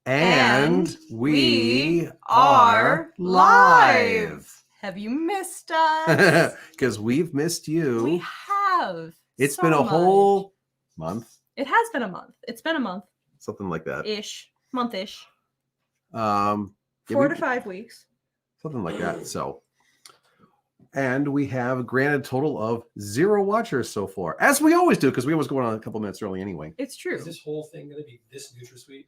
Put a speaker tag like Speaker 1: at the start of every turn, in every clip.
Speaker 1: And we are live.
Speaker 2: Have you missed us?
Speaker 1: Because we've missed you.
Speaker 2: We have.
Speaker 1: It's been a whole month.
Speaker 2: It has been a month. It's been a month.
Speaker 1: Something like that.
Speaker 2: Month-ish.
Speaker 1: 4
Speaker 2: to 5 weeks.
Speaker 1: Something like that. So, and we have granted total of 0 watchers so far, as we always do, because we always go on a couple minutes early anyway.
Speaker 2: It's true.
Speaker 3: Is this whole thing going to be this NutraSweet?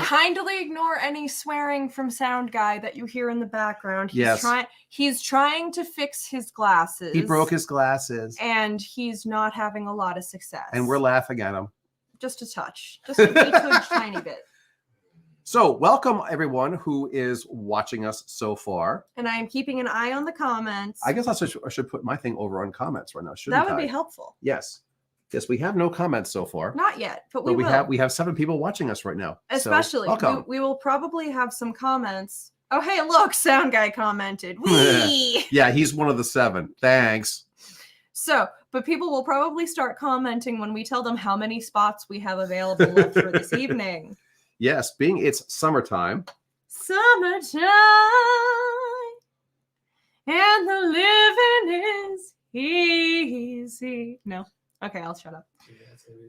Speaker 2: Kindly ignore any swearing from Sound Guy that you hear in the background. He's trying to fix his glasses.
Speaker 1: He broke his glasses.
Speaker 2: And he's not having a lot of success.
Speaker 1: And we're laughing at him.
Speaker 2: Just a touch. Just a tiny bit.
Speaker 1: So, welcome everyone who is watching us so far.
Speaker 2: And I am keeping an eye on the comments.
Speaker 1: I guess I should put my thing over on comments right now, shouldn't I?
Speaker 2: That would be helpful.
Speaker 1: Yes. Yes, we have no comments so far.
Speaker 2: Not yet, but
Speaker 1: we have 7 people watching us right now.
Speaker 2: Especially,
Speaker 1: so welcome.
Speaker 2: We will probably have some comments. Oh, hey, look, Sound Guy commented. Whee!
Speaker 1: Yeah, he's one of the 7. Thanks.
Speaker 2: So, but people will probably start commenting when we tell them how many spots we have available left for this evening.
Speaker 1: Yes, being it's summertime.
Speaker 2: Summertime, and the living is easy. No. Okay, I'll shut up.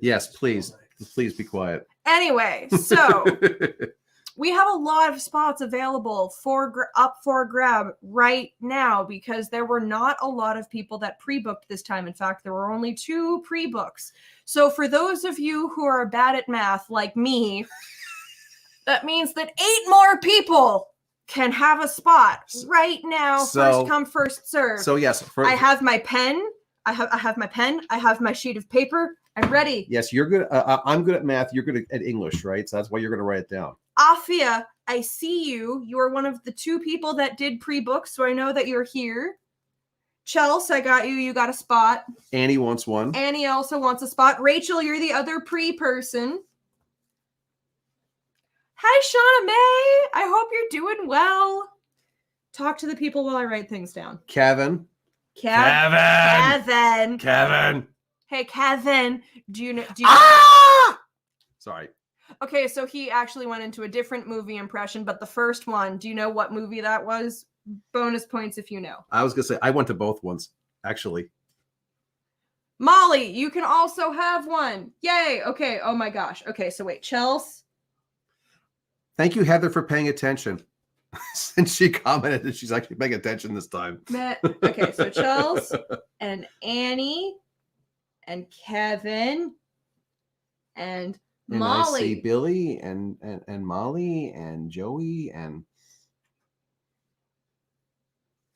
Speaker 1: Yes, please. Please be quiet.
Speaker 2: Anyway, so we have a lot of spots available up for grab right now because there were not a lot of people that pre-booked this time. In fact, there were only 2 pre-books. So for those of you who are bad at math like me, that means that 8 more people can have a spot right now. First come, first serve.
Speaker 1: So yes,
Speaker 2: I have my pen. I have my pen. I have my sheet of paper. I'm ready.
Speaker 1: Yes, you're good. I'm good at math. You're good at English, right? So that's why you're going to write it down.
Speaker 2: Afia, I see you. You are one of the 2 people that did pre-book, so I know that you're here. Chelsea, I got you. You got a spot.
Speaker 1: Annie wants one.
Speaker 2: Annie also wants a spot. Rachel, you're the other pre-person. Hi, Shauna May. I hope you're doing well. Talk to the people while I write things down.
Speaker 1: Kevin.
Speaker 2: Kevin. Hey, Kevin. Do you know?
Speaker 1: Sorry.
Speaker 2: Okay, so he actually went into a different movie impression, but the first one, do you know what movie that was? Bonus points if you know.
Speaker 1: I was going to say, I went to both ones, actually.
Speaker 2: Molly, you can also have one. Yay. Okay. Oh my gosh. Okay, so wait, Chelsea.
Speaker 1: Thank you, Heather, for paying attention. Since she commented that she's actually paying attention this time.
Speaker 2: Okay, so Chelsea and Annie and Kevin and Molly.
Speaker 1: I see Billy and Molly and Joey and.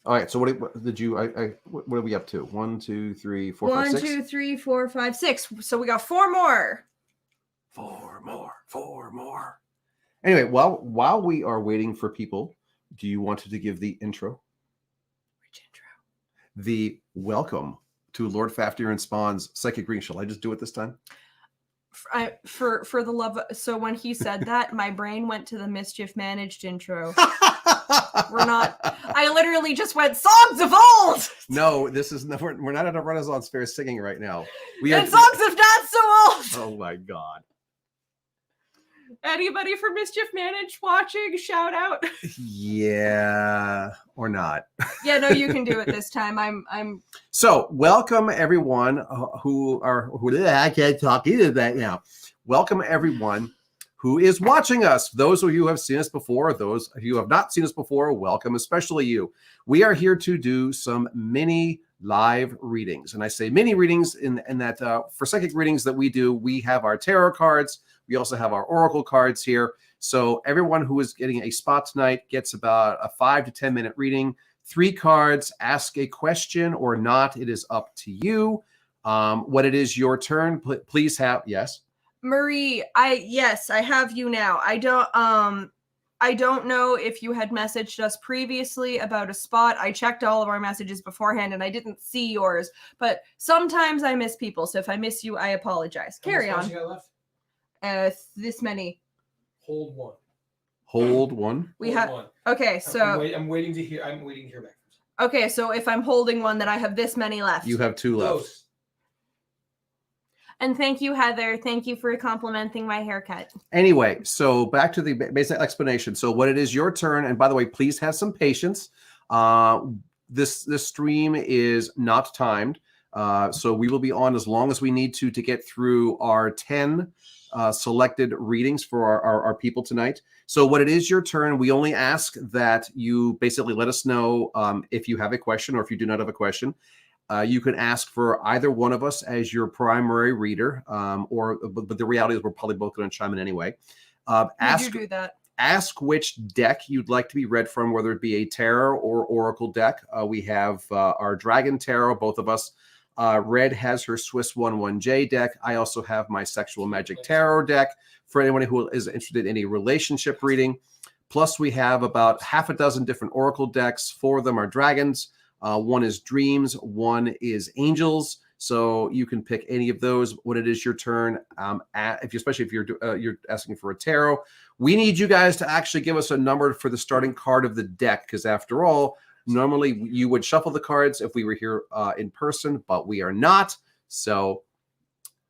Speaker 1: All right, so what did you? What are we up to? 1, 2, 3, 4, 5, 6.
Speaker 2: 1, 2, 3, 4, 5, 6. So we got 4 more.
Speaker 1: 4 more. Anyway, while we are waiting for people, do you want to give the intro?
Speaker 2: Which intro?
Speaker 1: The welcome to Lord Fafnir and Spawn's Psychic Reading. Shall I just do it this time?
Speaker 2: For the love of, so when he said that, my brain went to the Mischief Managed intro. I literally just went, songs of old!
Speaker 1: No, we're not at a Renaissance fair singing right now.
Speaker 2: Songs of not so old!
Speaker 1: Oh my God.
Speaker 2: Anybody from Mischief Managed watching? Shout out.
Speaker 1: Yeah, or not.
Speaker 2: Yeah, no, you can do it this time. I'm.
Speaker 1: So, welcome everyone who I can't talk either that now. Welcome everyone who is watching us. Those of you who have seen us before, those of you who have not seen us before, welcome, especially you. We are here to do some mini live readings, and I say mini readings in that for psychic readings that we do, we have our tarot cards. We also have our oracle cards here. So everyone who is getting a spot tonight gets about a 5 to 10 minute reading. 3 cards, ask a question or not. It is up to you. When it is your turn, please have, yes.
Speaker 2: Marie, I have you now. I don't know if you had messaged us previously about a spot. I checked all of our messages beforehand and I didn't see yours, but sometimes I miss people. So if I miss you, I apologize. Carry on.
Speaker 3: You got left?
Speaker 2: This many.
Speaker 3: Hold 1.
Speaker 1: Hold 1.
Speaker 2: We have one. Okay, so
Speaker 3: I'm waiting to hear back.
Speaker 2: Okay, so if I'm holding 1, then I have this many left.
Speaker 1: You have 2 left.
Speaker 3: Close.
Speaker 2: And thank you, Heather. Thank you for complimenting my haircut.
Speaker 1: Anyway, so back to the basic explanation. So when it is your turn, and by the way, please have some patience. This stream is not timed, so we will be on as long as we need to get through our 10 selected readings for our people tonight. So when it is your turn, we only ask that you basically let us know if you have a question or if you do not have a question. You can ask for either one of us as your primary reader, but the reality is we're probably both going to chime in anyway.
Speaker 2: Do that.
Speaker 1: Ask which deck you'd like to be read from, whether it be a tarot or oracle deck. We have our Dragon Tarot, both of us. Red has her Swiss 11J deck. I also have my Sexual Magic Tarot deck for anyone who is interested in a relationship reading. Plus, we have about half a dozen different oracle decks. 4 of them are dragons. One is dreams. One is angels. So you can pick any of those when it is your turn. Especially if you're asking for a tarot, we need you guys to actually give us a number for the starting card of the deck, because after all, normally you would shuffle the cards if we were here in person, but we are not. So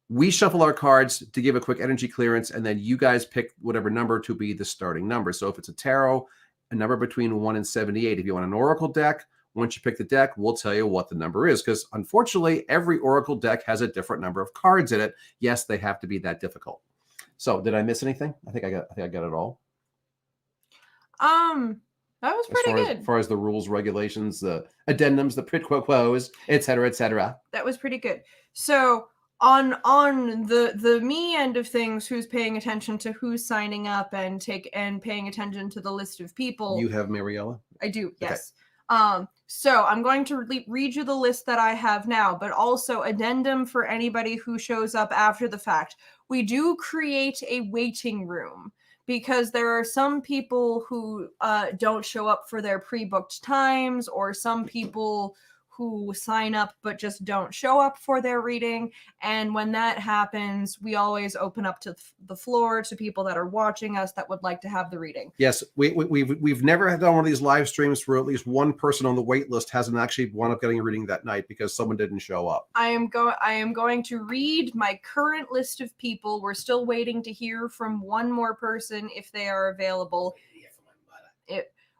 Speaker 1: we shuffle our cards to give a quick energy clearance, and then you guys pick whatever number to be the starting number. So if it's a tarot, a number between 1 and 78. If you want an oracle deck, once you pick the deck, we'll tell you what the number is, because unfortunately, every oracle deck has a different number of cards in it. Yes, they have to be that difficult. So, did I miss anything? I think I got it all.
Speaker 2: That was pretty good.
Speaker 1: As far as the rules, regulations, the addendums, the quid pro quos, et cetera.
Speaker 2: That was pretty good. So, on the me end of things, who's paying attention to who's signing up and paying attention to the list of people?
Speaker 1: You have Mariella?
Speaker 2: I do, yes. Okay. So I'm going to read you the list that I have now, but also addendum for anybody who shows up after the fact. We do create a waiting room because there are some people who don't show up for their pre-booked times, or some people who sign up but just don't show up for their reading. And when that happens, we always open up to the floor to people that are watching us that would like to have the reading. Yes,
Speaker 1: we've never done one of these live streams where at least one person on the wait list hasn't actually wound up getting a reading that night because someone didn't show up.
Speaker 2: I am going to read my current list of people. We're still waiting to hear from one more person if they are available.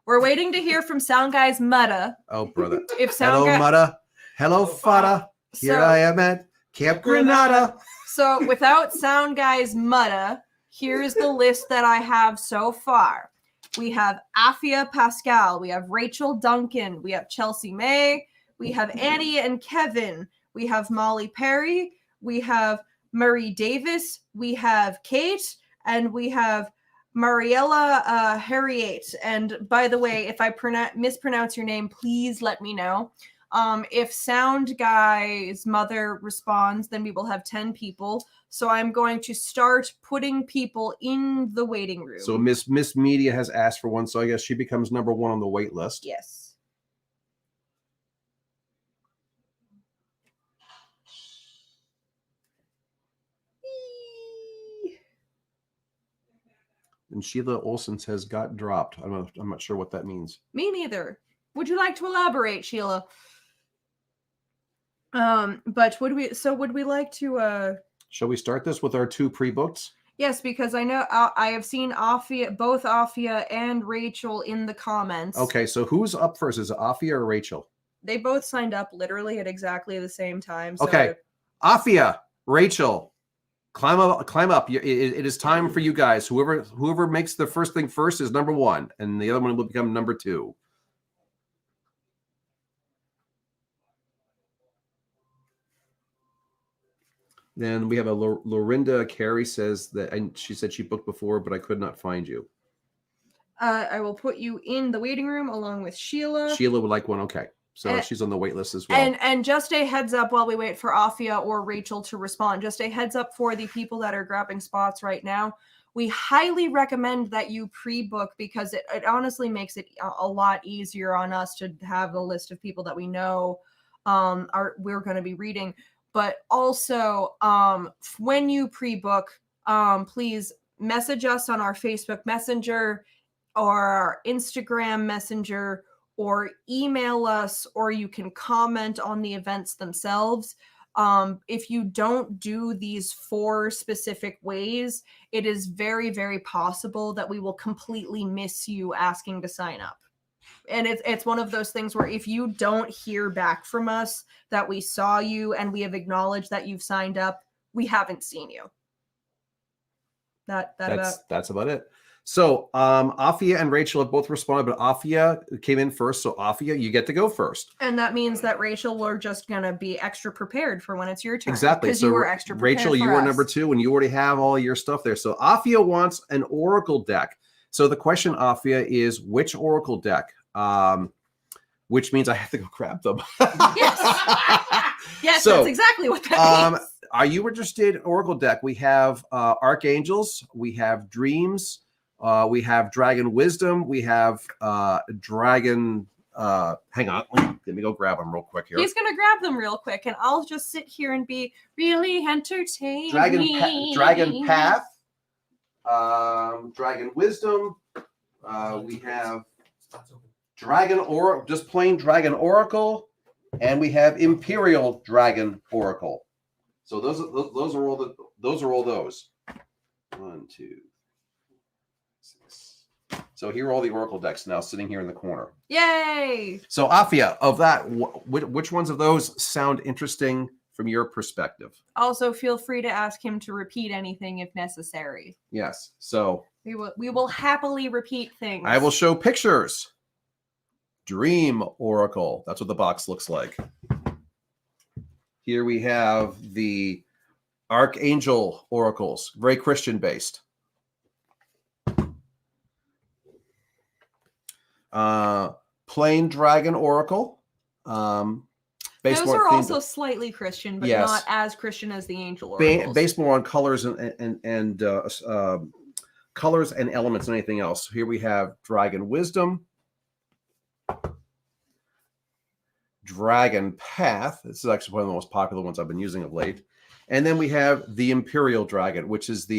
Speaker 2: We're waiting to hear from Sound Guy's Mutta.
Speaker 1: Oh, brother.
Speaker 2: Hello,
Speaker 1: Mutta. Hello, Fada. Here I am at Camp Granada.
Speaker 2: So without Sound Guy's Mutta, here's the list that I have so far. We have Afia Pascal. We have Rachel Duncan. We have Chelsea May. We have Annie and Kevin. We have Molly Perry. We have Marie Davis. We have Kate. And we have Mariella Harriet. And by the way, if I mispronounce your name, please let me know. If Sound Guy's mother responds, then we will have 10 people. So I'm going to start putting people in the waiting room.
Speaker 1: So Miss Media has asked for one, so I guess she becomes number 1 on the wait list.
Speaker 2: Yes.
Speaker 1: And Sheila Olsen says got dropped. I'm not sure what that means.
Speaker 2: Me neither. Would you like to elaborate, Sheila? But would we like to
Speaker 1: Shall we start this with our 2 pre-booked?
Speaker 2: Yes, because I know I have seen both Afia and Rachel in the comments.
Speaker 1: Okay, so who's up first? Is it Afia or Rachel?
Speaker 2: They both signed up literally at exactly the same time. So
Speaker 1: okay, Afia, Rachel, climb up. It is time for you guys. Whoever makes the first thing first is number 1, and the other one will become number 2. Then we have a Lorinda Carey says that, and she said she booked before, but I could not find you.
Speaker 2: I will put you in the waiting room along with Sheila.
Speaker 1: Sheila would like one. Okay. So she's on the wait list as well.
Speaker 2: And just a heads up while we wait for Afia or Rachel to respond, just a heads up for the people that are grabbing spots right now. We highly recommend that you pre-book because it honestly makes it a lot easier on us to have a list of people that we know we're going to be reading. But also, when you pre-book, please message us on our Facebook Messenger or our Instagram Messenger, or email us, or you can comment on the events themselves. If you don't do these 4 specific ways, it is very, very possible that we will completely miss you asking to sign up. And it's one of those things where if you don't hear back from us that we saw you and we have acknowledged that you've signed up, we haven't seen you.
Speaker 1: That's about it. So Afia and Rachel have both responded, but Afia came in first. So Afia, you get to go first.
Speaker 2: And that means that Rachel, we're just gonna be extra prepared for when it's your turn.
Speaker 1: Exactly.
Speaker 2: Because
Speaker 1: So
Speaker 2: you were extra prepared.
Speaker 1: Rachel,
Speaker 2: for
Speaker 1: you were
Speaker 2: us.
Speaker 1: number 2, and you already have all your stuff there. So Afia wants an Oracle deck. So the question, Afia, is which Oracle deck? Which means I have to go grab them.
Speaker 2: Yes,
Speaker 1: So,
Speaker 2: that's exactly what that means.
Speaker 1: Are you interested in Oracle deck? We have Archangels, we have Dreams, we have Dragon Wisdom, we have Dragon. Hang on, let me go grab them real quick here.
Speaker 2: He's gonna grab them real quick, and I'll just sit here and be really entertained.
Speaker 1: Dragon Path, Dragon Wisdom. We have just plain Dragon Oracle, and we have Imperial Dragon Oracle. So those are all those. 1, 2, 6. So here are all the Oracle decks now sitting here in the corner.
Speaker 2: Yay!
Speaker 1: So Afia, of that, which ones of those sound interesting from your perspective?
Speaker 2: Also, feel free to ask him to repeat anything if necessary.
Speaker 1: Yes. So
Speaker 2: We will happily repeat things.
Speaker 1: I will show pictures. Dream Oracle. That's what the box looks like. Here we have the Archangel Oracles, very Christian based. Plain Dragon Oracle.
Speaker 2: Those are also slightly Christian, but
Speaker 1: Yes.
Speaker 2: not as Christian as the Angel Oracles.
Speaker 1: Based more on colors and colors and elements than anything else. Here we have Dragon Wisdom, Dragon Path. This is actually one of the most popular ones I've been using of late. And then we have the Imperial Dragon, which is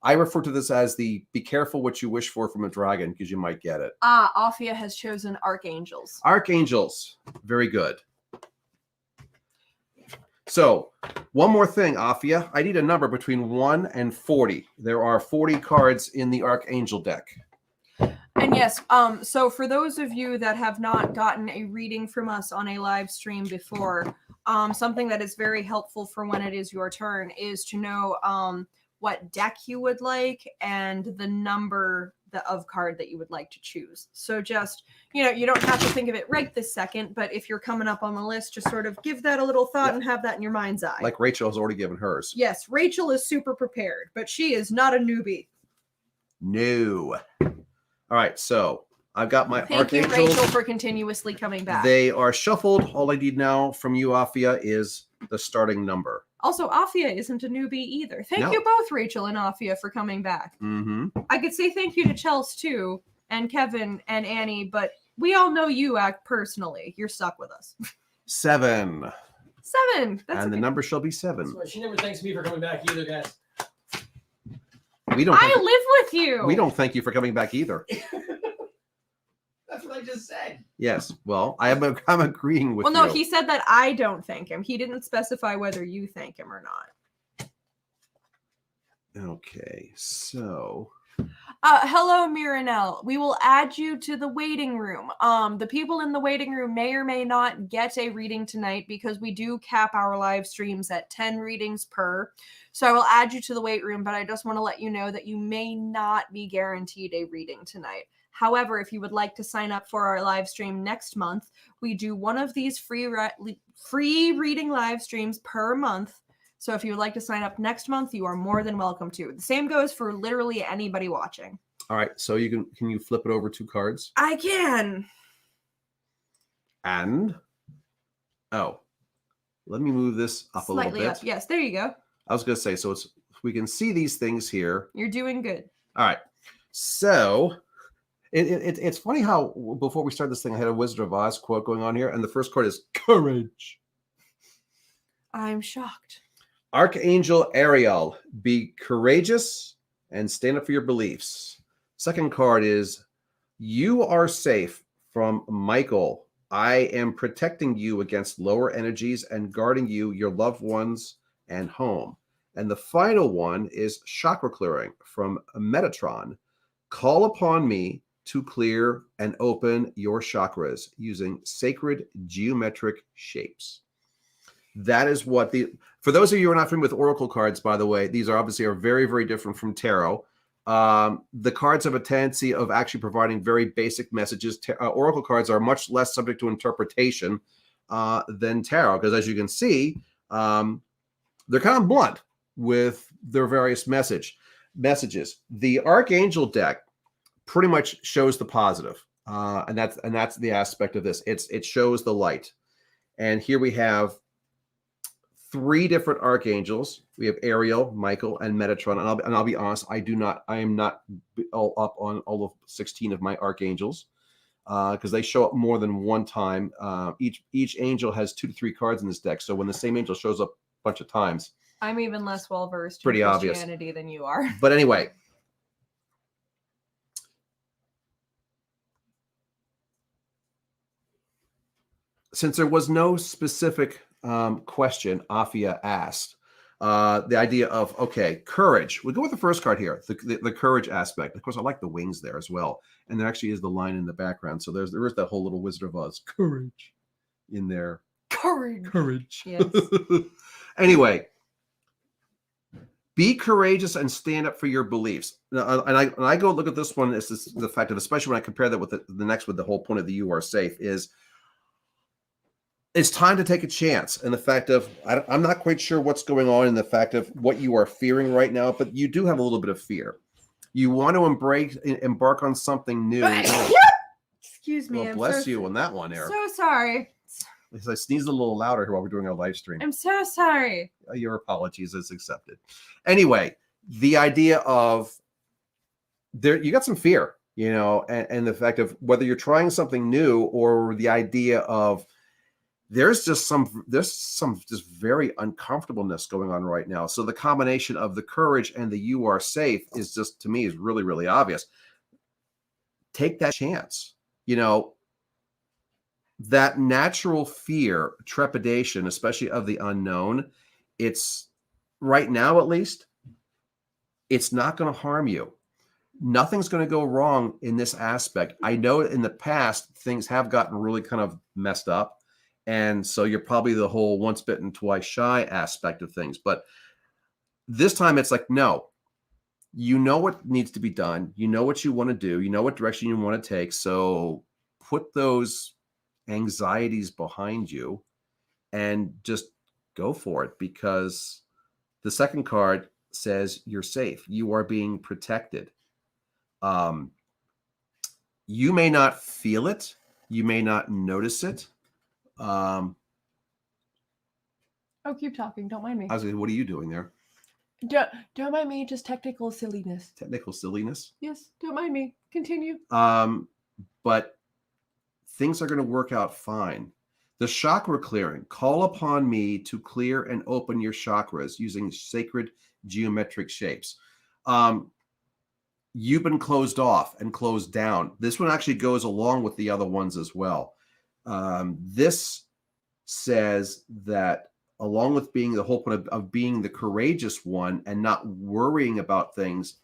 Speaker 1: I refer to this as the be careful what you wish for from a dragon, because you might get it.
Speaker 2: Afia has chosen Archangels.
Speaker 1: Archangels. Very good. So, one more thing, Afia. I need a number between 1 and 40. There are 40 cards in the Archangel deck.
Speaker 2: And yes, so for those of you that have not gotten a reading from us on a live stream before, something that is very helpful for when it is your turn is to know what deck you would like and the number of card that you would like to choose. So just, you don't have to think of it right this second, but if you're coming up on the list, just sort of give that a little thought and have that in your mind's eye.
Speaker 1: Like Rachel has already given hers.
Speaker 2: Yes, Rachel is super prepared, but she is not a newbie.
Speaker 1: No. All right, so I've got my
Speaker 2: Thank you,
Speaker 1: Archangels.
Speaker 2: Rachel, for continuously coming back.
Speaker 1: They are shuffled. All I need now from you, Afia, is the starting number.
Speaker 2: Also, Afia isn't a newbie either. Thank you both, Rachel and Afia, for coming back.
Speaker 1: Mm-hmm.
Speaker 2: I could say thank you to Chels, too, and Kevin and Annie, but we all know you personally. You're stuck with us.
Speaker 1: 7.
Speaker 2: 7. That's
Speaker 1: And the number shall be 7.
Speaker 3: Sorry, she never thanks me for coming back either, guys.
Speaker 1: We don't.
Speaker 2: I live with you.
Speaker 1: We don't thank you for coming back either.
Speaker 3: That's what I just said.
Speaker 1: Yes. Well, I'm agreeing with
Speaker 2: Well,
Speaker 1: you.
Speaker 2: no, he said that I don't thank him. He didn't specify whether you thank him or not.
Speaker 1: Okay, so
Speaker 2: Hello, Miranelle. We will add you to the waiting room. The people in the waiting room may or may not get a reading tonight because we do cap our live streams at 10 readings per. So I will add you to the wait room, but I just want to let you know that you may not be guaranteed a reading tonight. However, if you would like to sign up for our live stream next month, we do one of these free reading live streams per month. So if you would like to sign up next month, you are more than welcome to. The same goes for literally anybody watching.
Speaker 1: all right. So can you flip it over 2 cards?
Speaker 2: I can.
Speaker 1: And let me move this up a little
Speaker 2: Slightly
Speaker 1: bit.
Speaker 2: up. Yes, there you go.
Speaker 1: I was going to say, so we can see these things here.
Speaker 2: You're doing good.
Speaker 1: All right. So it's funny how before we start this thing, I had a Wizard of Oz quote going on here, and the first card is courage.
Speaker 2: I'm shocked.
Speaker 1: Archangel Ariel, be courageous and stand up for your beliefs. Second card is you are safe from Michael I am protecting you against lower energies and guarding you, your loved ones, and home. And the final one is chakra clearing from Metatron. Call upon me to clear and open your chakras using sacred geometric shapes. That is what for those of you who are not familiar with oracle cards, by the way, these are very, very different from tarot. The cards have a tendency of actually providing very basic messages. Oracle cards are much less subject to interpretation than tarot, because as you can see, they're kind of blunt with their various messages. The Archangel deck pretty much shows the positive, and that's the aspect of this. It shows the light, and here we have 3 different archangels. We have Ariel, Michael, and Metatron. And I'll be honest, I am not all up on all of 16 of my archangels, because they show up more than one time. Each angel has 2 to 3 cards in this deck. So when the same angel shows up a bunch of times,
Speaker 2: I'm even less well versed
Speaker 1: pretty
Speaker 2: in
Speaker 1: obvious.
Speaker 2: Christianity than you are.
Speaker 1: But anyway, since there was no specific question Afia asked, the idea of, okay, courage. We'll go with the first card here, the courage aspect. Of course, I like the wings there as well. And there actually is the line in the background. So there is that whole little Wizard of Oz, courage, in there. Courage.
Speaker 2: Yes.
Speaker 1: Anyway, be courageous and stand up for your beliefs. Now, and I go look at this one, it's the fact of, especially when I compare that with the next, with the whole point of the you are safe, is it's time to take a chance. And the fact of, I'm not quite sure what's going on in the fact of what you are fearing right now, but you do have a little bit of fear. You want to embark on something new.
Speaker 2: Excuse me.
Speaker 1: Well, bless you on that one, Eric.
Speaker 2: So sorry.
Speaker 1: Because I sneezed a little louder here while we're doing our live stream.
Speaker 2: I'm so sorry.
Speaker 1: Your apologies is accepted. Anyway, the idea of you got some fear, and the fact of whether you're trying something new, or the idea of there's some just very uncomfortableness going on right now. So the combination of the courage and the you are safe is just, to me, is really, really obvious. Take that chance. That natural fear, trepidation, especially of the unknown, it's right now, at least, it's not going to harm you. Nothing's going to go wrong in this aspect. I know in the past, things have gotten really kind of messed up. And so you're probably the whole once bitten, twice shy aspect of things. But this time it's like, no, you know what needs to be done. You know what you want to do. You know what direction you want to take. So put those anxieties behind you and just go for it, because the second card says you're safe. You are being protected. You may not feel it. You may not notice it.
Speaker 2: Oh, keep talking. Don't mind me.
Speaker 1: I was like, what are you doing there?
Speaker 2: Don't mind me. Just technical silliness.
Speaker 1: Technical silliness.
Speaker 2: Yes. Don't mind me. Continue.
Speaker 1: But things are going to work out fine. The chakra clearing. Call upon me to clear and open your chakras using sacred geometric shapes. You've been closed off and closed down. This one actually goes along with the other ones as well. This says that, along with being the whole point of being the courageous one and not worrying about things,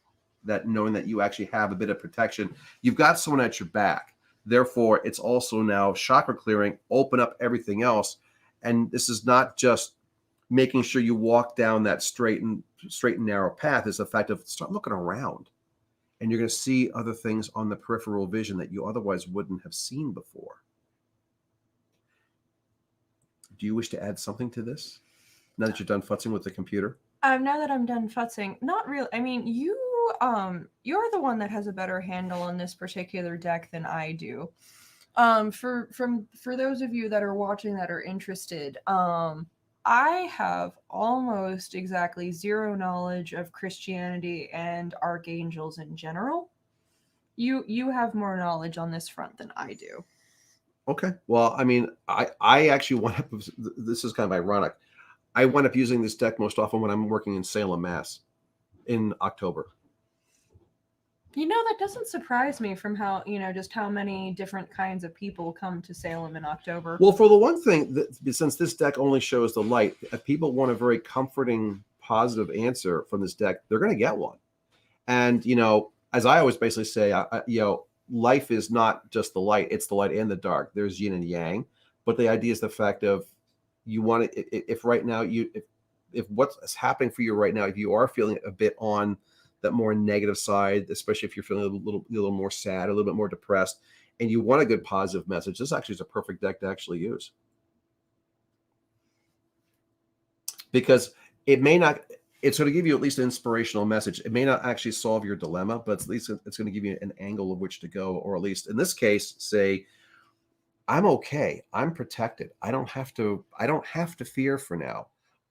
Speaker 1: that knowing that you actually have a bit of protection, you've got someone at your back. Therefore, it's also now chakra clearing, open up everything else. And this is not just making sure you walk down that straight and narrow path. It's the fact of start looking around, and you're going to see other things on the peripheral vision that you otherwise wouldn't have seen before. Do you wish to add something to this now that you're done futzing with the computer?
Speaker 2: Now that I'm done futzing, not really. I mean, you're the one that has a better handle on this particular deck than I do. For those of you that are watching that are interested, I have almost exactly zero knowledge of Christianity and archangels in general. You have more knowledge on this front than I do.
Speaker 1: Okay. Well, I mean, I actually wound up, this is kind of ironic. I wind up using this deck most often when I'm working in Salem, Mass in October.
Speaker 2: That doesn't surprise me from how, just how many different kinds of people come to Salem in October.
Speaker 1: Well, for the one thing, since this deck only shows the light, if people want a very comforting, positive answer from this deck, they're going to get one. And, as I always basically say, life is not just the light, it's the light and the dark. There's yin and yang. But the idea is the fact of you want to, if right now, if what's happening for you right now, if you are feeling a bit on that more negative side, especially if you're feeling a little more sad, a little bit more depressed, and you want a good positive message, this actually is a perfect deck to actually use. Because it's going to give you at least an inspirational message. It may not actually solve your dilemma, but at least it's going to give you an angle of which to go, or at least in this case, say, I'm okay. I'm protected. I don't have to fear for now.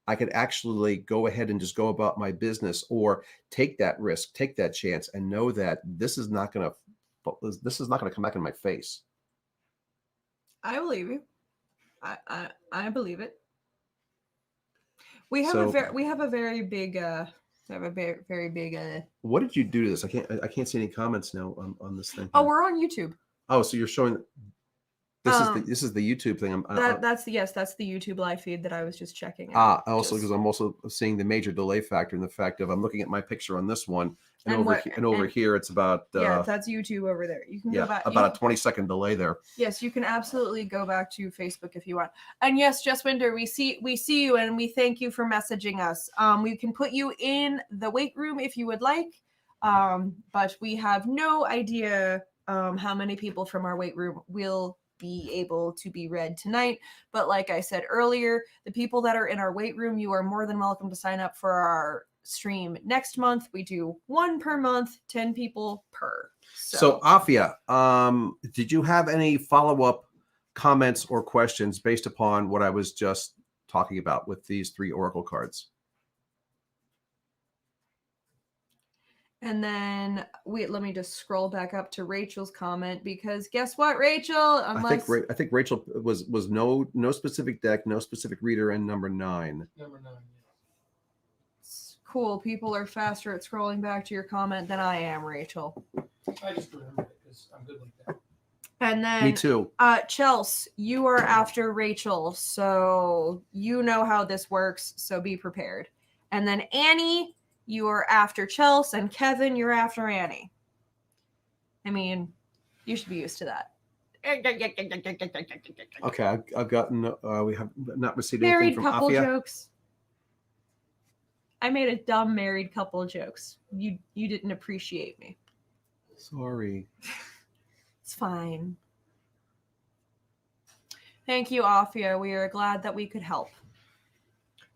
Speaker 1: I could actually go ahead and just go about my business, or take that risk, take that chance, and know that this is not going to come back in my face.
Speaker 2: I believe you. I believe it. We have a very big
Speaker 1: What did you do to this? I can't see any comments now on this thing.
Speaker 2: Oh, we're on YouTube.
Speaker 1: Oh, so you're showing this is the YouTube thing.
Speaker 2: That's the YouTube live feed that I was just checking out.
Speaker 1: Also because I'm also seeing the major delay factor in the fact of I'm looking at my picture on this one, and over here it's about
Speaker 2: that's YouTube over there. You can go back
Speaker 1: about a 20-second delay there.
Speaker 2: Yes, you can absolutely go back to Facebook if you want. And yes, Jess Winder, we see you and we thank you for messaging us. We can put you in the weight room if you would like, but we have no idea how many people from our weight room will be able to be read tonight. But like I said earlier, the people that are in our weight room, you are more than welcome to sign up for our stream next month. We do 1 per month, 10 people per.
Speaker 1: So Afia, did you have any follow-up comments or questions based upon what I was just talking about with these 3 oracle cards?
Speaker 2: And then let me just scroll back up to Rachel's comment, because guess what, Rachel?
Speaker 1: I think Rachel was no specific deck, no specific reader, and number 9.
Speaker 3: Number 9.
Speaker 2: Cool. People are faster at scrolling back to your comment than I am, Rachel.
Speaker 3: I just remember it because I'm good like that.
Speaker 2: And then
Speaker 1: me too.
Speaker 2: Chelsea, you are after Rachel, so you know how this works. So be prepared. And then Annie, you are after Chelsea, and Kevin, you're after Annie. I mean, you should be used to that.
Speaker 1: Okay, I've gotten. We have not received
Speaker 2: married
Speaker 1: anything from
Speaker 2: couple
Speaker 1: Afia.
Speaker 2: Jokes. I made a dumb married couple jokes. You didn't appreciate me.
Speaker 1: Sorry.
Speaker 2: It's fine. Thank you, Afia. We are glad that we could help.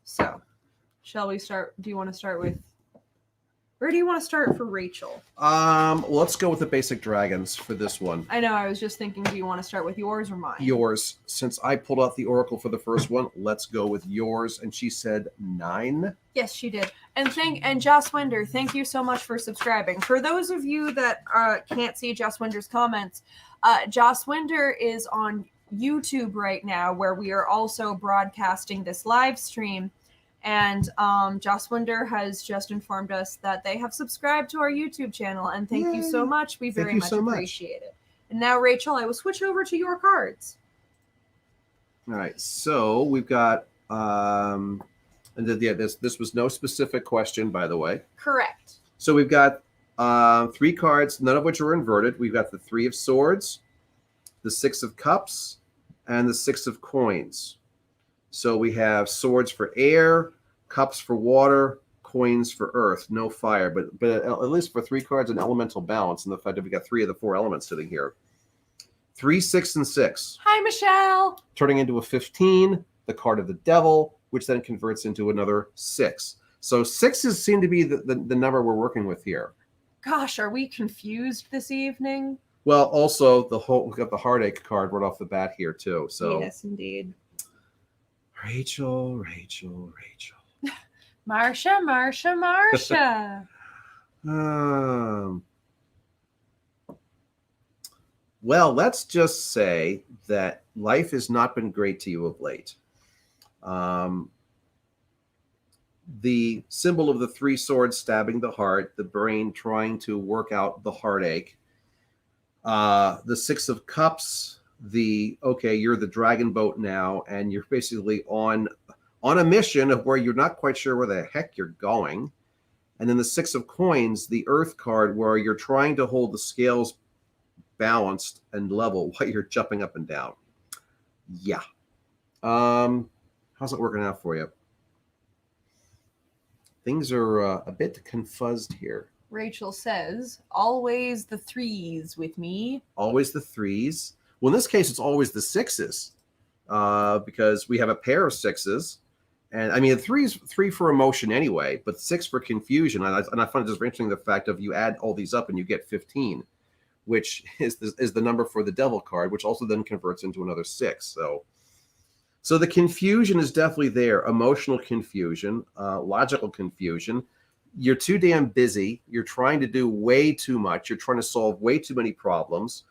Speaker 2: So, shall we start? Do you want to start with? Where do you want to start for Rachel?
Speaker 1: Let's go with the basic dragons for this one.
Speaker 2: I know. I was just thinking, do you want to start with yours or mine?
Speaker 1: Yours. Since I pulled out the oracle for the first one, let's go with yours. And she said 9.
Speaker 2: Yes, she did. And Joss Winder, thank you so much for subscribing. For those of you that can't see Joss Winder's comments, Joss Winder is on YouTube right now, where we are also broadcasting this live stream. And Joss Winder has just informed us that they have subscribed to our YouTube channel, and thank you so much. We very much appreciate it. And now, Rachel, I will switch over to your cards.
Speaker 1: All right, so we've got this was no specific question, by the way.
Speaker 2: Correct.
Speaker 1: So we've got 3 cards, none of which are inverted. We've got the 3 of Swords, the 6 of Cups, and the 6 of Coins. So we have swords for air, cups for water, coins for earth, no fire, but at least for 3 cards, an elemental balance, and the fact that we got 3 of the 4 elements sitting here. 3, 6, and 6.
Speaker 2: Hi, Michelle.
Speaker 1: Turning into a 15, the card of the devil, which then converts into another 6. So 6s seem to be the number we're working with here.
Speaker 2: Gosh, are we confused this evening?
Speaker 1: Well, also we got the heartache card right off the bat here too. So
Speaker 2: yes, indeed.
Speaker 1: Rachel.
Speaker 2: Marsha.
Speaker 1: Well, let's just say that life has not been great to you of late. the symbol of the three swords stabbing the heart, the brain trying to work out the heartache. The Six of Cups, you're the dragon boat now, and you're basically on a mission of where you're not quite sure where the heck you're going. And then the Six of Coins, the Earth card, where you're trying to hold the scales balanced and level while you're jumping up and down. Yeah. How's it working out for you? Things are a bit confuzzed here.
Speaker 2: Rachel says, always the threes with me.
Speaker 1: Always the threes. Well, in this case, it's always the sixes, because we have a pair of sixes. And I mean, three for emotion anyway, but 6 for confusion. And I find it just interesting the fact of you add all these up and you get 15, which is the number for the devil card, which also then converts into another 6. So the confusion is definitely there. Emotional confusion, logical confusion. You're too damn busy. You're trying to do way too much. You're trying to solve way too many problems.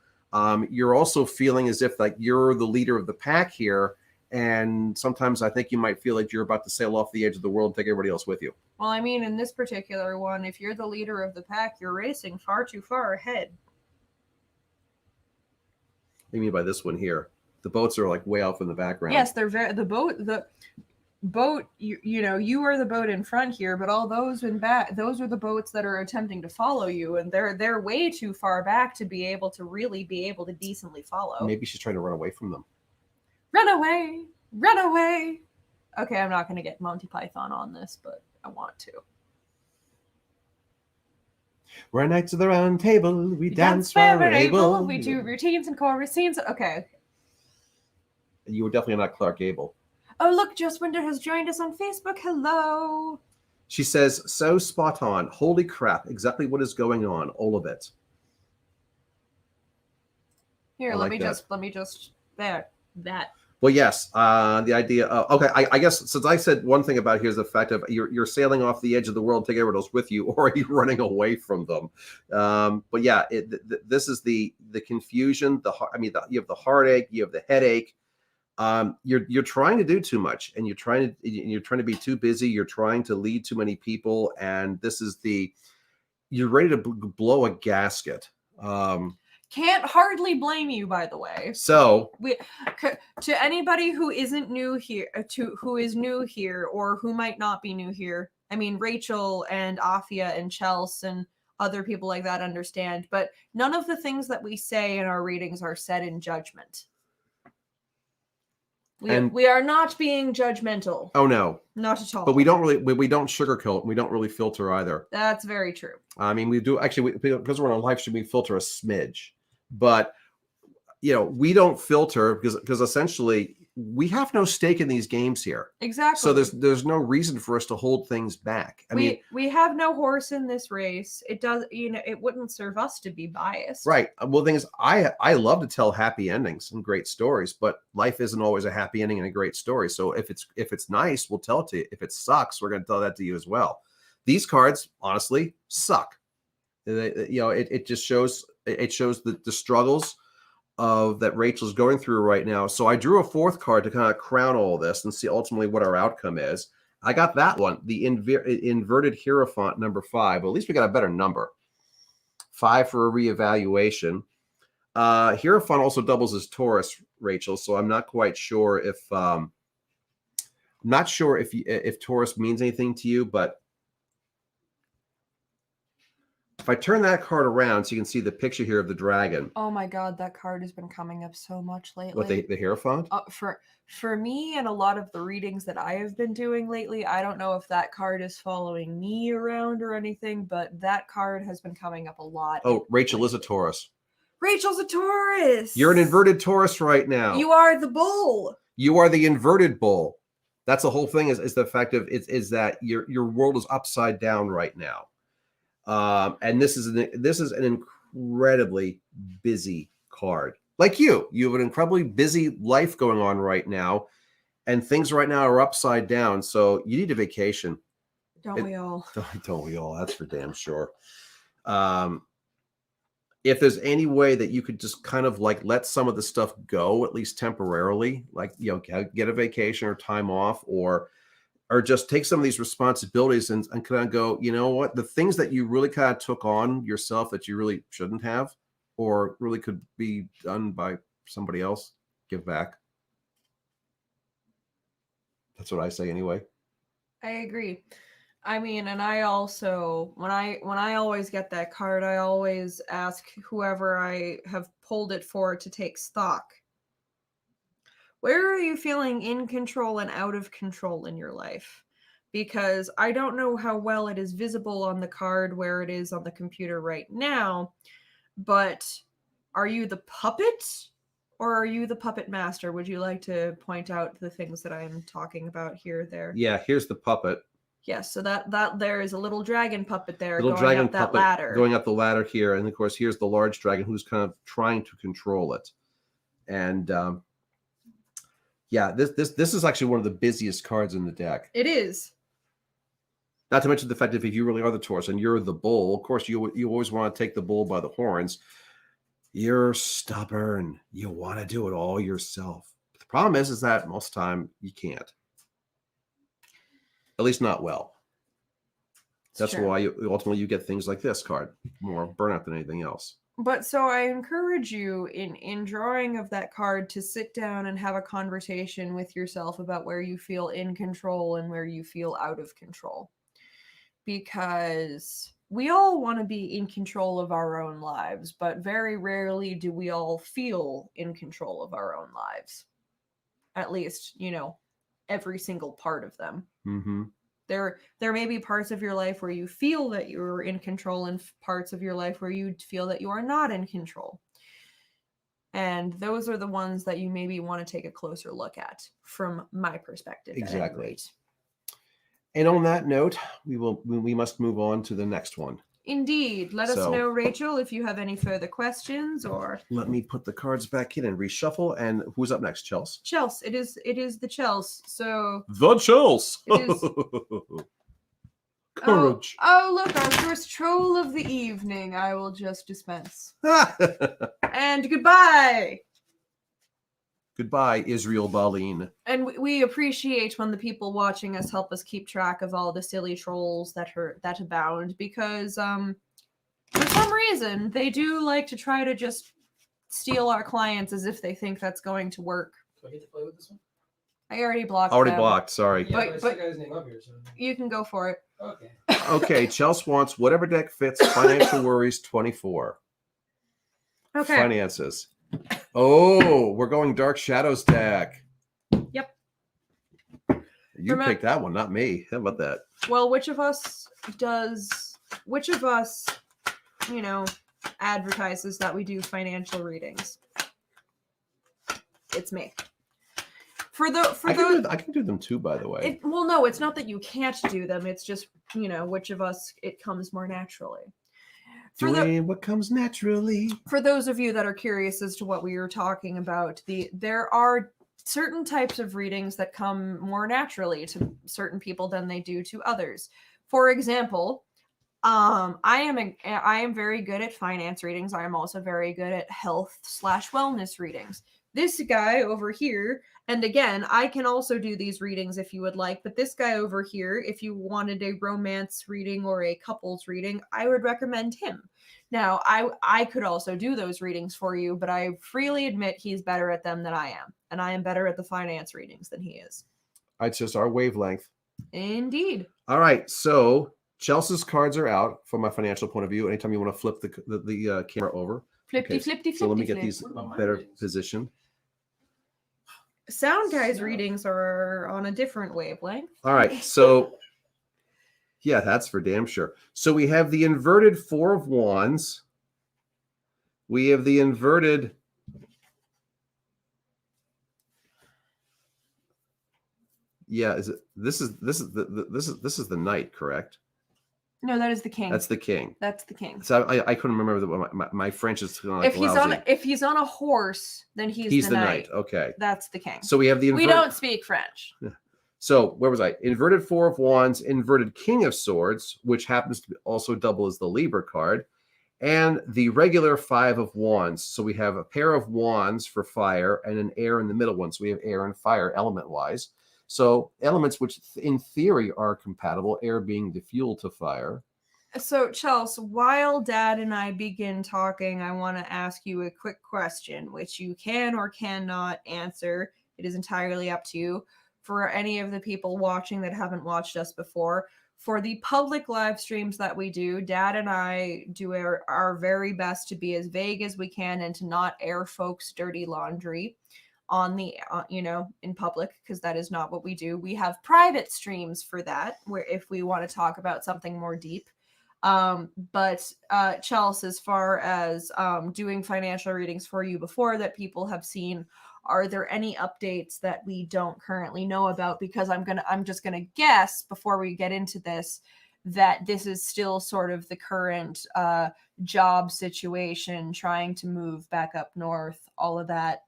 Speaker 1: You're also feeling as if like you're the leader of the pack here. And sometimes I think you might feel like you're about to sail off the edge of the world and take everybody else with you.
Speaker 2: Well, I mean, in this particular one, if you're the leader of the pack, you're racing far too far ahead.
Speaker 1: What do you mean by this one here? The boats are like way off in the background.
Speaker 2: Yes, they're the boat, you are the boat in front here, but all those in back, those are the boats that are attempting to follow you, and they're way too far back to be able to decently follow.
Speaker 1: Maybe she's trying to run away from them.
Speaker 2: Run away, run away. Okay, I'm not going to get Monty Python on this, but I want to.
Speaker 1: We're knights of the round table. We dance
Speaker 2: where
Speaker 1: where we're able.
Speaker 2: We do routines and chorus scenes. Okay.
Speaker 1: You were definitely not Clark Gable.
Speaker 2: Oh, look, Just Winder has joined us on Facebook. Hello.
Speaker 1: She says, so spot on. Holy crap. Exactly what is going on. All of it.
Speaker 2: Here,
Speaker 1: I
Speaker 2: let
Speaker 1: like
Speaker 2: me
Speaker 1: that.
Speaker 2: just that.
Speaker 1: Well, yes. The idea of, okay, I guess since I said one thing about here is the fact of you're sailing off the edge of the world, take everyone else with you, or are you running away from them? But yeah, this is the confusion. You have the heartache, you have the headache. You're trying to do too much, and you're trying to be too busy. You're trying to lead too many people, and you're ready to blow a gasket.
Speaker 2: Can't hardly blame you, by the way.
Speaker 1: So
Speaker 2: to anybody who isn't new here, who is new here, or who might not be new here, I mean, Rachel and Afia and Chelsea and other people like that understand, but none of the things that we say in our readings are said in judgment. We are not being judgmental.
Speaker 1: Oh no,
Speaker 2: not at all.
Speaker 1: But we don't sugarcoat. We don't really filter either.
Speaker 2: That's very true.
Speaker 1: I mean, we do actually because we're on a live stream. We filter a smidge, but we don't filter because essentially we have no stake in these games here.
Speaker 2: Exactly.
Speaker 1: So there's no reason for us to hold things back. I mean,
Speaker 2: we have no horse in this race. It does, it wouldn't serve us to be biased.
Speaker 1: Right. Well, the thing is, I love to tell happy endings and great stories, but life isn't always a happy ending and a great story. So if it's nice, we'll tell it to you. If it sucks, we're going to tell that to you as well. These cards, honestly, suck. It just shows the struggles of that Rachel's going through right now. So I drew a fourth card to kind of crown all this and see ultimately what our outcome is. I got that one, the inverted Hierophant, number 5. Well, at least we got a better number. 5 for a reevaluation. Hierophant also doubles as Taurus, Rachel. So I'm not quite sure if Taurus means anything to you, but if I turn that card around so you can see the picture here of the dragon.
Speaker 2: Oh my God, that card has been coming up so much lately.
Speaker 1: What, the Hierophant?
Speaker 2: For me and a lot of the readings that I have been doing lately, I don't know if that card is following me around or anything, but that card has been coming up a lot.
Speaker 1: Oh, Rachel is a Taurus.
Speaker 2: Rachel's a Taurus.
Speaker 1: You're an inverted Taurus right now.
Speaker 2: You are the bull.
Speaker 1: You are the inverted bull. That's the whole thing is the fact of is that your world is upside down right now. And this is an incredibly busy card. Like you have an incredibly busy life going on right now, and things right now are upside down. So you need a vacation.
Speaker 2: Don't we all?
Speaker 1: Don't we all? That's for damn sure. If there's any way that you could just kind of like let some of the stuff go, at least temporarily, like get a vacation or time off, or or just take some of these responsibilities and kind of go, you know what, the things that you really kind of took on yourself that you really shouldn't have, or really could be done by somebody else, give back. That's what I say anyway.
Speaker 2: I agree. I mean, and I also when I always get that card, I always ask whoever I have pulled it for to take stock. Where are you feeling in control and out of control in your life? Because I don't know how well it is visible on the card where it is on the computer right now, but are you the puppet or are you the puppet master? Would you like to point out the things that I'm talking about here, there?
Speaker 1: Yeah, here's the puppet.
Speaker 2: Yes, so that there is a little dragon puppet there
Speaker 1: Little
Speaker 2: going
Speaker 1: dragon
Speaker 2: up that
Speaker 1: puppet
Speaker 2: ladder.
Speaker 1: going up the ladder here. And of course, here's the large dragon who's kind of trying to control it. And yeah, this is actually one of the busiest cards in the deck.
Speaker 2: It is.
Speaker 1: Not to mention the fact that if you really are the tortoise and you're the bull, of course, you always want to take the bull by the horns. You're stubborn. You want to do it all yourself. The problem is that most of the time you can't. At least not well. That's
Speaker 2: true.
Speaker 1: why ultimately you get things like this card, more burnout than anything else.
Speaker 2: But so I encourage you in drawing of that card to sit down and have a conversation with yourself about where you feel in control and where you feel out of control. Because we all want to be in control of our own lives, but very rarely do we all feel in control of our own lives. At least, every single part of them.
Speaker 1: Mm-hmm.
Speaker 2: There may be parts of your life where you feel that you're in control and parts of your life where you feel that you are not in control. And those are the ones that you maybe want to take a closer look at from my perspective.
Speaker 1: Exactly. And on that note, we must move on to the next one.
Speaker 2: Indeed. Let us know, Rachel, if you have any further questions or...
Speaker 1: Let me put the cards back in and reshuffle. And who's up next, Chels?
Speaker 2: Chels. It is the Chels. So...
Speaker 1: The Chels!
Speaker 2: It is...
Speaker 1: Courage.
Speaker 2: Oh, look, our first troll of the evening. I will just dispense. And goodbye!
Speaker 1: Goodbye, Israel Baleen.
Speaker 2: And we appreciate when the people watching us help us keep track of all the silly trolls that abound, because for some reason they do like to try to just steal our clients as if they think that's going to work.
Speaker 3: Do I get to play with this one?
Speaker 2: I already blocked.
Speaker 1: Already
Speaker 2: them.
Speaker 1: blocked. Sorry.
Speaker 3: Yeah,
Speaker 2: But-
Speaker 3: I see the guy's name up here. So...
Speaker 2: You can go for it.
Speaker 3: Okay.
Speaker 1: Okay, Chels wants whatever deck fits. Financial Worries 24.
Speaker 2: Okay.
Speaker 1: Finances. Oh, we're going Dark Shadows deck.
Speaker 2: Yep.
Speaker 1: You picked that one, not me. How about that?
Speaker 2: Well, which of us advertises that we do financial readings? It's me.
Speaker 1: I can do them too, by the way.
Speaker 2: No, it's not that you can't do them. It's just, which of us it comes more naturally.
Speaker 1: Doing what comes naturally.
Speaker 2: For those of you that are curious as to what we were talking about, there are certain types of readings that come more naturally to certain people than they do to others. For example, I am very good at finance readings. I am also very good at health/wellness readings. This guy over here, and again, I can also do these readings if you would like, but this guy over here, if you wanted a romance reading or a couples reading, I would recommend him. Now, I could also do those readings for you, but I freely admit he's better at them than I am, and I am better at the finance readings than he is.
Speaker 1: It's just our wavelength.
Speaker 2: Indeed.
Speaker 1: All right, so Chelsea's cards are out from a financial point of view. Anytime you want to flip the camera over.
Speaker 2: Flippy.
Speaker 1: So let me get
Speaker 2: flip.
Speaker 1: these
Speaker 3: What about my
Speaker 1: better
Speaker 3: readings?
Speaker 1: positioned.
Speaker 2: Sound guys' readings are on a different wavelength.
Speaker 1: All right, so yeah, that's for damn sure. So we have the inverted Four of Wands. We have the inverted this is the Knight, correct?
Speaker 2: No, that is the king.
Speaker 1: That's the King.
Speaker 2: That's the king.
Speaker 1: So I couldn't remember my French is kind of like
Speaker 2: If he's on a horse, then he's the knight.
Speaker 1: Okay.
Speaker 2: That's the king.
Speaker 1: So we have the
Speaker 2: We don't speak French.
Speaker 1: So where was I? Inverted Four of Wands, inverted King of Swords, which happens to also double as the Libra card, and the regular Five of Wands. So we have a pair of wands for fire and an air in the middle one. So we have air and fire element wise. So elements which in theory are compatible, air being the fuel to fire.
Speaker 2: So, Chelsea, while Dad and I begin talking, I want to ask you a quick question, which you can or cannot answer. It is entirely up to you. For any of the people watching that haven't watched us before, for the public live streams that we do, Dad and I do our very best to be as vague as we can and to not air folks' dirty laundry on the in public, because that is not what we do. We have private streams for that, where if we want to talk about something more deep. But Chelsea, as far as doing financial readings for you before that people have seen, are there any updates that we don't currently know about? Because I'm just gonna guess before we get into this that this is still sort of the current job situation, trying to move back up north, all of that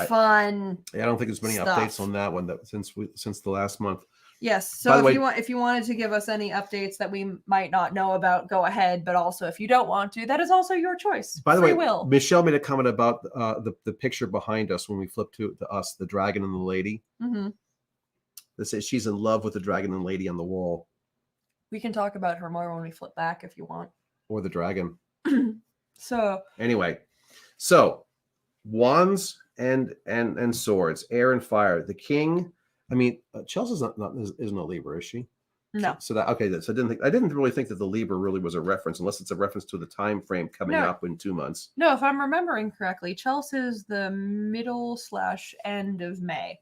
Speaker 2: fun.
Speaker 1: I don't think there's many
Speaker 2: stuff.
Speaker 1: updates on that one since the last month.
Speaker 2: Yes.
Speaker 1: By
Speaker 2: So
Speaker 1: the way,
Speaker 2: if you wanted to give us any updates that we might not know about, go ahead. But also, if you don't want to, that is also your choice.
Speaker 1: By the
Speaker 2: Free
Speaker 1: way,
Speaker 2: will.
Speaker 1: Michelle made a comment about the picture behind us when we flip to us, the dragon and the lady.
Speaker 2: Mm-hmm.
Speaker 1: That says she's in love with the dragon and lady on the wall,
Speaker 2: We can talk about her more when we flip back if you want.
Speaker 1: or the dragon.
Speaker 2: So
Speaker 1: Anyway, so wands and swords, air and fire. The king. I mean, Chelsea's isn't a Libra, is she?
Speaker 2: no.
Speaker 1: So that okay. So I didn't really think that the Libra really was a reference, unless it's a reference to the time frame coming
Speaker 2: No.
Speaker 1: up in 2 months.
Speaker 2: No, if I'm remembering correctly, Chelsea is the middle/end of May.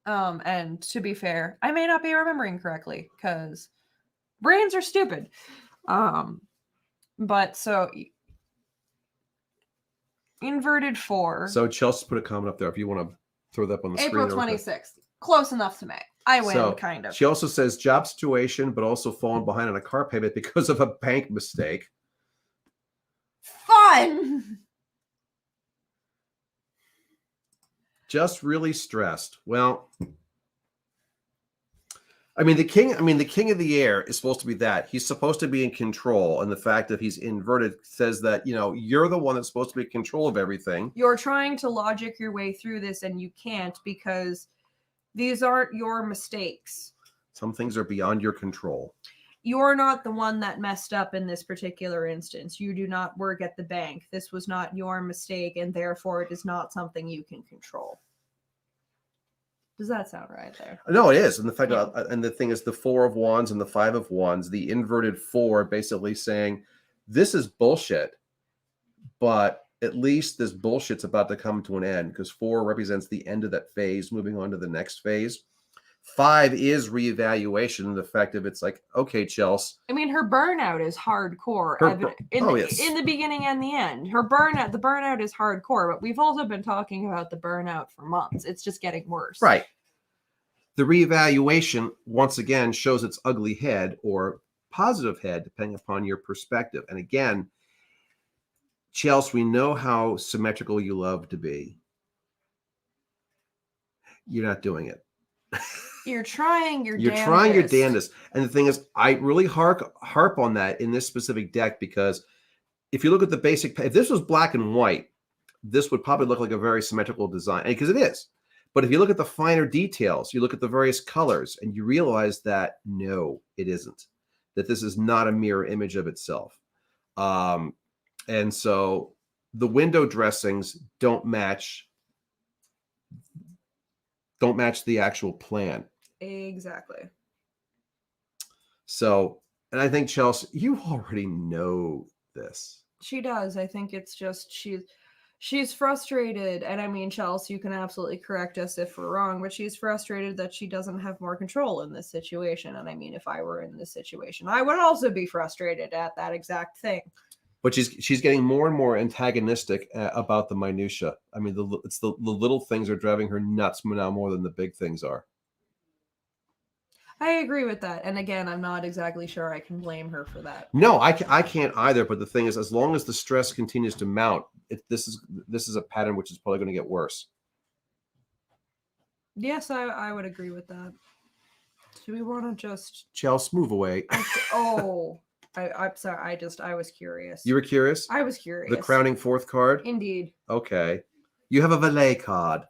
Speaker 2: And to be fair, I may not be remembering correctly because brains are stupid. But so inverted 4.
Speaker 1: So Chelsea put a comment up there if you want to throw that up on the
Speaker 2: April
Speaker 1: screen.
Speaker 2: 26th. Close enough to May. I win,
Speaker 1: So,
Speaker 2: kind of.
Speaker 1: She also says job situation, but also fallen behind on a car payment because of a bank mistake.
Speaker 2: Fun!
Speaker 1: Just really stressed. Well, the king of the air is supposed to be that. He's supposed to be in control, and the fact that he's inverted says that, you're the one that's supposed to be in control of everything.
Speaker 2: You're trying to logic your way through this, and you can't because these aren't your mistakes.
Speaker 1: Some things are beyond your control.
Speaker 2: You're not the one that messed up in this particular instance. You do not work at the bank. This was not your mistake, and therefore it is not something you can control. Does that sound right there?
Speaker 1: No, it is. And the fact and the thing is, the 4 of wands and the 5 of wands, the inverted 4 basically saying this is bullshit, but at least this bullshit's about to come to an end, because 4 represents the end of that phase, moving on to the next phase. 5 is reevaluation. The fact of it's like, okay, Chelsea.
Speaker 2: I mean, her burnout is hardcore in the beginning and the end. The burnout is hardcore, but we've also been talking about the burnout for months. It's just getting worse.
Speaker 1: Right. The reevaluation, once again, shows its ugly head or positive head, depending upon your perspective. And again, Chelsea, we know how symmetrical you love to be. You're not doing it.
Speaker 2: You're trying your
Speaker 1: damnedest. And the thing is, I really harp on that in this specific deck, because if you look at the basic, if this was black and white, this would probably look like a very symmetrical design, because it is. But if you look at the finer details, you look at the various colors, and you realize that no, it isn't. That this is not a mirror image of itself. And so the window dressings don't match the actual plan.
Speaker 2: Exactly.
Speaker 1: So, and I think, Chelsea, you already know this.
Speaker 2: She does. I think it's just she's frustrated. And I mean, Chelsea, you can absolutely correct us if we're wrong, but she's frustrated that she doesn't have more control in this situation. And I mean, if I were in this situation, I would also be frustrated at that exact thing.
Speaker 1: But she's getting more and more antagonistic about the minutia. I mean, the little things are driving her nuts now more than the big things are.
Speaker 2: I agree with that. And again, I'm not exactly sure I can blame her for that.
Speaker 1: No, I can't either. But the thing is, as long as the stress continues to mount, this is a pattern which is probably going to get worse.
Speaker 2: Yes, I would agree with that. Do we want to just...
Speaker 1: Chelsea, move away.
Speaker 2: Oh... I'm sorry. I was curious.
Speaker 1: You were curious?
Speaker 2: I was curious.
Speaker 1: The crowning fourth card?
Speaker 2: Indeed.
Speaker 1: Okay. You have a valet card.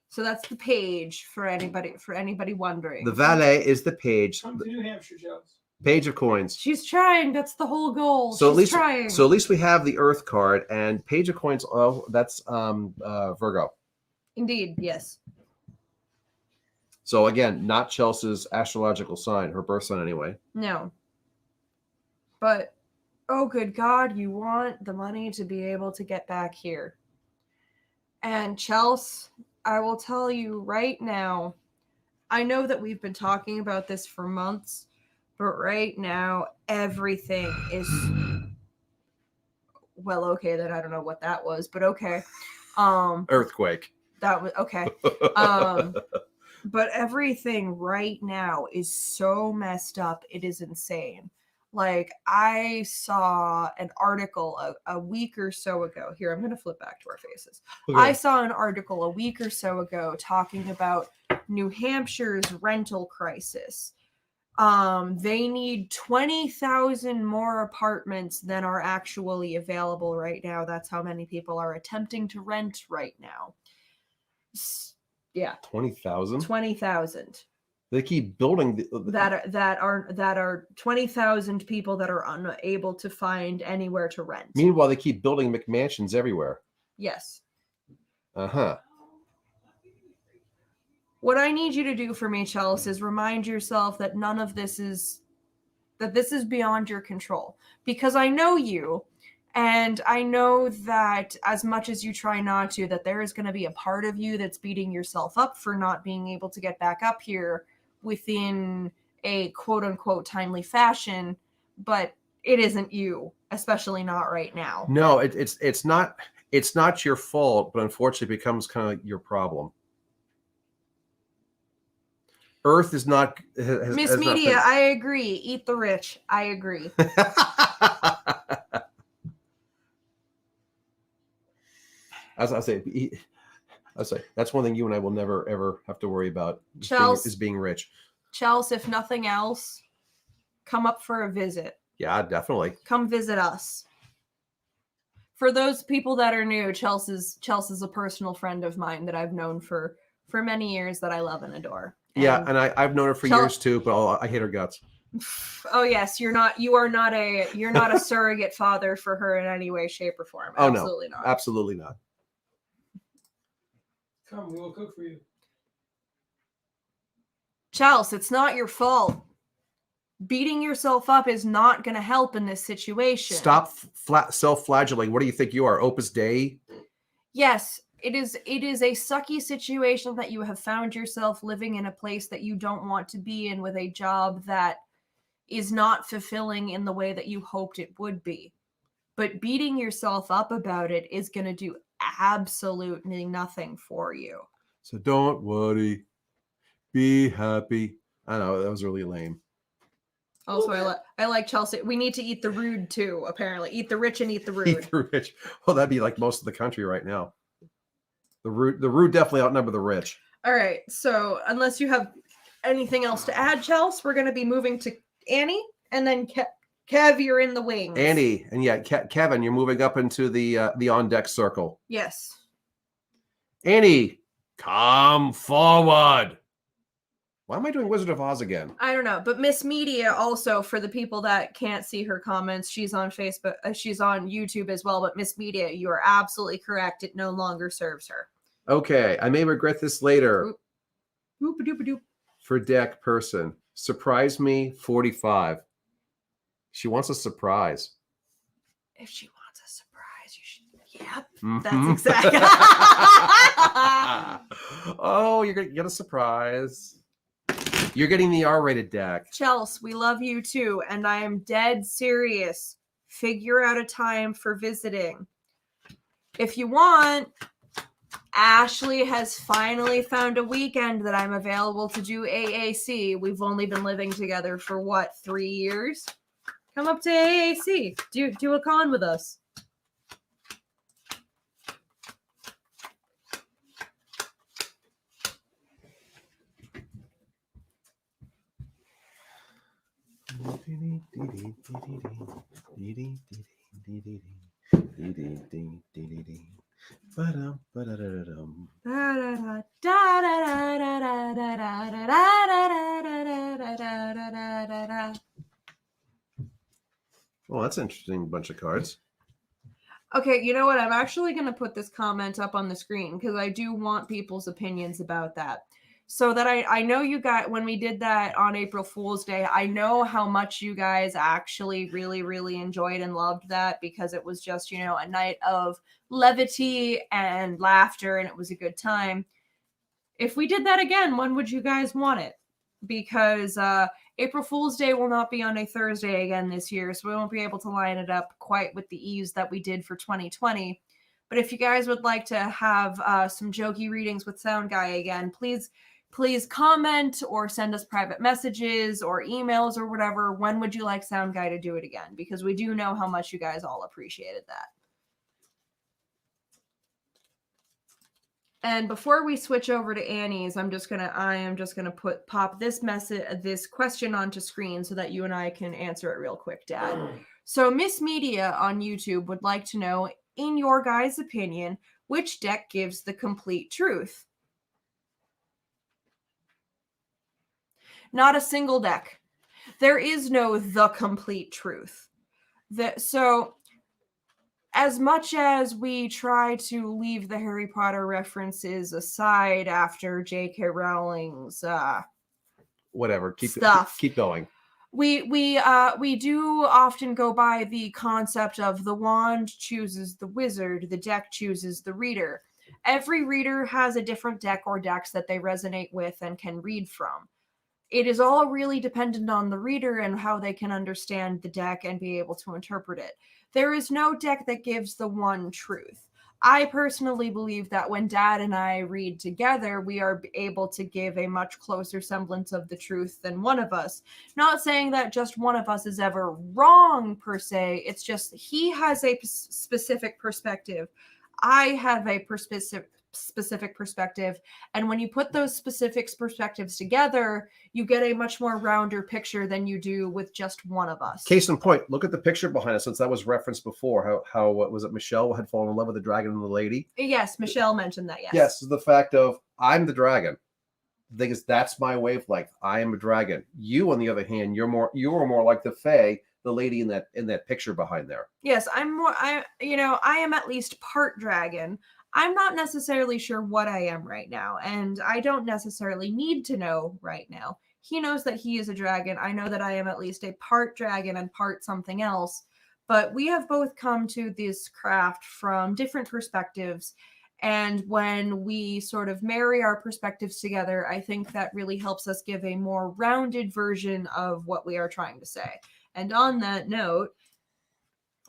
Speaker 2: So that's the page for anybody wondering.
Speaker 1: The valet is the page.
Speaker 3: Come to New Hampshire, Jones.
Speaker 1: Page of coins.
Speaker 2: She's trying. That's the whole goal.
Speaker 1: So
Speaker 2: She's trying.
Speaker 1: at least we have the Earth card and Page of Coins. Oh, that's Virgo.
Speaker 2: Indeed, yes.
Speaker 1: So again, not Chelsea's astrological sign, her birth sign anyway.
Speaker 2: No. But oh good God, you want the money to be able to get back here. And Chelsea, I will tell you right now, I know that we've been talking about this for months, but right now everything is well, okay, then I don't know what that was, but okay.
Speaker 1: Earthquake.
Speaker 2: That was okay. But everything right now is so messed up. It is insane. Like, I saw an article a week or so ago. Here, I'm going to flip back to our faces.
Speaker 1: Okay.
Speaker 2: I saw an article a week or so ago talking about New Hampshire's rental crisis. They need 20,000 more apartments than are actually available right now. That's how many people are attempting to rent right now. Yeah.
Speaker 1: 20,000?
Speaker 2: 20,000.
Speaker 1: They keep building
Speaker 2: That are 20,000 people that are unable to find anywhere to rent.
Speaker 1: Meanwhile, they keep building McMansions everywhere.
Speaker 2: Yes.
Speaker 1: Uh-huh.
Speaker 2: What I need you to do for me, Chelsea, is remind yourself that none of this is beyond your control. Because I know you, and I know that as much as you try not to, that there is going to be a part of you that's beating yourself up for not being able to get back up here within a quote-unquote timely fashion, but it isn't you, especially not right now.
Speaker 1: No, it's not your fault, but unfortunately it becomes kind of your problem. Earth is not
Speaker 2: Miss Media, I agree. Eat the rich. I agree.
Speaker 1: As I say, that's one thing you and I will never ever have to worry about is being rich.
Speaker 2: Chelsea, if nothing else, come up for a visit.
Speaker 1: Yeah, definitely.
Speaker 2: Come visit us. For those people that are new, Chelsea's a personal friend of mine that I've known for many years that I love and adore.
Speaker 1: Yeah, and I've known her for years too, but I hate her guts.
Speaker 2: Oh yes, you are not a surrogate father for her in any way, shape, or form.
Speaker 1: Oh
Speaker 2: Absolutely
Speaker 1: no,
Speaker 2: not.
Speaker 1: Absolutely not.
Speaker 3: Come, we will cook for you.
Speaker 2: Chelsea, it's not your fault. Beating yourself up is not going to help in this situation.
Speaker 1: Stop self-flagellating. What do you think you are, Opus Dei?
Speaker 2: Yes, it is a sucky situation that you have found yourself living in a place that you don't want to be in with a job that is not fulfilling in the way that you hoped it would be. But beating yourself up about it is going to do absolutely nothing for you.
Speaker 1: So don't worry. Be happy. I know, that was really lame.
Speaker 2: Also, I like Chelsea. We need to eat the rude too, apparently. Eat the rich and eat the rude.
Speaker 1: Eat the rich. Well, that'd be like most of the country right now. The rude definitely outnumber the rich.
Speaker 2: All right. So unless you have anything else to add, Chelsea, we're going to be moving to Annie, and then Kev, you're in the wings.
Speaker 1: Annie, and yeah, Kevin, you're moving up into the on deck circle.
Speaker 2: Yes.
Speaker 1: Annie, come forward. Why am I doing Wizard of Oz again?
Speaker 2: I don't know, but Miss Media also, for the people that can't see her comments, she's on Facebook, she's on YouTube as well. But Miss Media, you are absolutely correct. It no longer serves her.
Speaker 1: Okay, I may regret this later.
Speaker 2: Oop-a-doop-a-doop.
Speaker 1: For deck person, surprise me 45. She wants a surprise.
Speaker 2: If she wants a surprise, you should. Yep,
Speaker 1: Mm-hmm.
Speaker 2: that's exactly.
Speaker 1: Oh, you're gonna get a surprise. You're getting the R-rated deck.
Speaker 2: Chelsea, we love you too, and I am dead serious. Figure out a time for visiting. If you want, Ashley has finally found a weekend that I'm available to do AAC. We've only been living together for what, 3 years? Come up to AAC. Do a con with us.
Speaker 1: Oh, that's an interesting bunch of cards.
Speaker 2: Okay, you know what? I'm actually going to put this comment up on the screen because I do want people's opinions about that. So that I know you guys, when we did that on April Fool's Day, I know how much you guys actually really, really enjoyed and loved that because it was just, a night of levity and laughter and it was a good time. If we did that again, when would you guys want it? Because April Fool's Day will not be on a Thursday again this year, so we won't be able to line it up quite with the ease that we did for 2020. But if you guys would like to have some jokey readings with Sound Guy again, please comment or send us private messages or emails or whatever. When would you like Sound Guy to do it again? Because we do know how much you guys all appreciated that. And before we switch over to Annie's, I am just gonna pop this question onto screen so that you and I can answer it real quick, Dad. So Miss Media on YouTube would like to know, in your guys' opinion, which deck gives the complete truth? Not a single deck. There is no the complete truth. So as much as we try to leave the Harry Potter references aside after J.K. Rowling's
Speaker 1: Whatever.
Speaker 2: Stuff.
Speaker 1: Keep going.
Speaker 2: We do often go by the concept of the wand chooses the wizard, the deck chooses the reader. Every reader has a different deck or decks that they resonate with and can read from. It is all really dependent on the reader and how they can understand the deck and be able to interpret it. There is no deck that gives the one truth. I personally believe that when Dad and I read together, we are able to give a much closer semblance of the truth than one of us. Not saying that just one of us is ever wrong per se. It's just he has a specific perspective. I have a specific perspective, and when you put those specific perspectives together, you get a much more rounder picture than you do with just one of us.
Speaker 1: Case in point, look at the picture behind us, since that was referenced before. How what was it? Michelle had fallen in love with the dragon and the lady.
Speaker 2: Yes, Michelle mentioned that.
Speaker 1: Yes, the fact of I'm the dragon. The thing is, that's my wavelength. I am a dragon. You, on the other hand, you're more like the Fae, the lady in that picture behind there.
Speaker 2: Yes, I am at least part dragon. I'm not necessarily sure what I am right now, and I don't necessarily need to know right now. He knows that he is a dragon. I know that I am at least a part dragon and part something else, but we have both come to this craft from different perspectives, and when we sort of marry our perspectives together, I think that really helps us give a more rounded version of what we are trying to say. And on that note,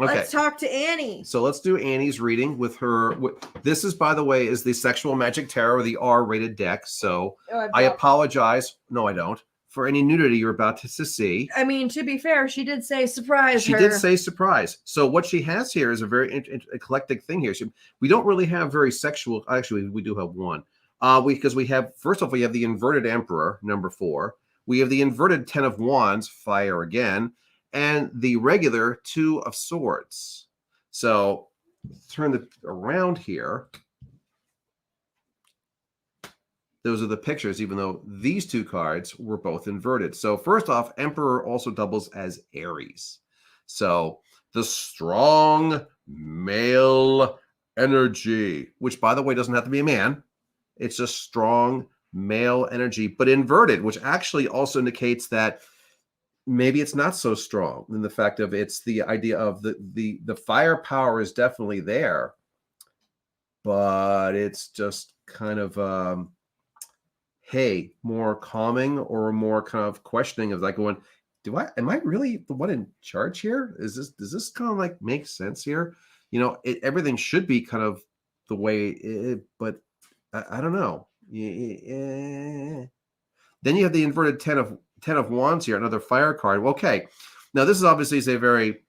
Speaker 1: okay,
Speaker 2: let's talk to Annie.
Speaker 1: So let's do Annie's reading with her. This is, by the way, is the Sexual Magic Tarot, the R-rated deck. So I apologize. No, I don't. For any nudity you're about to see.
Speaker 2: I mean, to be fair, she did say surprise.
Speaker 1: She did say surprise. So what she has here is a very eclectic thing here. We don't really have very sexual. Actually, we do have one. Because we have, first off, we have the inverted Emperor, number 4. We have the inverted 10 of Wands, fire again, and the regular 2 of Swords. So turn it around here. Those are the pictures, even though these 2 cards were both inverted. So first off, Emperor also doubles as Aries. So the strong male energy, which, by the way, doesn't have to be a man. It's just strong male energy, but inverted, which actually also indicates that maybe it's not so strong in the fact of it's the idea of the firepower is definitely there, but it's just kind of hey, more calming or more kind of questioning of like going, am I really the one in charge here? Does this kind of like make sense here? Everything should be kind of the way but I don't know. Yeah. Then you have the inverted 10 of Wands here, another fire card. Okay. Now this is obviously a very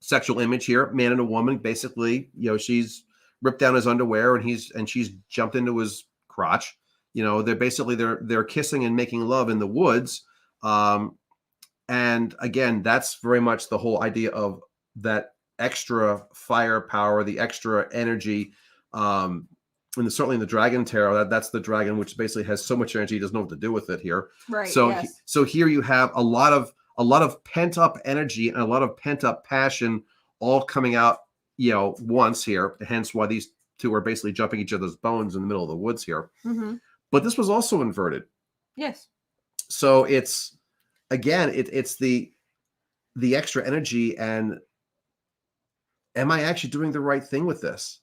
Speaker 1: sexual image here. Man and a woman, basically, she's ripped down his underwear and she's jumped into his crotch. They're kissing and making love in the woods. And again, that's very much the whole idea of that extra firepower, the extra energy. And certainly in the Dragon Tarot, that's the dragon, which basically has so much energy, he doesn't know what to do with it here.
Speaker 2: Right.
Speaker 1: So,
Speaker 2: Yes.
Speaker 1: so here you have a lot of pent up energy and a lot of pent up passion, all coming out, once here. Hence why these two are basically jumping each other's bones in the middle of the woods here.
Speaker 2: Mm-hmm.
Speaker 1: But this was also inverted.
Speaker 2: Yes.
Speaker 1: So it's again, it's the extra energy, and am I actually doing the right thing with this?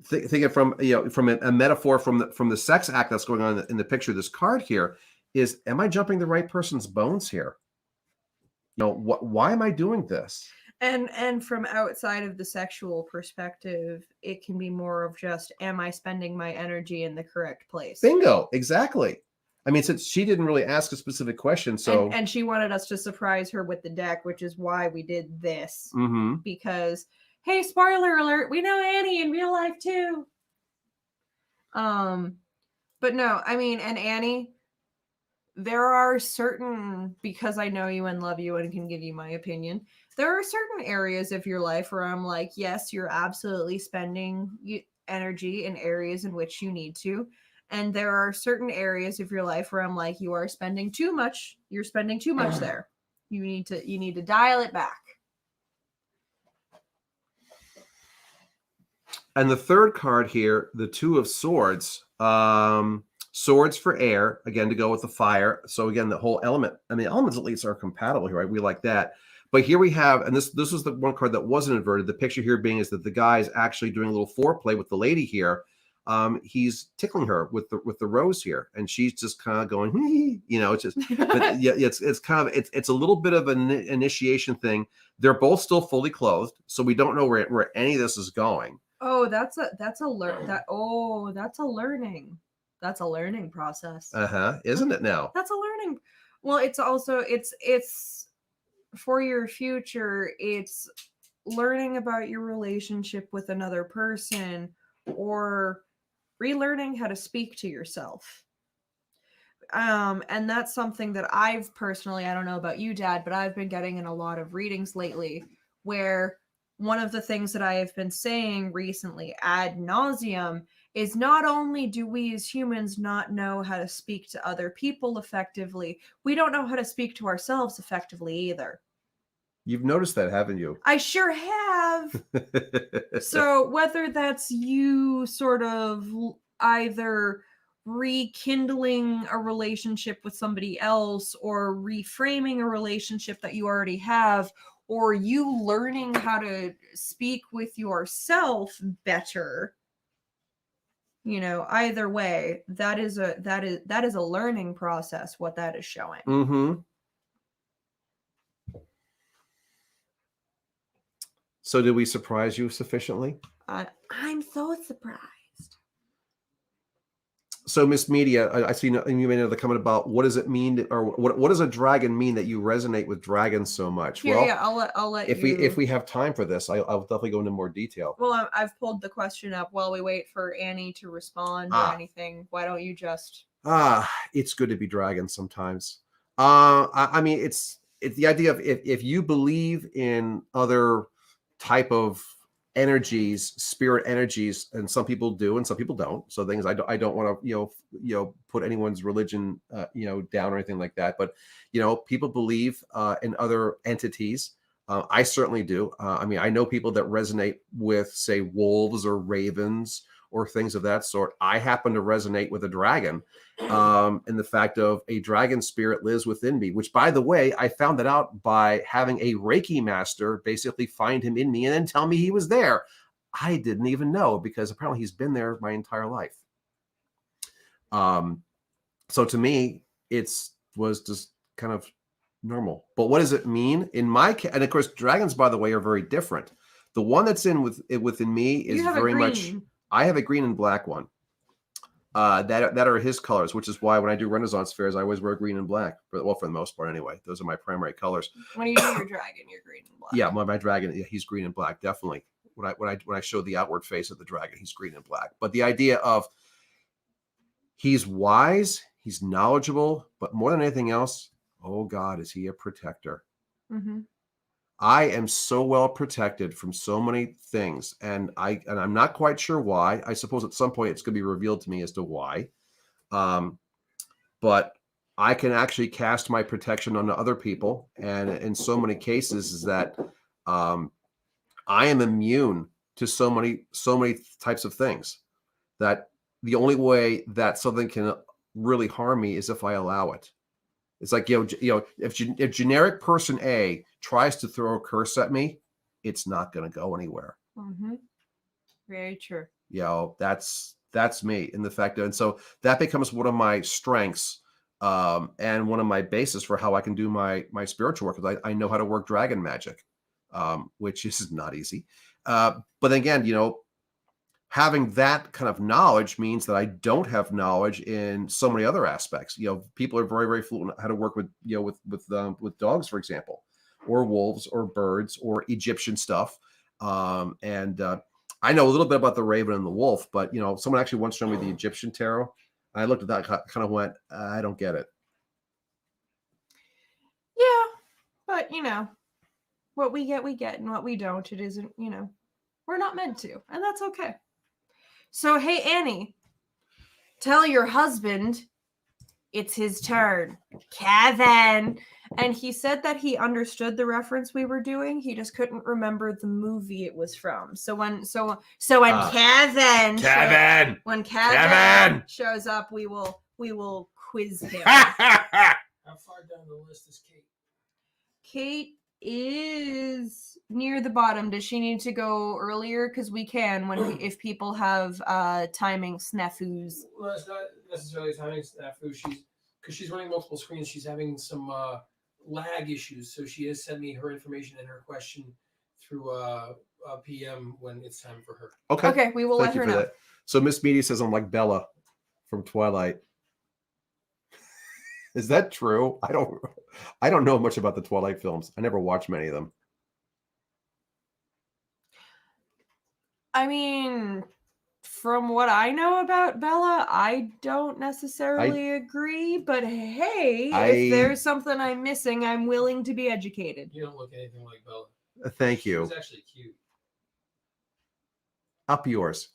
Speaker 1: Thinking from from a metaphor from the sex act that's going on in the picture of this card here is, am I jumping the right person's bones here? Why am I doing this?
Speaker 2: And from outside of the sexual perspective, it can be more of just, am I spending my energy in the correct place?
Speaker 1: Bingo, exactly. I mean, since she didn't really ask a specific question, so
Speaker 2: and she wanted us to surprise her with the deck, which is why we did this.
Speaker 1: Mm-hmm.
Speaker 2: Because, hey, spoiler alert, we know Annie in real life too. But no, I mean, and Annie, there are certain, because I know you and love you and can give you my opinion, there are certain areas of your life where I'm like, yes, you're absolutely spending energy in areas in which you need to. And there are certain areas of your life where I'm like, you are spending too much. You're spending too much there. You need to dial it back.
Speaker 1: And the third card here, the Two of Swords, swords for air, again, to go with the fire. So again, the whole element, and the elements at least are compatible here, right? We like that. But here we have, and this was the one card that wasn't inverted. The picture here being is that the guy is actually doing a little foreplay with the lady here. He's tickling her with the rose here, and she's just kind of going, it's just, but yeah, it's kind of, it's a little bit of an initiation thing. They're both still fully clothed, so we don't know where any of this is going.
Speaker 2: Oh, that's a learning. That's a learning process.
Speaker 1: Isn't it now?
Speaker 2: That's a learning. Well, it's also it's for your future. It's learning about your relationship with another person, or relearning how to speak to yourself. And that's something that I've personally, I don't know about you, Dad, but I've been getting in a lot of readings lately where one of the things that I have been saying recently ad nauseum is, not only do we as humans not know how to speak to other people effectively, we don't know how to speak to ourselves effectively either.
Speaker 1: You've noticed that, haven't you?
Speaker 2: I sure have. So whether that's you sort of either rekindling a relationship with somebody else, or reframing a relationship that you already have, or you learning how to speak with yourself better, either way, that is a learning process, what that is showing.
Speaker 1: Mm-hmm. So did we surprise you sufficiently?
Speaker 2: I'm so surprised.
Speaker 1: So, Miss Media, I see you made another comment about what does it mean, or what does a dragon mean that you resonate with dragons so much?
Speaker 2: Here,
Speaker 1: well,
Speaker 2: yeah, I'll let
Speaker 1: if
Speaker 2: you.
Speaker 1: if we have time for this, I'll definitely go into more detail.
Speaker 2: Well, I've pulled the question up while we wait for Annie to respond or anything. Why don't you just?
Speaker 1: It's good to be dragons sometimes. I mean, it's the idea of if you believe in other type of energies, spirit energies, and some people do and some people don't. So things I don't want to put anyone's religion down or anything like that, but people believe in other entities. I certainly do. I mean, I know people that resonate with, say, wolves or ravens or things of that sort. I happen to resonate with a dragon, and the fact of a dragon spirit lives within me, which, by the way, I found that out by having a Reiki master basically find him in me and then tell me he was there. I didn't even know, because apparently he's been there my entire life. So to me, was just kind of normal. But what does it mean in my case? And of course, dragons, by the way, are very different. The one that's within me is very much. I have a green and black one. That are his colors, which is why when I do Renaissance fairs, I always wear green and black. For the most part, anyway. Those are my primary colors.
Speaker 2: When you do your dragon, you're green and black.
Speaker 1: Yeah, my dragon, he's green and black, definitely. When I show the outward face of the dragon, he's green and black. But the idea of he's wise, he's knowledgeable, but more than anything else, Oh God, is he a protector?
Speaker 2: Mm-hmm.
Speaker 1: I am so well protected from so many things, and I'm not quite sure why. I suppose at some point it's going to be revealed to me as to why. Um, but I can actually cast my protection onto other people, and in so many cases is that um, I am immune to so many types of things that the only way that something can really harm me is if I allow it. It's like, if generic person A tries to throw a curse at me, it's not going to go anywhere.
Speaker 2: Mm-hmm. Very true.
Speaker 1: That's me in the fact that, and so that becomes one of my strengths, and one of my bases for how I can do my spiritual work, because I know how to work dragon magic, which is not easy. But then again, having that kind of knowledge means that I don't have knowledge in so many other aspects. People are very, very fluent in how to work with, with dogs, for example, or wolves, or birds, or Egyptian stuff. And I know a little bit about the raven and the wolf, but someone actually once showed me the Egyptian tarot. I looked at that, kind of went, I don't get it.
Speaker 2: Yeah, but what we get, and what we don't, it isn't. We're not meant to, and that's okay. So, hey, Annie, tell your husband it's his turn. Kevin. And he said that he understood the reference we were doing. He just couldn't remember the movie it was from. So when Kevin shows up, we will quiz him.
Speaker 3: How far down the list is Kate?
Speaker 2: Kate is near the bottom. Does she need to go earlier? Because we can if people have timing snafus.
Speaker 3: Well, it's not necessarily timing snafu. She's running multiple screens. She's having some lag issues, so she has sent me her information and her question through PM when it's time for her.
Speaker 2: Okay, we will let her know.
Speaker 1: That. So Miss Media says I'm like Bella from Twilight. Is that true? I don't know much about the Twilight films. I never watched many of them.
Speaker 2: I mean, from what I know about Bella, I don't necessarily agree. But hey, if there's something I'm missing, I'm willing to be educated.
Speaker 3: You don't look anything like Bella.
Speaker 1: Thank you.
Speaker 3: She was actually cute.
Speaker 1: Up yours.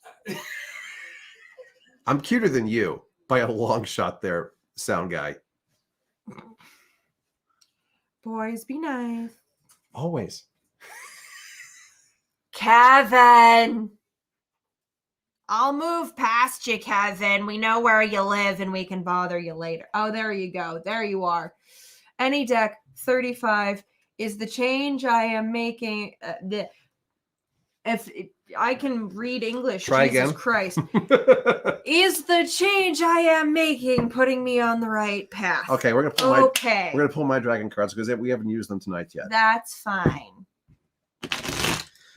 Speaker 1: I'm cuter than you by a long shot there, sound guy.
Speaker 2: Boys, be nice.
Speaker 1: Always.
Speaker 2: Kevin. I'll move past you, Kevin. We know where you live and we can bother you later. Oh, there you go. There you are. Any deck 35 is the change I am making. If I can read English,
Speaker 1: Try
Speaker 2: Jesus
Speaker 1: again.
Speaker 2: Christ. Is the change I am making putting me on the right path?
Speaker 1: Okay, we're gonna pull my dragon cards because we haven't used them tonight yet.
Speaker 2: That's fine.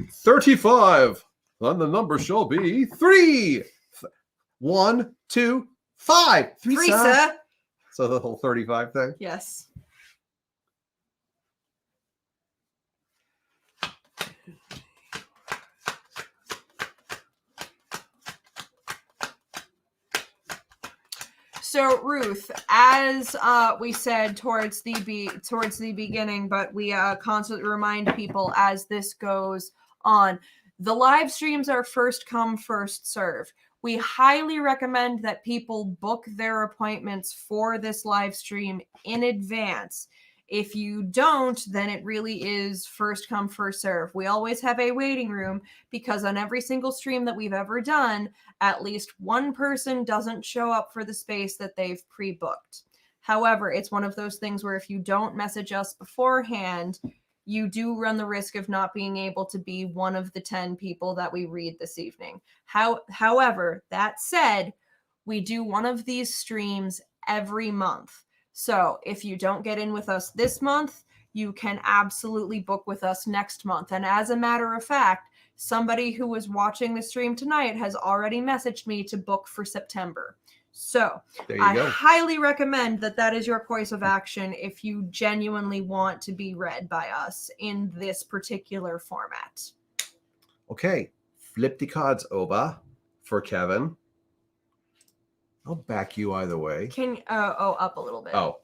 Speaker 1: 35. Then the number shall be 3. 1, 2, 5.
Speaker 2: 3, sir.
Speaker 1: So the whole 35 thing.
Speaker 2: Yes. So Ruth, as we said towards the beginning, but we constantly remind people as this goes on, the live streams are first come, first serve. We highly recommend that people book their appointments for this live stream in advance. If you don't, then it really is first come, first serve. We always have a waiting room because on every single stream that we've ever done, at least one person doesn't show up for the space that they've pre-booked. However, it's one of those things where if you don't message us beforehand, you do run the risk of not being able to be one of the 10 people that we read this evening. However, that said, we do one of these streams every month. So if you don't get in with us this month, you can absolutely book with us next month. And as a matter of fact, somebody who was watching the stream tonight has already messaged me to book for September. So I highly recommend that is your course of action if you genuinely want to be read by us in this particular format.
Speaker 1: Okay, flip the cards over for Kevin. I'll back you either way.
Speaker 2: Can up a little bit.
Speaker 1: Oh.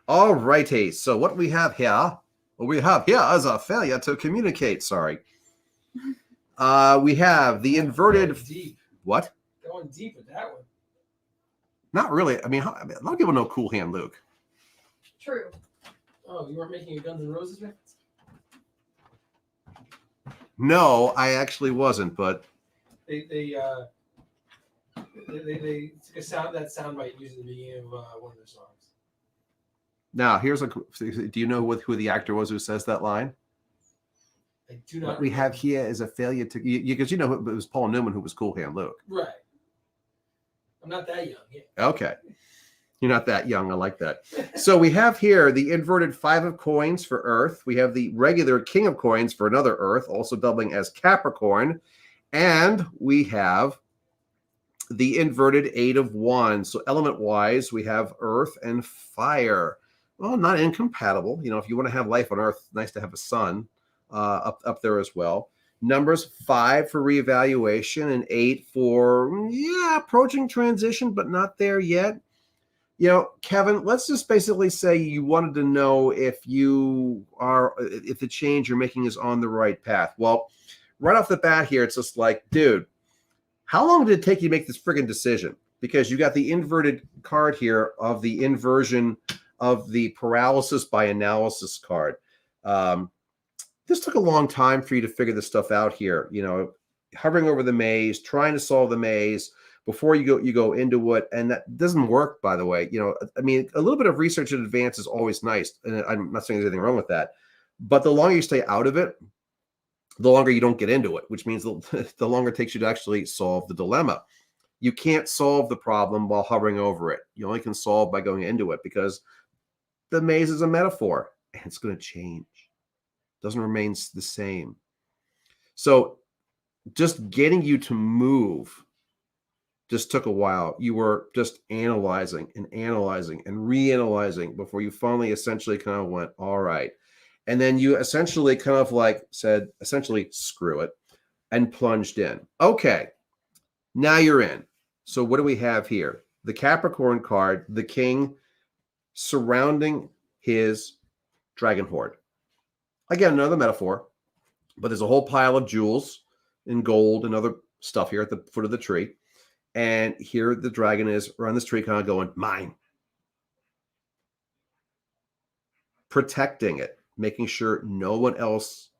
Speaker 1: All righty. So what we have here is a failure to communicate. Sorry. We have the inverted.
Speaker 3: Going deep.
Speaker 1: What?
Speaker 3: Going deep with that one.
Speaker 1: Not really. I mean, a lot of people know Cool Hand Luke.
Speaker 2: True.
Speaker 3: Oh, you weren't making a Guns N' Roses reference?
Speaker 1: No, I actually wasn't, but
Speaker 3: They took a soundbite used at the beginning of one of their songs.
Speaker 1: now here's a. Do you know who the actor was who says that line?
Speaker 3: I do not.
Speaker 1: What we have here is a failure to because it was Paul Newman who was Cool Hand Luke.
Speaker 3: Right. I'm not that young. Yeah.
Speaker 1: Okay. You're not that young. I like that. So we have here the inverted 5 of coins for Earth. We have the regular King of coins for another Earth, also doubling as Capricorn. And we have the inverted 8 of wands. So element-wise, we have Earth and Fire. Well, not incompatible. If you want to have life on Earth, nice to have a sun up there as well. Numbers 5 for reevaluation and 8 for, approaching transition, but not there yet. Kevin, let's just basically say you wanted to know if the change you're making is on the right path. Well, right off the bat here, it's just like, dude, how long did it take you to make this friggin' decision? Because you got the inverted card here of the inversion of the paralysis by analysis card. This took a long time for you to figure this stuff out here. Hovering over the maze, trying to solve the maze before you go into it, and that doesn't work, by the way. I mean, a little bit of research in advance is always nice, and I'm not saying there's anything wrong with that. But the longer you stay out of it, the longer you don't get into it, which means the longer it takes you to actually solve the dilemma. You can't solve the problem while hovering over it. You only can solve by going into it, because the maze is a metaphor, and it's going to change. It doesn't remain the same. So just getting you to move just took a while. You were just analyzing and reanalyzing before you finally essentially kind of went, all right. And then you essentially kind of said, screw it, and plunged in. Okay, now you're in. So what do we have here? The Capricorn card, the king surrounding his dragon horde. Again, another metaphor, but there's a whole pile of jewels and gold and other stuff here at the foot of the tree. And here the dragon is around this tree kind of going, mine. Protecting it, making sure no one else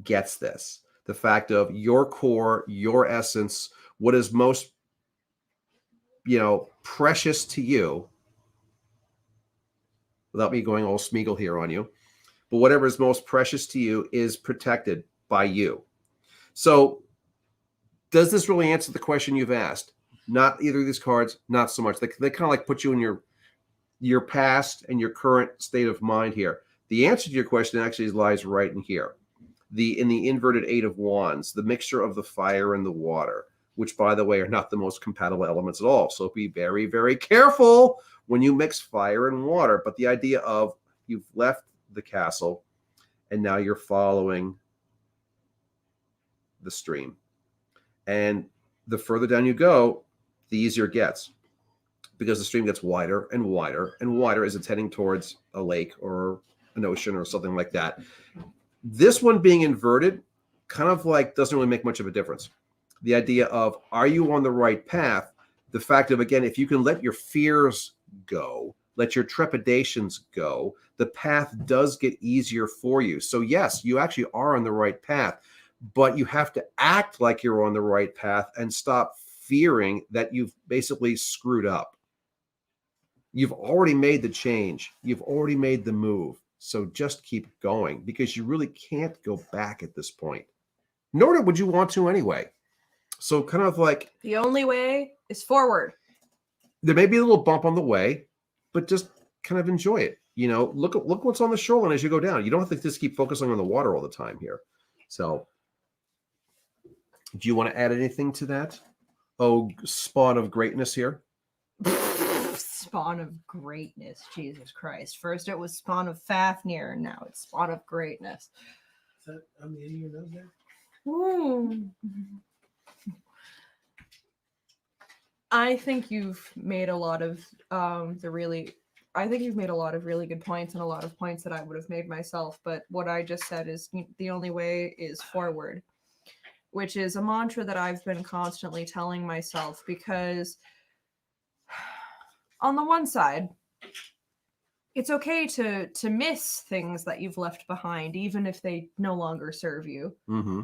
Speaker 1: gets this. The fact of your core, your essence, what is most, precious to you, without me going all Smeagol here on you, but whatever is most precious to you is protected by you. So does this really answer the question you've asked? Not either of these cards, not so much. They kind of put you in your past and your current state of mind here. The answer to your question actually lies right in here. In the inverted 8 of wands, the mixture of the fire and the water, which, by the way, are not the most compatible elements at all. So be very, very careful when you mix fire and water. But the idea of you've left the castle and now you're following the stream. And the further down you go, the easier it gets, because the stream gets wider and wider and wider as it's heading towards a lake or an ocean or something like that. This one being inverted kind of doesn't really make much of a difference. The idea of, are you on the right path? The fact of, again, if you can let your fears go, let your trepidations go, the path does get easier for you. So yes, you actually are on the right path, but you have to act like you're on the right path and stop fearing that you've basically screwed up. You've already made the change. You've already made the move. So just keep going, because you really can't go back at this point. Nor would you want to anyway. So kind of
Speaker 2: the only way is forward.
Speaker 1: There may be a little bump on the way, but just kind of enjoy it. Look what's on the shoreline as you go down. You don't have to just keep focusing on the water all the time here. So do you want to add anything to that? Oh, spawn of greatness here.
Speaker 2: Spawn of greatness, Jesus Christ. First it was spawn of Fafnir, and now it's spawn of greatness.
Speaker 3: Is that on the end of your nose there?
Speaker 2: Ooh. I think you've made a lot of the really I think you've made a lot of really good points and a lot of points that I would have made myself. But what I just said is the only way is forward, which is a mantra that I've been constantly telling myself because on the one side, it's okay to miss things that you've left behind, even if they no longer serve you.
Speaker 1: Mm-hmm.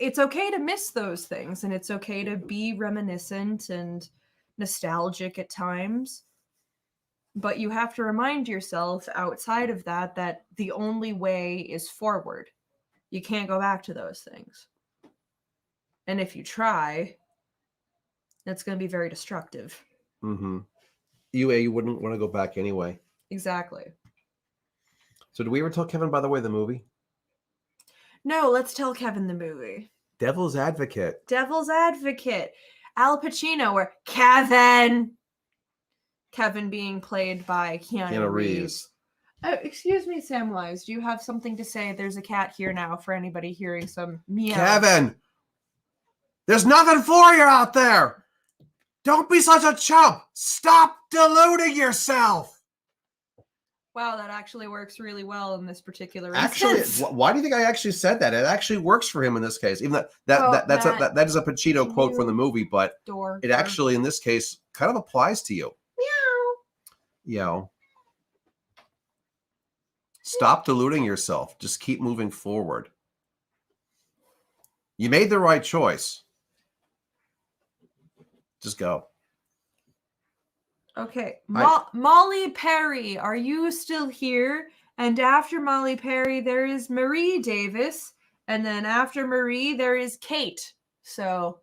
Speaker 2: It's okay to miss those things, and it's okay to be reminiscent and nostalgic at times. But you have to remind yourself outside of that that the only way is forward. You can't go back to those things. And if you try, that's going to be very destructive.
Speaker 1: Mm-hmm. You wouldn't want to go back anyway.
Speaker 2: Exactly.
Speaker 1: So did we ever tell Kevin, by the way, the movie?
Speaker 2: No, let's tell Kevin the movie.
Speaker 1: Devil's Advocate.
Speaker 2: Devil's Advocate. Al Pacino or Kevin. Kevin being played by Keanu Reeves. Oh, excuse me, Samwise. Do you have something to say? There's a cat here now for anybody hearing some meow.
Speaker 1: Kevin! There's nothing for you out there! Don't be such a chump! Stop deluding yourself!
Speaker 2: Wow, that actually works really well in this particular
Speaker 1: Actually,
Speaker 2: instance.
Speaker 1: why do you think I actually said that? It actually works for him in this case. Even
Speaker 2: Oh,
Speaker 1: that
Speaker 2: Matt,
Speaker 1: is a Pacino quote from the movie, but it actually in this case kind of applies to you.
Speaker 2: Meow.
Speaker 1: Stop deluding yourself. Just keep moving forward. You made the right choice. Just go.
Speaker 2: Okay. Molly Perry, are you still here? And after Molly Perry, there is Marie Davis. And then after Marie, there is Kate. So,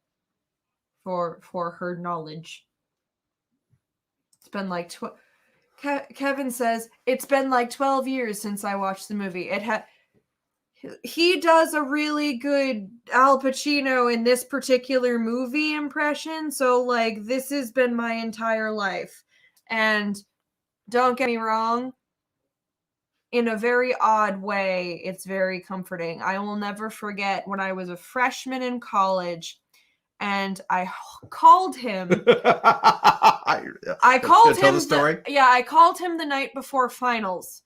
Speaker 2: for her knowledge. It's been like... Kevin says, it's been like 12 years since I watched the movie. He does a really good Al Pacino in this particular movie impression. So, like, this has been my entire life. And don't get me wrong, in a very odd way, it's very comforting. I will never forget when I was a freshman in college and I called him. I called him.
Speaker 1: Tell the story.
Speaker 2: I called him the night before finals.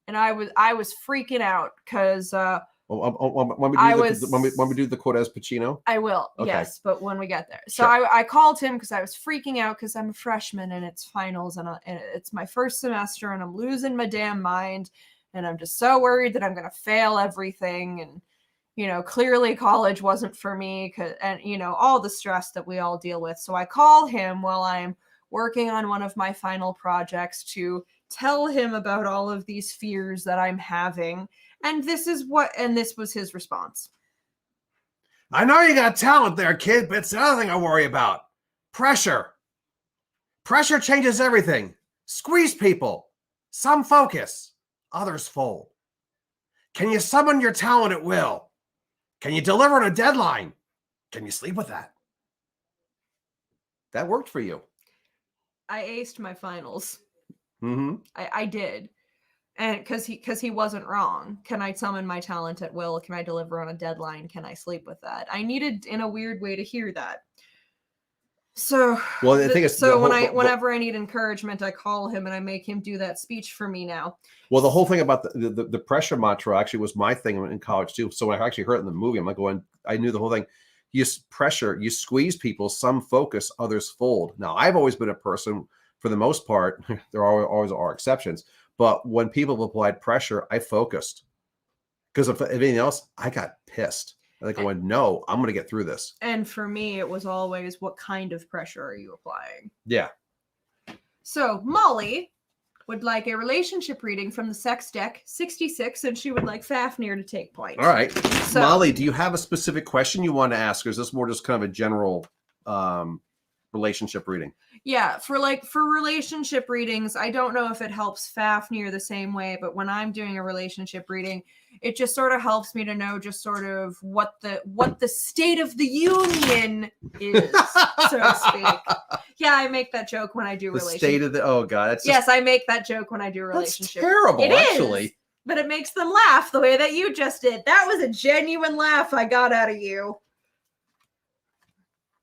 Speaker 2: And I was freaking out because
Speaker 1: when we do the quote as Pacino?
Speaker 2: I will,
Speaker 1: okay.
Speaker 2: Yes, but when we get there. So
Speaker 1: sure.
Speaker 2: I called him because I was freaking out because I'm a freshman and it's finals and it's my first semester and I'm losing my damn mind and I'm just so worried that I'm going to fail everything and, you know, clearly college wasn't for me and, you know, all the stress that we all deal with. So I call him while I'm working on one of my final projects to tell him about all of these fears that I'm having. And this was his response.
Speaker 1: I know you got talent there, kid, but it's the other thing I worry about. Pressure. Pressure changes everything. Squeeze people. Some focus. Others fold. Can you summon your talent at will? Can you deliver on a deadline? Can you sleep with that? That worked for you.
Speaker 2: I aced my finals.
Speaker 1: Mm-hmm.
Speaker 2: I did. And because he wasn't wrong. Can I summon my talent at will? Can I deliver on a deadline? Can I sleep with that? I needed, in a weird way, to hear that. So,
Speaker 1: well, the thing is,
Speaker 2: whenever I need encouragement, I call him and I make him do that speech for me now.
Speaker 1: Well, the whole thing about the pressure mantra actually was my thing in college too. So when I actually heard it in the movie, I'm like going, I knew the whole thing. You pressure, you squeeze people, some focus, others fold. Now, I've always been a person, for the most part, there always are exceptions. But when people have applied pressure, I focused. Because if anything else, I got pissed. Like I went, no, I'm going to get through this.
Speaker 2: And for me, it was always, what kind of pressure are you applying?
Speaker 1: Yeah.
Speaker 2: So Molly would like a relationship reading from the sex deck 66, and she would like Fafnir to take point.
Speaker 1: All right.
Speaker 2: So,
Speaker 1: Molly, do you have a specific question you want to ask, or is this more just kind of a general relationship reading?
Speaker 2: Yeah, for relationship readings, I don't know if it helps Fafnir the same way, but when I'm doing a relationship reading, it just sort of helps me to know just sort of what the state of the union is, so to speak. Yeah, I make that joke when I do relationship.
Speaker 1: The state of the God.
Speaker 2: Yes, I make that joke when I do relationship.
Speaker 1: That's terrible,
Speaker 2: actually. Is, but it makes them laugh the way that you just did. That was a genuine laugh I got out of you.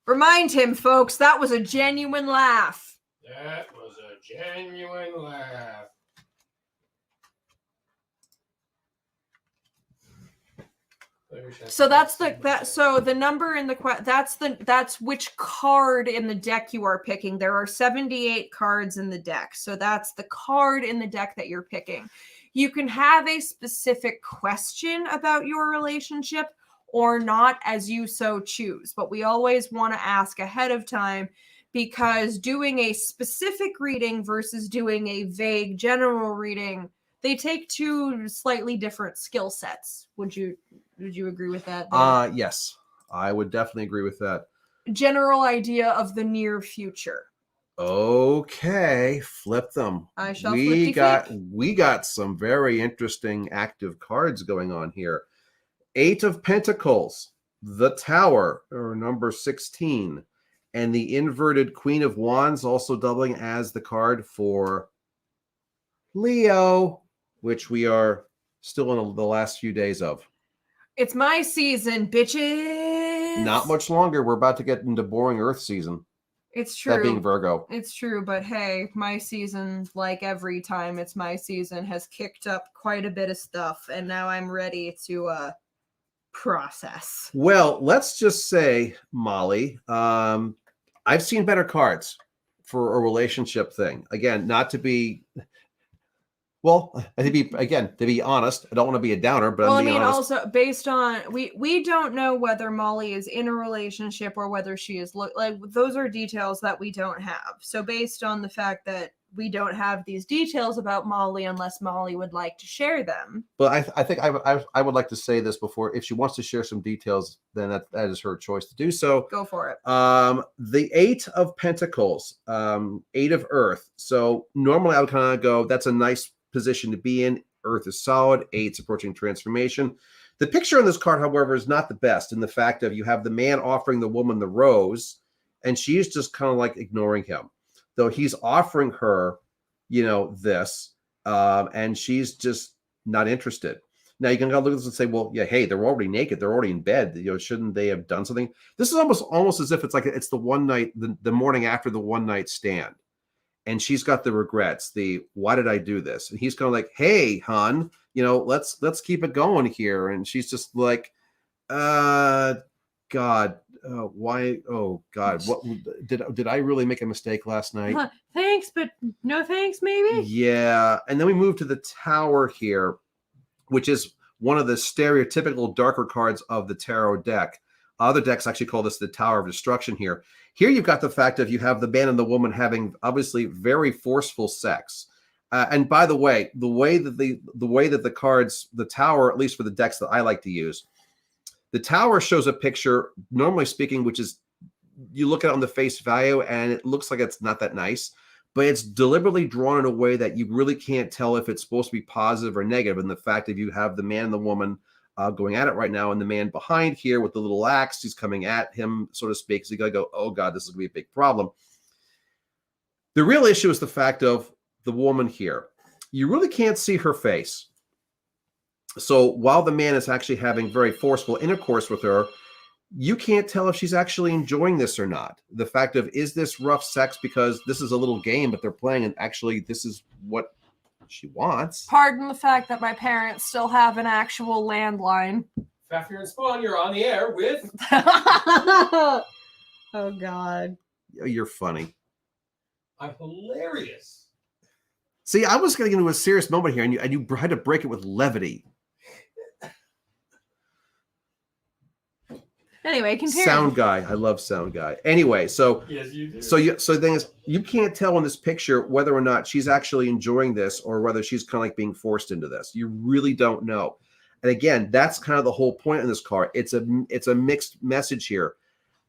Speaker 2: Remind him, folks, that was a genuine laugh.
Speaker 3: That was a genuine laugh.
Speaker 2: So that's the number in the that's which card in the deck you are picking. There are 78 cards in the deck. So that's the card in the deck that you're picking. You can have a specific question about your relationship or not, as you so choose. But we always want to ask ahead of time, because doing a specific reading versus doing a vague general reading, they take two slightly different skill sets. Would you agree with that?
Speaker 1: Yes, I would definitely agree with that.
Speaker 2: General idea of the near future.
Speaker 1: Okay, flip them.
Speaker 2: I shall
Speaker 1: we
Speaker 2: flip.
Speaker 1: got some very interesting active cards going on here. 8 of Pentacles, the Tower, or number 16, and the inverted Queen of Wands, also doubling as the card for Leo, which we are still in the last few days of.
Speaker 2: It's my season, bitches.
Speaker 1: Not much longer. We're about to get into boring Earth season.
Speaker 2: It's true.
Speaker 1: That being Virgo.
Speaker 2: It's true, but hey, my season, like every time it's my season, has kicked up quite a bit of stuff, and now I'm ready to process.
Speaker 1: Well, let's just say, Molly, I've seen better cards for a relationship thing. Again, not to be... Well, to be honest, I don't want to be a downer, but I'm being honest.
Speaker 2: Also based on we don't know whether Molly is in a relationship or whether she is like those are details that we don't have. So based on the fact that we don't have these details about Molly, unless Molly would like to share them.
Speaker 1: But I think I would like to say this before. If she wants to share some details, then that is her choice to do so.
Speaker 2: Go for it.
Speaker 1: The 8 of Pentacles, 8 of Earth. So normally I would kind of go, that's a nice position to be in. Earth is solid. 8's approaching transformation. The picture on this card, however, is not the best in the fact of you have the man offering the woman the rose, and she's just kind of like ignoring him, though he's offering her, this, and she's just not interested. Now you can look at this and say, well, yeah, hey, they're already naked, they're already in bed. Shouldn't they have done something? This is almost as if it's the one night, the morning after the one night stand. And she's got the regrets, why did I do this? And he's kind of like, hey, hon, let's keep it going here. And she's just like, God, why? Oh God, what did I really make a mistake last night?
Speaker 2: Thanks, but no thanks, maybe.
Speaker 1: Yeah. And then we move to the Tower here, which is one of the stereotypical darker cards of the tarot deck. Other decks actually call this the Tower of Destruction here. Here you've got the fact of you have the man and the woman having obviously very forceful sex. And by the way, the way that the cards, the Tower, at least for the decks that I like to use, the Tower shows a picture, normally speaking, which is, you look at it on the face value and it looks like it's not that nice, but it's deliberately drawn in a way that you really can't tell if it's supposed to be positive or negative. And the fact that you have the man and the woman going at it right now, and the man behind here with the little axe, he's coming at him, so to speak. So you gotta go, oh God, this is gonna be a big problem. The real issue is the fact of the woman here. You really can't see her face. So while the man is actually having very forceful intercourse with her, you can't tell if she's actually enjoying this or not. The fact of, is this rough sex because this is a little game that they're playing and actually this is what she wants?
Speaker 2: Pardon the fact that my parents still have an actual landline.
Speaker 3: Fafnir and Spawn, you're on the air with...
Speaker 2: Oh God.
Speaker 1: You're funny.
Speaker 3: I'm hilarious.
Speaker 1: See, I was getting into a serious moment here, and you had to break it with levity.
Speaker 2: Anyway, continue.
Speaker 1: Sound guy. I love sound guy. Anyway, so
Speaker 3: yes, you do.
Speaker 1: So the thing is, you can't tell in this picture whether or not she's actually enjoying this or whether she's kind of like being forced into this. You really don't know. And again, that's kind of the whole point in this card. It's a mixed message here,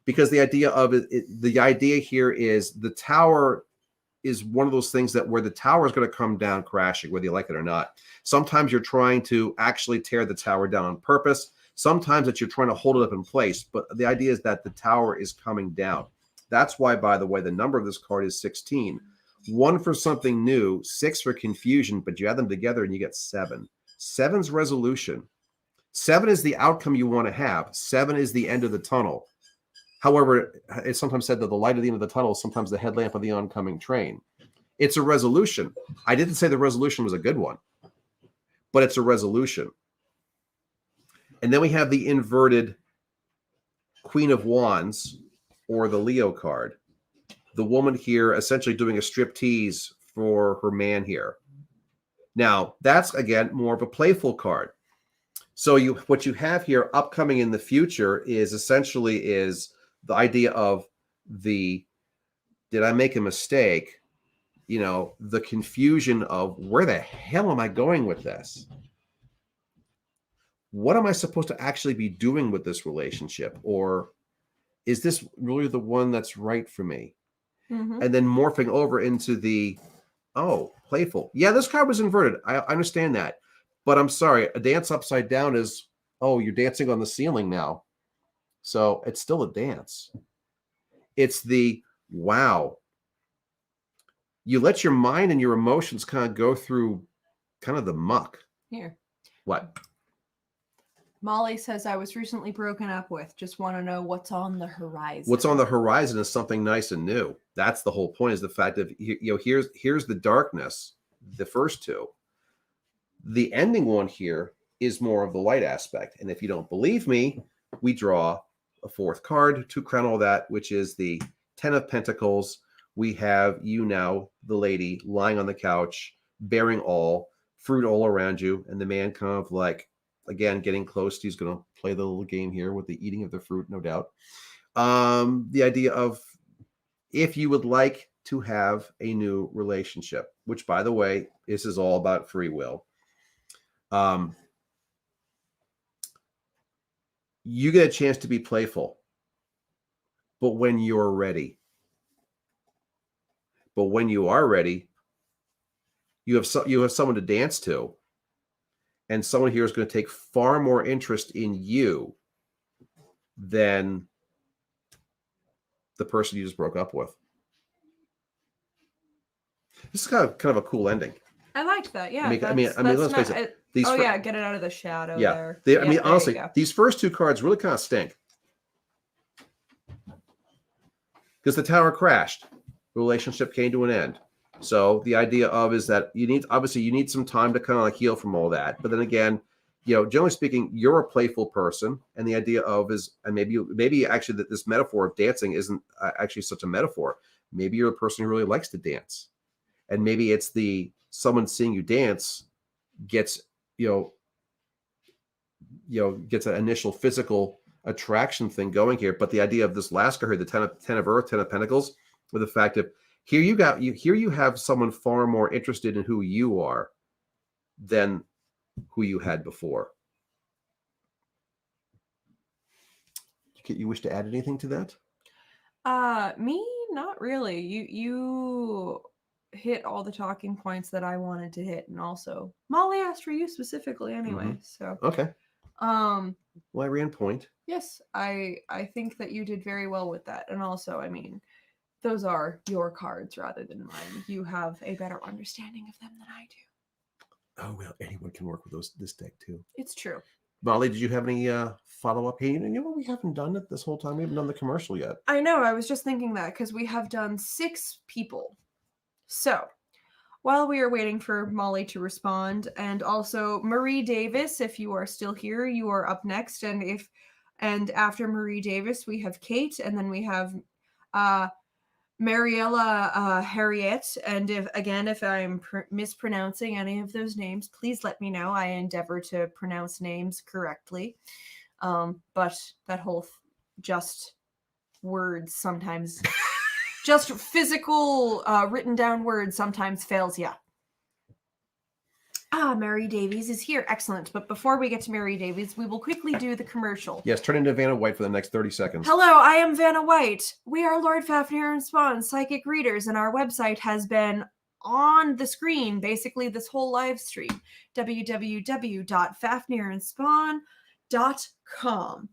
Speaker 1: because the idea here is the Tower is one of those things that where the Tower is going to come down crashing, whether you like it or not. Sometimes you're trying to actually tear the Tower down on purpose. Sometimes that you're trying to hold it up in place, but the idea is that the Tower is coming down. That's why, by the way, the number of this card is 16. 1 for something new, 6 for confusion, but you add them together and you get 7. 7's resolution. 7 is the outcome you want to have. 7 is the end of the tunnel. However, it's sometimes said that the light at the end of the tunnel is sometimes the headlamp of the oncoming train. It's a resolution. I didn't say the resolution was a good one, but it's a resolution. And then we have the inverted Queen of Wands, or the Leo card. The woman here essentially doing a striptease for her man here. Now, that's, again, more of a playful card. So what you have here upcoming in the future is essentially the idea of did I make a mistake? The confusion of where the hell am I going with this? What am I supposed to actually be doing with this relationship? Or is this really the one that's right for me?
Speaker 2: Mm-hmm.
Speaker 1: And then morphing over into playful. Yeah, this card was inverted. I understand that. But I'm sorry, a dance upside down is, you're dancing on the ceiling now. So it's still a dance. It's wow. You let your mind and your emotions kind of go through kind of the muck.
Speaker 2: Here.
Speaker 1: What?
Speaker 2: Molly says, I was recently broken up with. Just want to know what's on the horizon.
Speaker 1: What's on the horizon is something nice and new. That's the whole point, is the fact that, here's the darkness, the first two. The ending one here is more of the light aspect. And if you don't believe me, we draw a fourth card to crown all that, which is the 10 of Pentacles. We have you now, the lady, lying on the couch, bearing all, fruit all around you, and the man kind of like, again, getting close. He's going to play the little game here with the eating of the fruit, no doubt. The idea of if you would like to have a new relationship, which, by the way, this is all about free will. You get a chance to be playful, but when you're ready. But when you are ready, you have someone to dance to, and someone here is going to take far more interest in you than the person you just broke up with. This is kind of a cool ending.
Speaker 2: I liked that. Yeah.
Speaker 1: I mean, let's face it.
Speaker 2: Get it out of the shadow there.
Speaker 1: Honestly, these first two cards really kind of stink. Because the tower crashed. The relationship came to an end. So the idea is that you need some time to kind of like heal from all that. But then again, generally speaking, you're a playful person. And the idea and maybe actually that this metaphor of dancing isn't actually such a metaphor. Maybe you're a person who really likes to dance. And maybe it's someone seeing you dance gets an initial physical attraction thing going here. But the idea of this last card here, the 10 of Earth, 10 of Pentacles, with the fact of here you have someone far more interested in who you are than who you had before. You wish to add anything to that?
Speaker 2: Me, not really. You hit all the talking points that I wanted to hit, and also Molly asked for you specifically anyway.
Speaker 1: Mm-hmm.
Speaker 2: So
Speaker 1: okay. Well, I ran point.
Speaker 2: Yes, I think that you did very well with that, and also, I mean, those are your cards rather than mine. You have a better understanding of them than I do.
Speaker 1: Oh well, anyone can work with this deck too.
Speaker 2: It's true.
Speaker 1: Molly, did you have any follow-up? Hey, we haven't done it this whole time. We haven't done the commercial yet.
Speaker 2: I know. I was just thinking that because we have done 6 people. So, while we are waiting for Molly to respond, and also Marie Davis, if you are still here, you are up next. And after Marie Davis, we have Kate, and then we have Mariella Harriet. And if I'm mispronouncing any of those names, please let me know. I endeavor to pronounce names correctly. But that whole just words sometimes, just physical written down words sometimes fails you. Mary Davies is here. Excellent. But before we get to Mary Davies, we will quickly do the commercial.
Speaker 1: Yes, turn into Vanna White for the next 30 seconds.
Speaker 2: Hello, I am Vanna White. We are Lord Fafnir and Spawn, psychic readers, and our website has been on the screen basically this whole live stream. www.fafnirandspawn.com.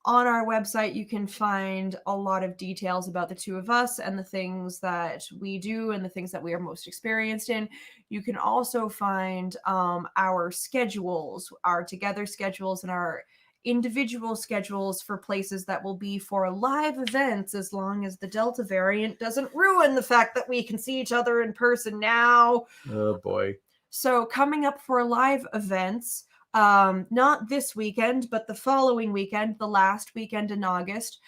Speaker 2: On our website, you can find a lot of details about the two of us and the things that we do and the things that we are most experienced in. You can also find our schedules, our together schedules, and our individual schedules for places that will be for live events, as long as the Delta variant doesn't ruin the fact that we can see each other in person now.
Speaker 1: Oh boy.
Speaker 2: So coming up for live events, not this weekend, but the following weekend, the last weekend in August,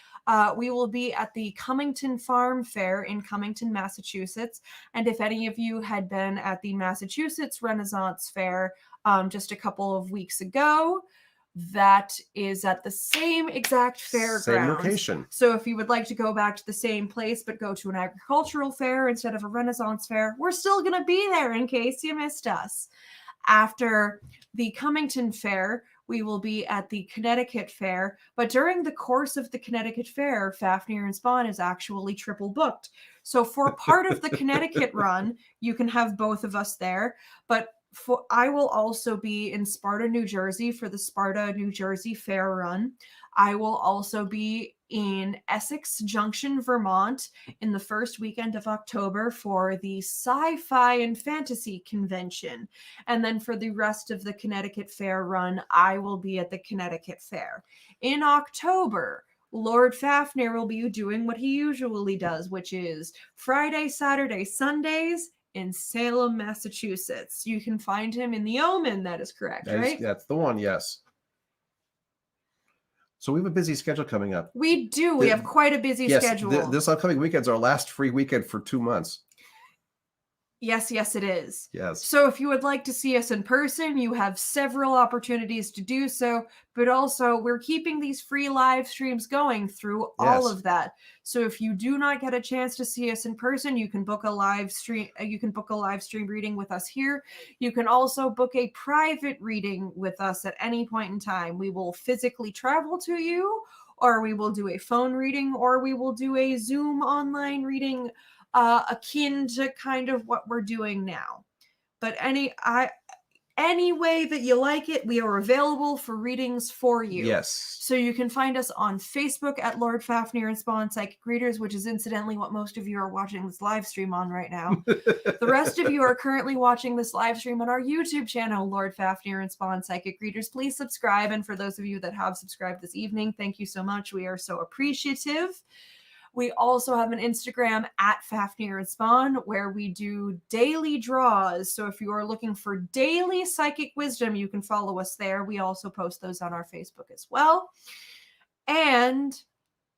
Speaker 2: we will be at the Cummington Farm Fair in Cummington, Massachusetts. And if any of you had been at the Massachusetts Renaissance Fair just a couple of weeks ago, that is at the same exact fairgrounds.
Speaker 1: Same location.
Speaker 2: So if you would like to go back to the same place but go to an agricultural fair instead of a Renaissance fair, we're still going to be there in case you missed us. After the Cummington Fair, we will be at the Connecticut Fair, but during the course of the Connecticut Fair, Fafnir and Spawn is actually triple booked. So for part of the Connecticut run, you can have both of us there, but I will also be in Sparta, New Jersey for the Sparta, New Jersey Fair Run. I will also be in Essex Junction, Vermont in the first weekend of October for the Sci-Fi and Fantasy Convention. And then for the rest of the Connecticut Fair Run, I will be at the Connecticut Fair. In October, Lord Fafnir will be doing what he usually does, which is Friday, Saturday, Sundays in Salem, Massachusetts. You can find him in the Omen. That is correct, right?
Speaker 1: That's the one, yes. So we have a busy schedule coming up.
Speaker 2: We do. We have quite a busy schedule.
Speaker 1: This upcoming weekend's our last free weekend for 2 months.
Speaker 2: Yes, it is.
Speaker 1: Yes.
Speaker 2: So if you would like to see us in person, you have several opportunities to do so, but also we're keeping these free live streams going through all of that. So if you do not get a chance to see us in person, you can book a live stream. You can book a live stream reading with us here. You can also book a private reading with us at any point in time. We will physically travel to you, or we will do a phone reading, or we will do a Zoom online reading, akin to kind of what we're doing now. But any way that you like it, we are available for readings for you.
Speaker 1: Yes.
Speaker 2: So you can find us on Facebook at Lord Fafnir and Spawn Psychic Readers, which is incidentally what most of you are watching this live stream on right now. The rest of you are currently watching this live stream on our YouTube channel, Lord Fafnir and Spawn Psychic Readers. Please subscribe. And for those of you that have subscribed this evening, thank you so much. We are so appreciative. We also have an Instagram at Fafnir and Spawn where we do daily draws. So if you are looking for daily psychic wisdom, you can follow us there. We also post those on our Facebook as well. And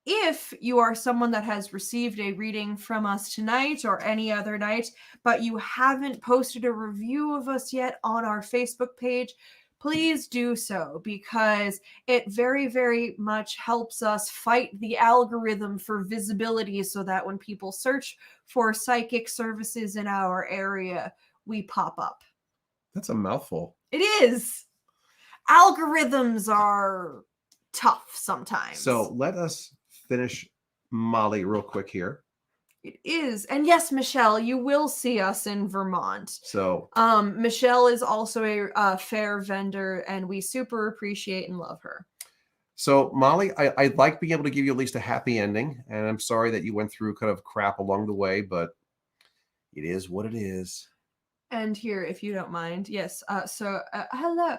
Speaker 2: if you are someone that has received a reading from us tonight or any other night, but you haven't posted a review of us yet on our Facebook page, please do so, because it very, very much helps us fight the algorithm for visibility so that when people search for psychic services in our area, we pop up.
Speaker 1: That's a mouthful.
Speaker 2: It is. Algorithms are tough sometimes.
Speaker 1: So let us finish Molly real quick here.
Speaker 2: It is. And yes, Michelle, you will see us in Vermont.
Speaker 1: So
Speaker 2: Michelle is also a fair vendor, and we super appreciate and love her.
Speaker 1: So Molly, I'd like being able to give you at least a happy ending. And I'm sorry that you went through kind of crap along the way, but it is what it is.
Speaker 2: And here, if you don't mind. Yes. Hello.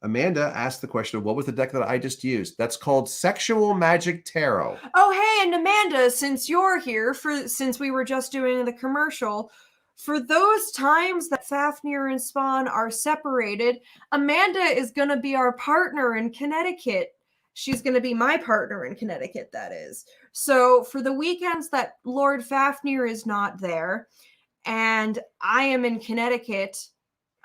Speaker 1: Amanda asked the question, what was the deck that I just used? That's called Sexual Magic Tarot.
Speaker 2: Oh, hey, and Amanda, since you're here, since we were just doing the commercial, for those times that Fafnir and Spawn are separated, Amanda is going to be our partner in Connecticut. She's going to be my partner in Connecticut, that is. So for the weekends that Lord Fafnir is not there, and I am in Connecticut,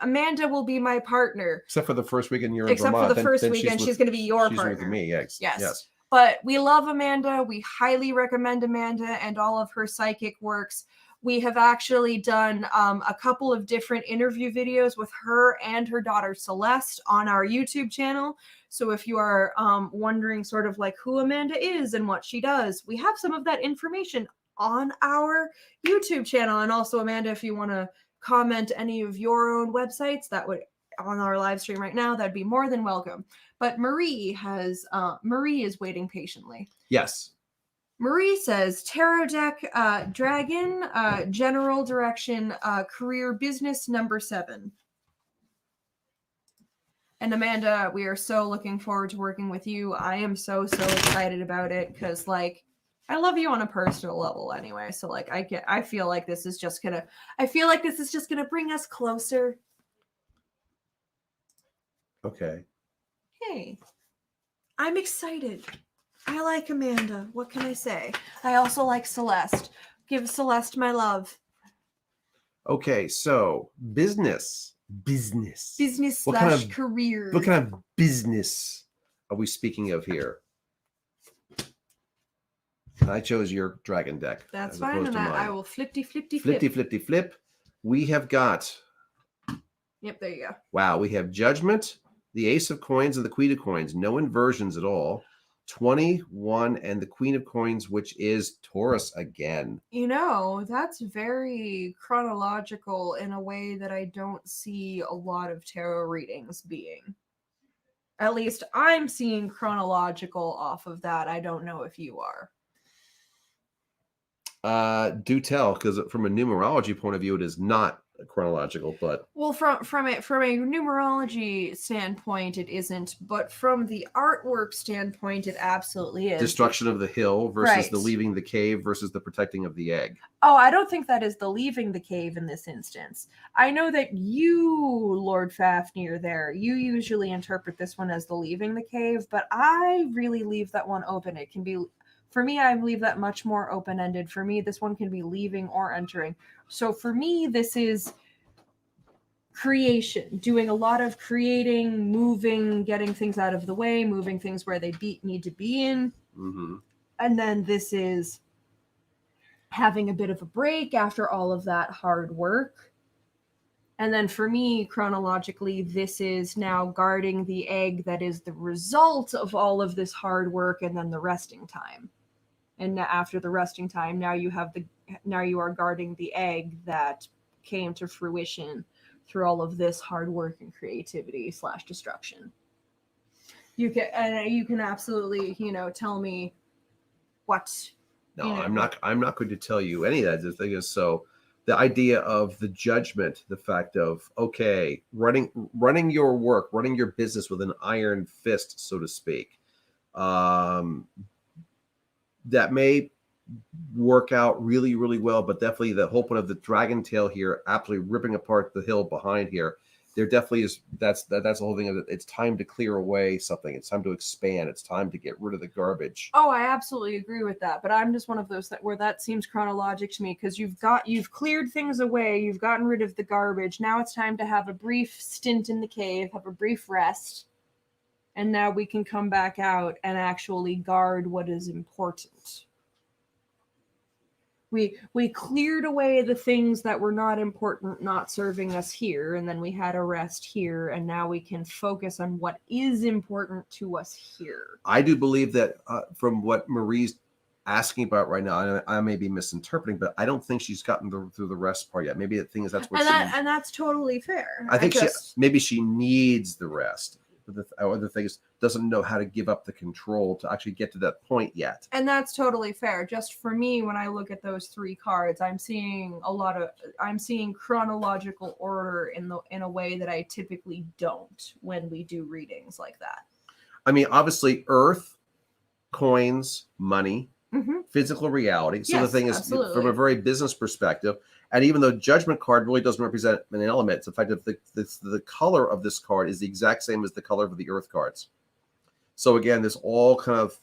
Speaker 2: Amanda will be my partner.
Speaker 1: Except for the first weekend you're in
Speaker 2: Except
Speaker 1: Vermont.
Speaker 2: for the first weekend, she's going to be your partner.
Speaker 1: She's with me, yes.
Speaker 2: But we love Amanda. We highly recommend Amanda and all of her psychic works. We have actually done a couple of different interview videos with her and her daughter Celeste on our YouTube channel. So if you are wondering sort of like who Amanda is and what she does, we have some of that information on our YouTube channel. And also, Amanda, if you want to comment any of your own websites that would on our live stream right now, that'd be more than welcome. But Marie is waiting patiently.
Speaker 1: Yes.
Speaker 2: Marie says tarot deck, dragon, general direction, career, business, number 7. And Amanda, we are so looking forward to working with you. I am so excited about it because like I love you on a personal level anyway. So like I feel like this is just gonna bring us closer.
Speaker 1: Okay.
Speaker 2: Hey, I'm excited. I like Amanda. What can I say? I also like Celeste. Give Celeste my love.
Speaker 1: Okay, so business.
Speaker 2: Business
Speaker 1: What kind
Speaker 2: slash
Speaker 1: of
Speaker 2: career.
Speaker 1: What kind of business are we speaking of here? I chose your dragon deck.
Speaker 2: That's
Speaker 1: as
Speaker 2: fine,
Speaker 1: opposed
Speaker 2: and
Speaker 1: to
Speaker 2: I
Speaker 1: mine.
Speaker 2: will flip.
Speaker 1: Flip. We have got,
Speaker 2: Yep, there you go.
Speaker 1: wow, we have Judgment, the Ace of Coins, and the Queen of Coins. No inversions at all. 21 and the Queen of Coins, which is Taurus again.
Speaker 2: You know, that's very chronological in a way that I don't see a lot of tarot readings being. At least I'm seeing chronological off of that. I don't know if you are.
Speaker 1: Do tell, because from a numerology point of view, it is not chronological, but
Speaker 2: Well, from a numerology standpoint, it isn't, but from the artwork standpoint, it absolutely is.
Speaker 1: destruction of the hill versus the
Speaker 2: Right.
Speaker 1: leaving the cave versus the protecting of the egg.
Speaker 2: Oh, I don't think that is the leaving the cave in this instance. I know that you, Lord Fafnir, there, you usually interpret this one as the leaving the cave, but I really leave that one open. It can be, for me, I leave that much more open-ended. For me, this one can be leaving or entering. So for me, this is creation, doing a lot of creating, moving, getting things out of the way, moving things where they need to be in.
Speaker 1: Mm-hmm.
Speaker 2: And then this is having a bit of a break after all of that hard work. And then for me, chronologically, this is now guarding the egg that is the result of all of this hard work, and then the resting time. And after the resting time, now you are guarding the egg that came to fruition through all of this hard work and creativity / destruction. You can absolutely, tell me what.
Speaker 1: No, I'm not going to tell you any of that. The thing is, so the idea of the judgment, the fact of, okay, running your work, running your business with an iron fist, so to speak, that may work out really, really well, but definitely the whole point of the dragon tail here, absolutely ripping apart the hill behind here, there definitely is, that's the whole thing of it. It's time to clear away something. It's time to expand. It's time to get rid of the garbage.
Speaker 2: Oh, I absolutely agree with that. But I'm just one of those where that seems chronologic to me, because you've cleared things away. You've gotten rid of the garbage. Now it's time to have a brief stint in the cave, have a brief rest. And now we can come back out and actually guard what is important. We cleared away the things that were not important, not serving us here, and then we had a rest here, and now we can focus on what is important to us here.
Speaker 1: I do believe that from what Marie's asking about right now, and I may be misinterpreting, but I don't think she's gotten through the rest part yet. Maybe the thing is that's what
Speaker 2: and that's totally fair.
Speaker 1: I think maybe she needs the rest. But the other thing is doesn't know how to give up the control to actually get to that point yet.
Speaker 2: And that's totally fair. Just for me, when I look at those 3 cards, I'm seeing chronological order in a way that I typically don't when we do readings like that.
Speaker 1: I mean, obviously, earth, coins, money, physical reality. So the thing is,
Speaker 2: absolutely.
Speaker 1: From a very business perspective, and even though Judgment card really doesn't represent an element, it's the fact that the color of this card is the exact same as the color of the earth cards. So again, this all kind of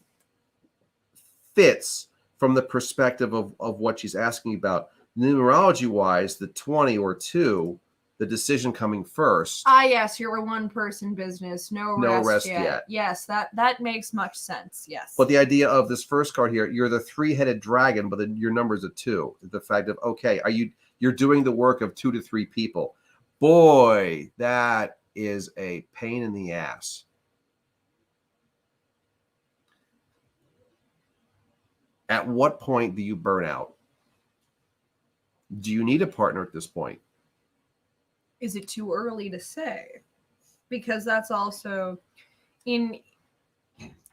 Speaker 1: fits from the perspective of what she's asking about. Numerology-wise, the 20 or 2, the decision coming first.
Speaker 2: Yes, you're a one-person business. No rest yet. Yes, that makes much sense. Yes.
Speaker 1: But the idea of this first card here, you're the 3-headed dragon, but then your number's a 2. The fact of, okay, you're doing the work of 2 to 3 people. Boy, that is a pain in the ass. At what point do you burn out? Do you need a partner at this point?
Speaker 2: Is it too early to say? Because that's also in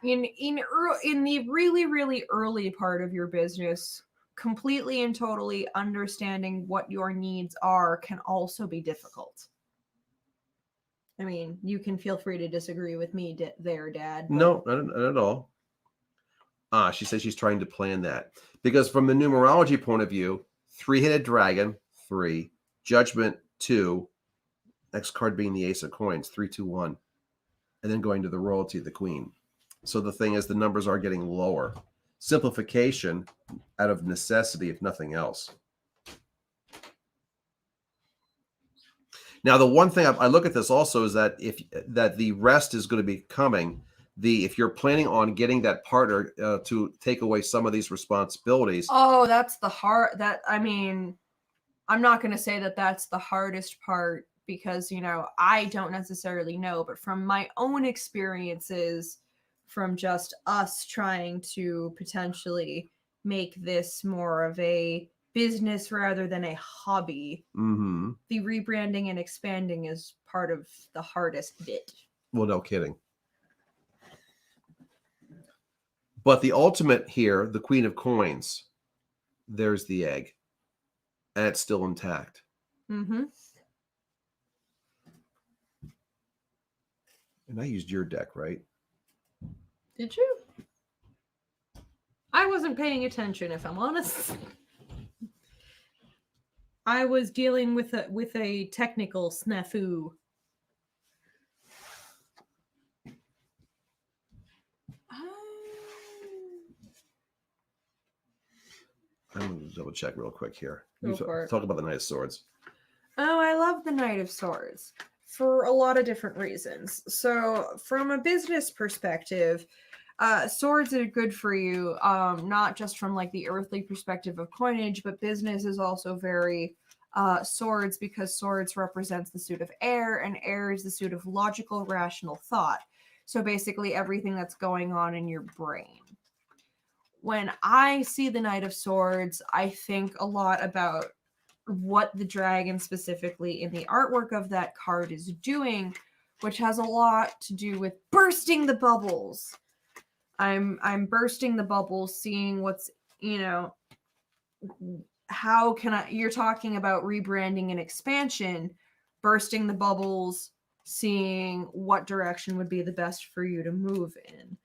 Speaker 2: the really, really early part of your business, completely and totally understanding what your needs are can also be difficult. I mean, you can feel free to disagree with me there, Dad. But...
Speaker 1: No, not at all. She says she's trying to plan that. Because from the numerology point of view, 3-headed dragon, 3, judgment, 2, next card being the ace of coins, 3, 2, 1, and then going to the royalty, the queen. So the thing is, the numbers are getting lower. Simplification out of necessity, if nothing else. Now, the one thing I look at this also is that that the rest is going to be coming. If you're planning on getting that partner to take away some of these responsibilities.
Speaker 2: Oh, that's the hard. I mean, I'm not going to say that that's the hardest part because, you know, I don't necessarily know, but from my own experiences, from just us trying to potentially make this more of a business rather than a hobby, the rebranding and expanding is part of the hardest bit.
Speaker 1: Well, no kidding. But the ultimate here, the Queen of Coins, there's the egg. And it's still intact.
Speaker 2: Mm-hmm.
Speaker 1: And I used your deck, right?
Speaker 2: Did you? I wasn't paying attention, if I'm honest. I was dealing with a technical snafu.
Speaker 1: I'm going to double check real quick here.
Speaker 2: Go for it.
Speaker 1: Talk about the Knight of Swords.
Speaker 2: Oh, I love the Knight of Swords for a lot of different reasons. So, from a business perspective, swords are good for you, not just from like the earthly perspective of coinage, but business is also very swords because swords represents the suit of air, and air is the suit of logical, rational thought. So basically everything that's going on in your brain. When I see the Knight of Swords, I think a lot about what the dragon specifically in the artwork of that card is doing, which has a lot to do with bursting the bubbles. I'm bursting the bubbles, seeing what's, you know, how can I, you're talking about rebranding and expansion, bursting the bubbles, seeing what direction would be the best for you to move in.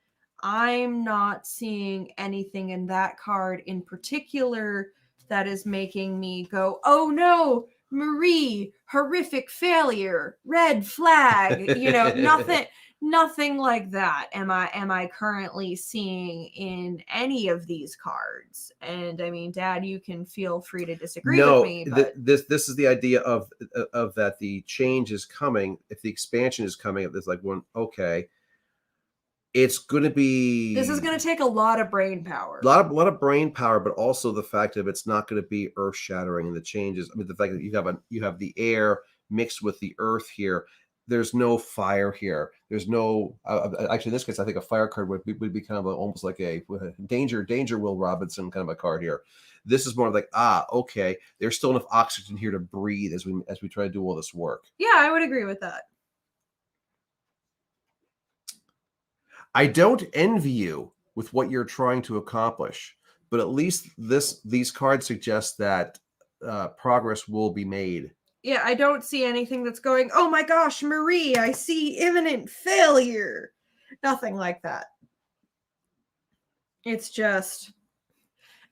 Speaker 2: I'm not seeing anything in that card in particular that is making me go, oh no, Marie, horrific failure, red flag, you know, nothing like that am I currently seeing in any of these cards. And I mean, Dad, you can feel free to disagree with me, but
Speaker 1: this is the idea of that the change is coming. If the expansion is coming, it's like one, okay, it's going to be,
Speaker 2: this is going to take a lot of brain power.
Speaker 1: A lot of brain power, but also the fact that it's not going to be earth shattering and the changes. I mean, the fact that you have the air mixed with the earth here. There's no fire here. There's no actually in this case, I think a fire card would be kind of almost like a danger Will Robinson kind of a card here. This is more like, okay, there's still enough oxygen here to breathe as we try to do all this work.
Speaker 2: Yeah, I would agree with that.
Speaker 1: I don't envy you with what you're trying to accomplish, but at least these cards suggest that progress will be made.
Speaker 2: Yeah, I don't see anything that's going, oh my gosh, Marie, I see imminent failure. Nothing like that. It's just,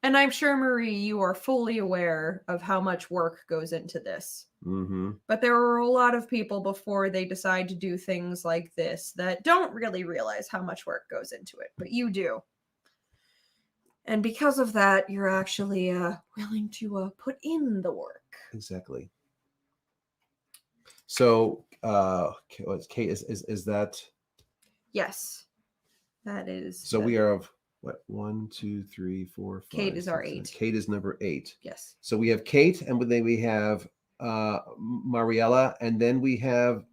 Speaker 2: and I'm sure, Marie, you are fully aware of how much work goes into this.
Speaker 1: Mm-hmm.
Speaker 2: But there are a lot of people before they decide to do things like this that don't really realize how much work goes into it, but you do. And because of that, you're actually willing to put in the work.
Speaker 1: Exactly. So, Kate, is that?
Speaker 2: Yes, that is.
Speaker 1: So we are of what? 1, 2, 3, 4, 5.
Speaker 2: Kate is our
Speaker 1: 6,
Speaker 2: 8.
Speaker 1: 7. Kate is number 8.
Speaker 2: Yes.
Speaker 1: So we have Kate, and then we have Mariella, and then we have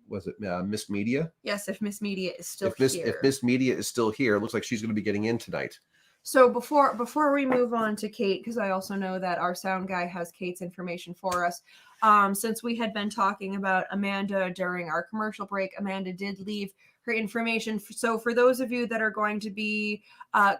Speaker 1: Miss Media.
Speaker 2: Yes, if Miss Media is still
Speaker 1: here. If Miss Media is still here, it looks like she's going to be getting in tonight.
Speaker 2: So before we move on to Kate, because I also know that our sound guy has Kate's information for us. Since we had been talking about Amanda during our commercial break, Amanda did leave her information. So for those of you that are going to be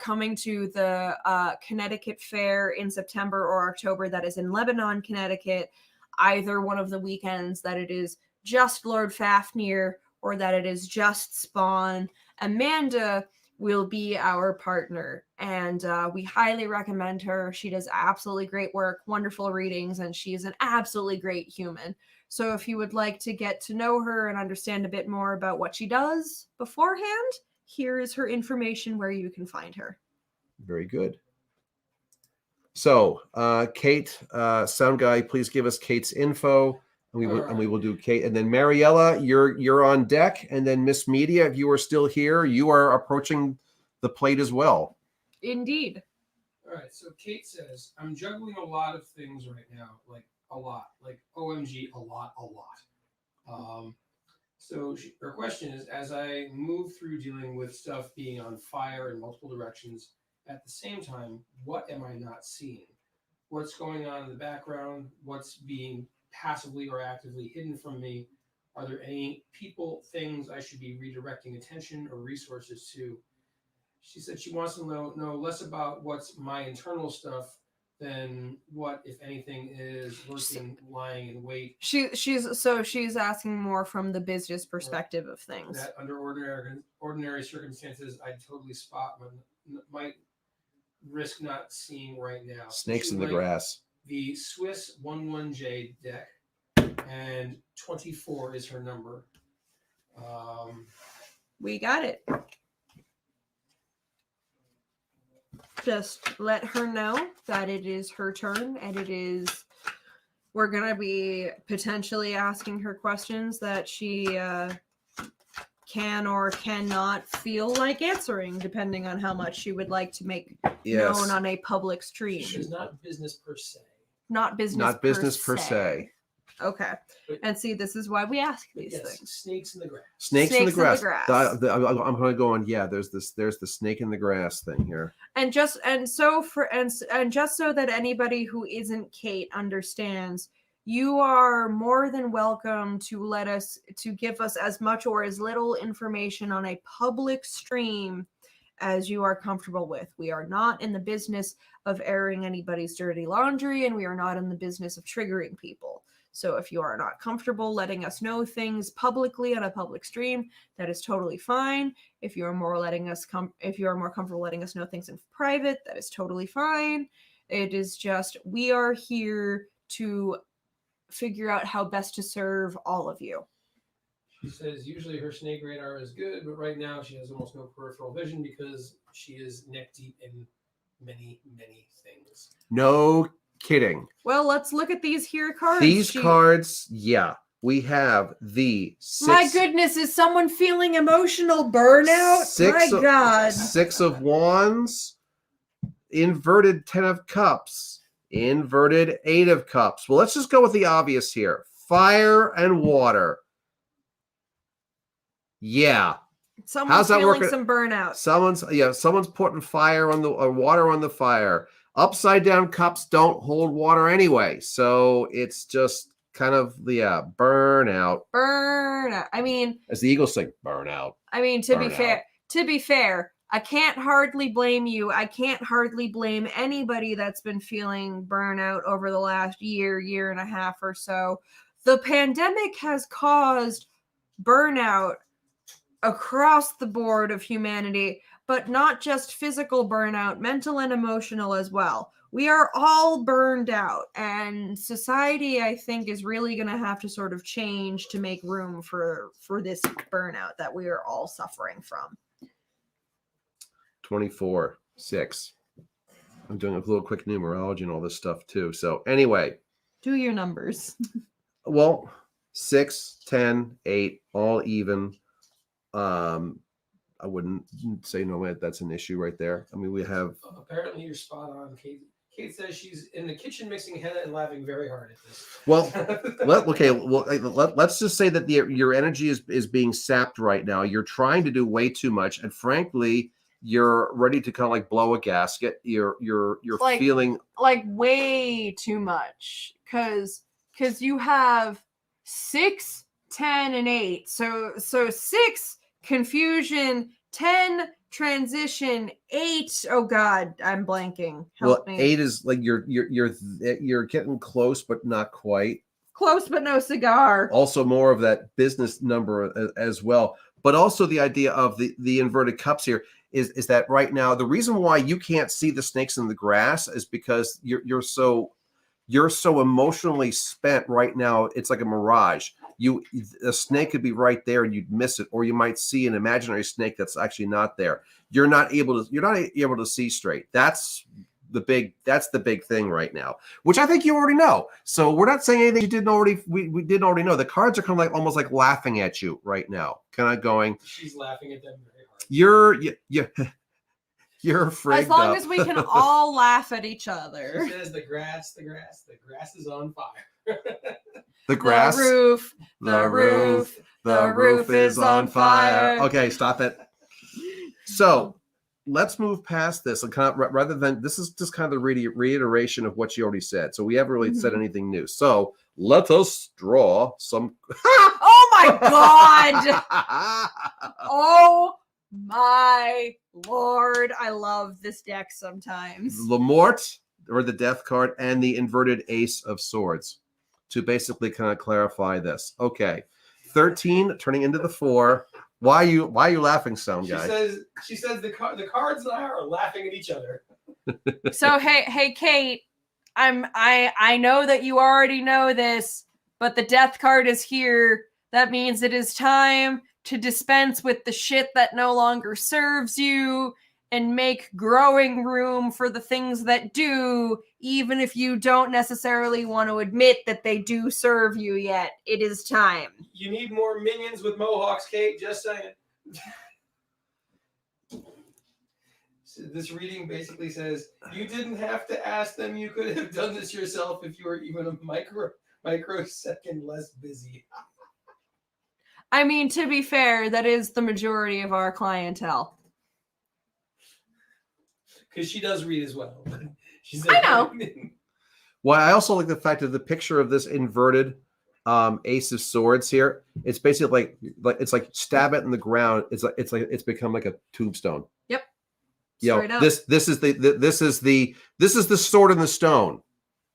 Speaker 2: coming to the Connecticut Fair in September or October, that is in Lebanon, Connecticut, either one of the weekends that it is just Lord Fafnir or that it is just spawn, Amanda will be our partner, and we highly recommend her. She does absolutely great work, wonderful readings, and she is an absolutely great human. So if you would like to get to know her and understand a bit more about what she does beforehand, here is her information where you can find her.
Speaker 1: Very good. So, Kate, sound guy, please give us Kate's info, and we will do Kate, and then Mariella, you're on deck, and then Miss Media, if you are still here, you are approaching the plate as well.
Speaker 2: Indeed.
Speaker 3: All right. So Kate says, I'm juggling a lot of things right now, like a lot, like OMG, a lot. So her question is, as I move through dealing with stuff being on fire in multiple directions at the same time, what am I not seeing? What's going on in the background? What's being passively or actively hidden from me? Are there any people, things I should be redirecting attention or resources to? She said she wants to know less about what's my internal stuff than what, if anything, is lurking, lying in wait.
Speaker 2: She's asking more from the business perspective of things.
Speaker 3: That under ordinary circumstances, I'd totally spot when might risk not seeing right now.
Speaker 1: Snakes in the grass.
Speaker 3: The Swiss 11J deck, and 24 is her number.
Speaker 2: We got it. Just let her know that it is her turn, and we're gonna be potentially asking her questions that she can or cannot feel like answering, depending on how much she would like to make known on a public stream.
Speaker 3: It's not business per se.
Speaker 2: Not business per se. Okay. And see, this is why we ask these things.
Speaker 3: Snakes in the grass.
Speaker 1: Snakes in the grass. I'm going to go on. Yeah, there's the snake in the grass thing here. And just
Speaker 2: so that anybody who isn't Kate understands, you are more than welcome to give us as much or as little information on a public stream as you are comfortable with. We are not in the business of airing anybody's dirty laundry, and we are not in the business of triggering people. So if you are not comfortable letting us know things publicly on a public stream, that is totally fine. If you are more comfortable letting us know things in private, that is totally fine. It is just, we are here to figure out how best to serve all of you.
Speaker 3: She says usually her snake radar is good, but right now she has almost no peripheral vision because she is neck deep in many, many things.
Speaker 1: No kidding.
Speaker 2: Well, let's look at these here cards.
Speaker 1: These cards, yeah. We have the six.
Speaker 2: My goodness, is someone feeling emotional burnout? My God.
Speaker 1: 6 of Wands, inverted 10 of Cups, inverted 8 of Cups. Well, let's just go with the obvious here. Fire and water. Yeah.
Speaker 2: Someone's feeling some burnout.
Speaker 1: Someone's putting fire on the water on the fire. Upside down cups don't hold water anyway, so it's just kind of burnout.
Speaker 2: Burnout. I mean,
Speaker 1: as the Eagles sing, burnout.
Speaker 2: I mean, to be fair, I can't hardly blame you. I can't hardly blame anybody that's been feeling burnout over the last year and a half or so. The pandemic has caused burnout across the board of humanity, but not just physical burnout, mental and emotional as well. We are all burned out, and society, I think, is really going to have to sort of change to make room for this burnout that we are all suffering from.
Speaker 1: 24, 6. I'm doing a little quick numerology and all this stuff too. So anyway.
Speaker 2: Do your numbers.
Speaker 1: Well, 6, 10, 8, all even. I wouldn't say no, that's an issue right there. I mean, we have.
Speaker 3: Apparently, you're spot on, Kate. Kate says she's in the kitchen mixing henna and laughing very hard at this.
Speaker 1: Well, let's just say that your energy is being sapped right now. You're trying to do way too much, and frankly, you're ready to kind of like blow a gasket. You're like, feeling
Speaker 2: like way too much because you have 6, 10, and 8. So 6 confusion, 10 transition, 8 oh god, I'm blanking. Help me.
Speaker 1: 8 is like you're getting close but not quite.
Speaker 2: Close but no cigar.
Speaker 1: Also more of that business number as well. But also the idea of the inverted cups here is that right now, the reason why you can't see the snakes in the grass is because you're so emotionally spent right now. It's like a mirage. A snake could be right there and you'd miss it, or you might see an imaginary snake that's actually not there. You're not able to see straight. That's the big thing right now, which I think you already know. So we're not saying anything you didn't already. We didn't already know. The cards are kind of like almost like laughing at you right now, kind of going.
Speaker 3: She's laughing at them very hard.
Speaker 1: You're afraid.
Speaker 2: As long as we can all laugh at each other.
Speaker 3: She says the grass is on fire.
Speaker 1: The grass,
Speaker 2: the roof is on fire.
Speaker 1: Okay, stop it. So let's move past this and kind of, rather than, this is just kind of the reiteration of what you already said. So we haven't really said anything new. So let us draw some.
Speaker 2: Oh my God. Oh my Lord. I love this deck sometimes.
Speaker 1: La Mort, or the death card, and the inverted Ace of Swords to basically kind of clarify this. Okay. 13 turning into the 4. Why are you laughing, sound guy?
Speaker 3: She says the cards and I are laughing at each other.
Speaker 2: So hey Kate, I know that you already know this, but the death card is here. That means it is time to dispense with the shit that no longer serves you and make growing room for the things that do, even if you don't necessarily want to admit that they do serve you yet. It is time.
Speaker 3: You need more minions with mohawks, Kate. Just saying. So this reading basically says, you didn't have to ask them. You could have done this yourself if you were even a microsecond less busy.
Speaker 2: I mean, to be fair, that is the majority of our clientele.
Speaker 3: Because she does read as well.
Speaker 2: I know.
Speaker 1: Well, I also like the fact that the picture of this inverted Ace of Swords here. It's basically like it's like stab it in the ground. It's become like a tombstone.
Speaker 2: Yep.
Speaker 1: Straight up. This is the sword in the stone.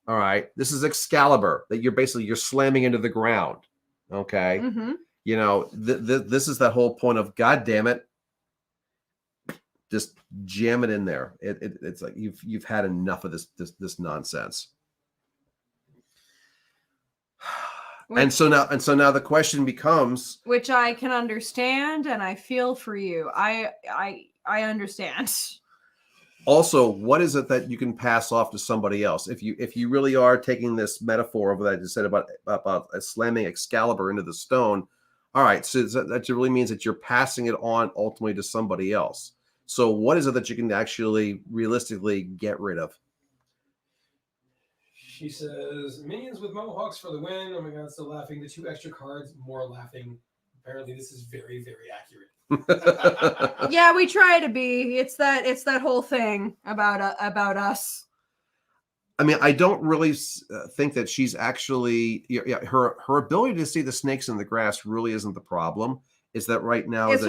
Speaker 1: All right. This is Excalibur that you're slamming into the ground. Okay.
Speaker 2: Mm-hmm.
Speaker 1: You know, this is that whole point of, God damn it, just jam it in there. It's like you've had enough of this nonsense. And so now the question becomes,
Speaker 2: which I can understand, and I feel for you. I understand.
Speaker 1: Also, what is it that you can pass off to somebody else? If you really are taking this metaphor of what I just said about slamming Excalibur into the stone, all right, so that really means that you're passing it on ultimately to somebody else. So what is it that you can actually realistically get rid of?
Speaker 3: She says, minions with mohawks for the win. Oh my God, still laughing. The 2 extra cards, more laughing. Apparently this is very, very accurate.
Speaker 2: Yeah, we try to be. It's that whole thing about us.
Speaker 1: I mean, I don't really think that she's actually her ability to see the snakes in the grass really isn't the problem. Is that right now she's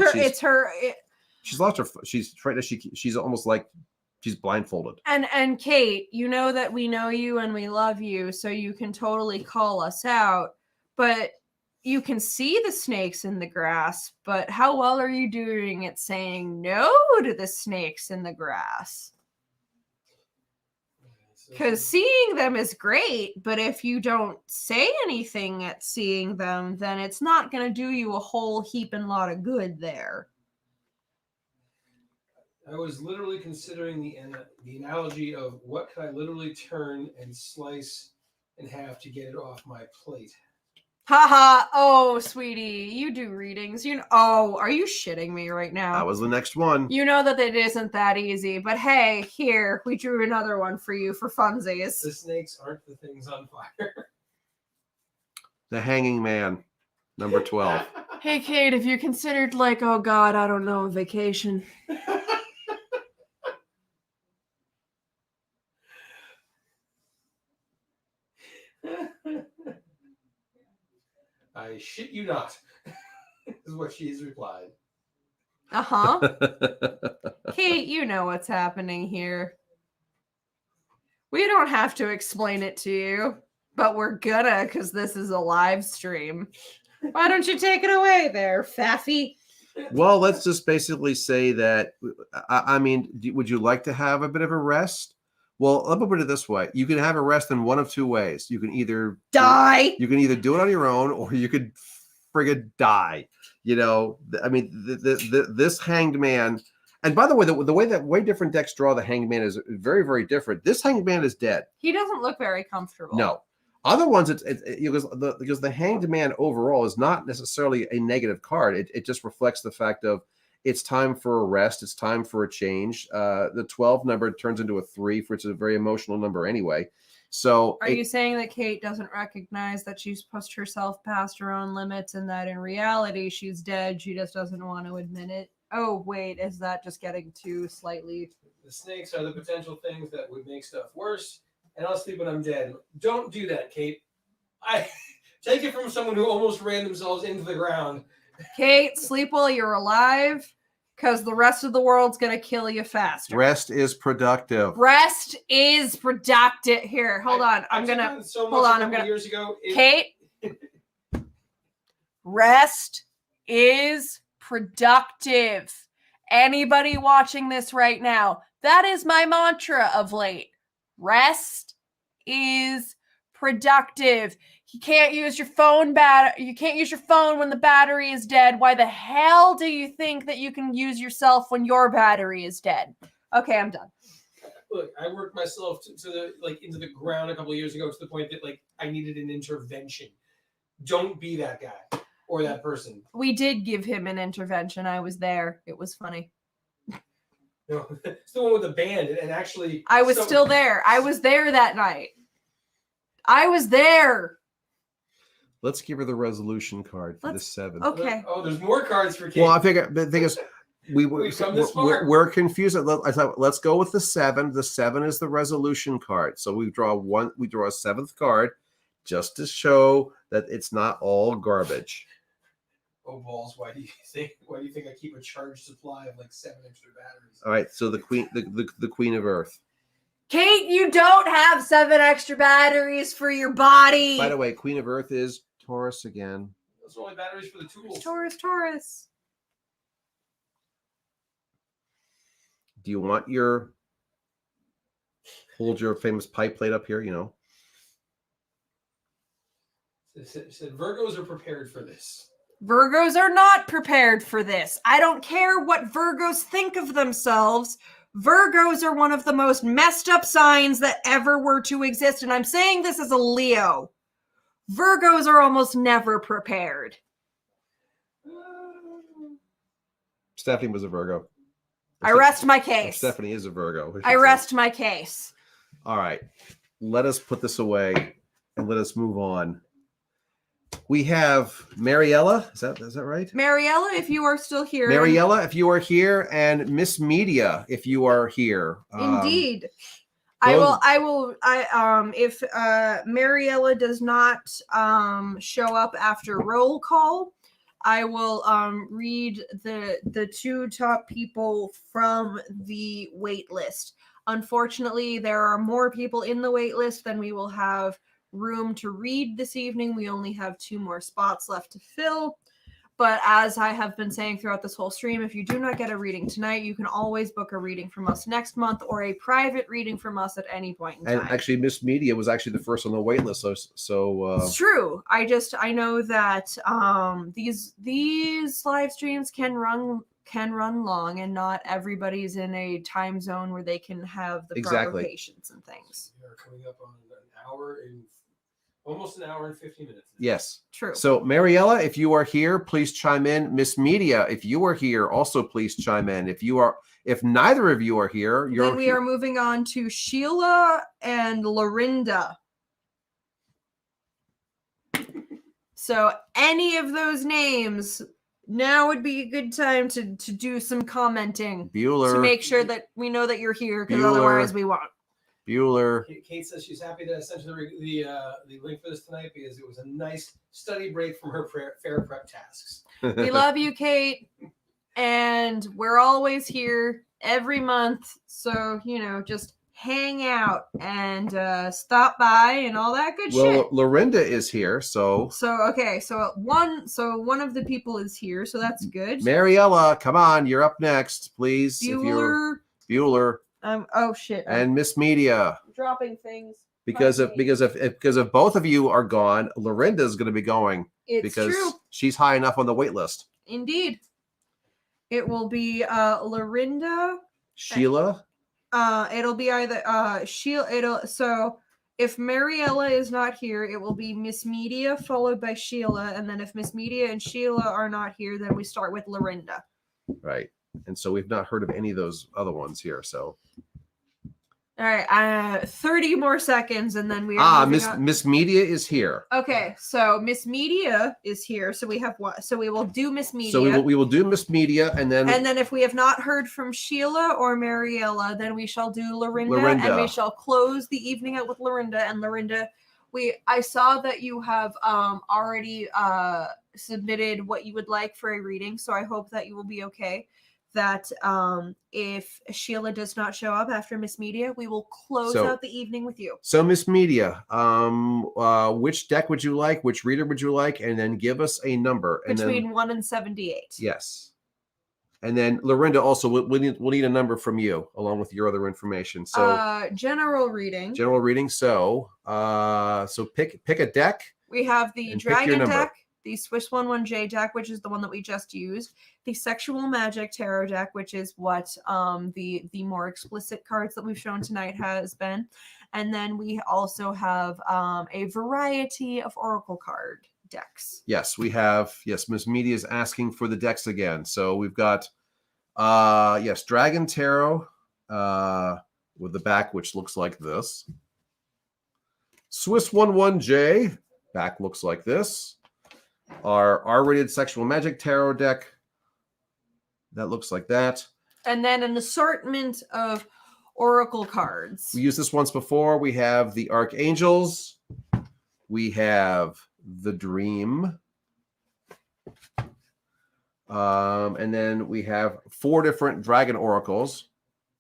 Speaker 1: lost her. She's almost like she's blindfolded.
Speaker 2: And Kate, you know that we know you and we love you, so you can totally call us out. But you can see the snakes in the grass. But how well are you doing at saying no to the snakes in the grass? Because seeing them is great, but if you don't say anything at seeing them, then it's not going to do you a whole heap and lot of good there.
Speaker 3: I was literally considering the analogy of what could I literally turn and slice in half to get it off my plate.
Speaker 2: Haha. Oh, sweetie, you do readings. Are you shitting me right now?
Speaker 1: That was the next one.
Speaker 2: You know that it isn't that easy, but hey, here, we drew another one for you for funsies.
Speaker 3: The snakes aren't the things on fire.
Speaker 1: The Hanging Man, number 12.
Speaker 2: Hey, Kate, have you considered, oh God, I don't know, a vacation?
Speaker 3: I shit you not, is what she has replied.
Speaker 2: Uh-huh. Kate, you know what's happening here. We don't have to explain it to you. But we're gonna, because this is a live stream. Why don't you take it away there, Faffy?
Speaker 1: Well, let's just basically say that. I mean, would you like to have a bit of a rest? Well, let me put it this way: you can have a rest in one of two ways. You can either
Speaker 2: Die.
Speaker 1: You can either do it on your own, or you could friggin' die. You know, I mean, this Hanged Man. And by the way, the way different decks draw the Hanged Man is very, very different. This Hanged Man is dead.
Speaker 2: He doesn't look very comfortable.
Speaker 1: No. Other ones, because the Hanged Man overall is not necessarily a negative card. It just reflects the fact of it's time for a rest. It's time for a change. The 12 number turns into a 3, which is a very emotional number anyway. So,
Speaker 2: are you saying that Kate doesn't recognize that she's pushed herself past her own limits and that in reality she's dead? She just doesn't want to admit it. Oh wait, is that just getting too slightly?
Speaker 3: The snakes are the potential things that would make stuff worse. And I'll sleep when I'm dead. Don't do that, Kate. I take it from someone who almost ran themselves into the ground.
Speaker 2: Kate, sleep while you're alive, because the rest of the world's gonna kill you faster.
Speaker 1: Rest is productive.
Speaker 2: Rest is productive. Here, hold on. I'm gonna hold on. I'm gonna.
Speaker 3: Years ago,
Speaker 2: Kate, rest is productive. Anybody watching this right now, that is my mantra of late. Rest is productive. You can't use your phone you can't use your phone when the battery is dead. Why the hell do you think that you can use yourself when your battery is dead? Okay, I'm done.
Speaker 3: Look, I worked myself to the into the ground a couple of years ago to the point that I needed an intervention. Don't be that guy or that person.
Speaker 2: We did give him an intervention. I was there. It was funny.
Speaker 3: No, it's the one with the band, and actually,
Speaker 2: I was still there. I was there that night. I was there.
Speaker 1: Let's give her the resolution card for the 7.
Speaker 2: Okay.
Speaker 3: Oh, there's more cards for Kate.
Speaker 1: Well, I figure the thing is, we're confused. I thought let's go with the 7. The 7 is the resolution card. So we draw a 7th card just to show that it's not all garbage.
Speaker 3: Oh balls! Why do you think I keep a charged supply of 7 extra batteries?
Speaker 1: All right, so the Queen of Earth.
Speaker 2: Kate, you don't have 7 extra batteries for your body.
Speaker 1: By the way, Queen of Earth is Taurus again.
Speaker 3: Those are only batteries for the tools.
Speaker 2: Taurus.
Speaker 1: Do you want hold your famous pipe plate up here? You know.
Speaker 3: Said Virgos are prepared for this.
Speaker 2: Virgos are not prepared for this. I don't care what Virgos think of themselves. Virgos are one of the most messed up signs that ever were to exist. And I'm saying this as a Leo. Virgos are almost never prepared.
Speaker 1: Stephanie was a Virgo.
Speaker 2: I rest my case.
Speaker 1: Stephanie is a Virgo.
Speaker 2: I rest my case.
Speaker 1: All right. Let us put this away and let us move on. We have Mariella. Is that right?
Speaker 2: Mariella, if you are still here.
Speaker 1: Mariella, if you are here, and Miss Media, if you are here.
Speaker 2: Indeed. If Mariella does not show up after roll call, I will read the 2 top people from the wait list. Unfortunately, there are more people in the wait list than we will have room to read this evening. We only have 2 more spots left to fill. But as I have been saying throughout this whole stream, if you do not get a reading tonight, you can always book a reading from us next month or a private reading from us at any point in time.
Speaker 1: And actually, Miss Media was actually the first on the wait list. So
Speaker 2: it's true. I know that these live streams can run long, and not everybody's in a time zone where they can have the proper patience and things.
Speaker 3: We are coming up on almost an hour and 50 minutes.
Speaker 1: Yes.
Speaker 2: True.
Speaker 1: So, Mariella, if you are here, please chime in. Miss Media, if you are here, also please chime in. If neither of you are here,
Speaker 2: then we are moving on to Sheila and Lorinda. So, any of those names, now would be a good time to do some commenting.
Speaker 1: Bueller.
Speaker 2: To make sure that we know that you're here, because otherwise we won't.
Speaker 1: Bueller.
Speaker 3: Kate says she's happy that I sent her the link for this tonight because it was a nice study break from her fair prep tasks.
Speaker 2: We love you, Kate, and we're always here every month. So, just hang out and stop by and all that good
Speaker 1: Well,
Speaker 2: shit.
Speaker 1: Lorinda is here, so
Speaker 2: So one of the people is here, so that's good.
Speaker 1: Mariella, come on, you're up next, please. If you're
Speaker 2: Bueller.
Speaker 1: Bueller
Speaker 2: Oh shit. I'm
Speaker 1: and Miss Media.
Speaker 2: dropping things.
Speaker 1: Because if both of you are gone, Lorinda's going to be going
Speaker 2: It's
Speaker 1: because
Speaker 2: true.
Speaker 1: she's high enough on the wait list.
Speaker 2: Indeed. It will be Lorinda.
Speaker 1: Sheila,
Speaker 2: It'll be either Sheila. So if Mariella is not here, it will be Miss Media followed by Sheila, and then if Miss Media and Sheila are not here, then we start with Lorinda.
Speaker 1: right? And so we've not heard of any of those other ones here. So
Speaker 2: All right, 30 more seconds, and then we are moving on.
Speaker 1: Miss Media is here.
Speaker 2: Okay, so Miss Media is here, so we have one. So we will do Miss Media.
Speaker 1: So we will do Miss Media, and then
Speaker 2: if we have not heard from Sheila or Mariella, then we shall do Lorinda, and we shall close the evening out with Lorinda. And Lorinda, I saw that you have already submitted what you would like for a reading, so I hope that you will be okay. That if Sheila does not show up after Miss Media, we will close out the evening with you.
Speaker 1: So Miss Media, which deck would you like? Which reader would you like? And then give us a number. And
Speaker 2: Between 1 and 78.
Speaker 1: Yes. And then Lorinda also, we'll need a number from you along with your other information. So
Speaker 2: general reading.
Speaker 1: General reading. So pick a deck.
Speaker 2: We have the Dragon deck, the Swiss 11J deck, which is the one that we just used, the Sexual Magic Tarot deck, which is what the more explicit cards that we've shown tonight has been, and then we also have a variety of Oracle card decks.
Speaker 1: Yes, we have. Yes, Miss Media is asking for the decks again. So we've got Dragon Tarot with the back, which looks like this. Swiss 11J back looks like this. Our R-rated Sexual Magic Tarot deck that looks like that.
Speaker 2: And then an assortment of Oracle cards.
Speaker 1: We used this once before. We have the Archangels. We have the Dream. And then we have 4 different Dragon Oracles.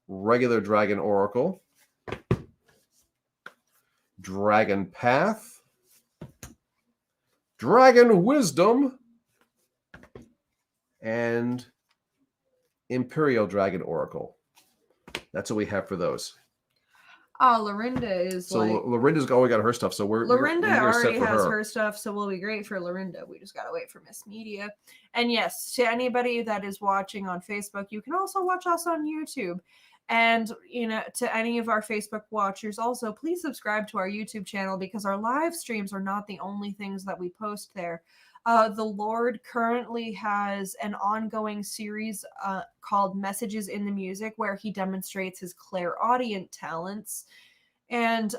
Speaker 1: Regular Dragon Oracle. Dragon Path. Dragon Wisdom. And Imperial Dragon Oracle. That's what we have for those.
Speaker 2: Lorinda is
Speaker 1: Lorinda's already got her stuff. So
Speaker 2: Lorinda already has her stuff, so we'll be great for Lorinda. We just gotta wait for Miss Media. And yes, to anybody that is watching on Facebook, you can also watch us on YouTube. And to any of our Facebook watchers, also please subscribe to our YouTube channel because our live streams are not the only things that we post there. The Lord currently has an ongoing series called Messages in the Music, where he demonstrates his clairaudient talents. And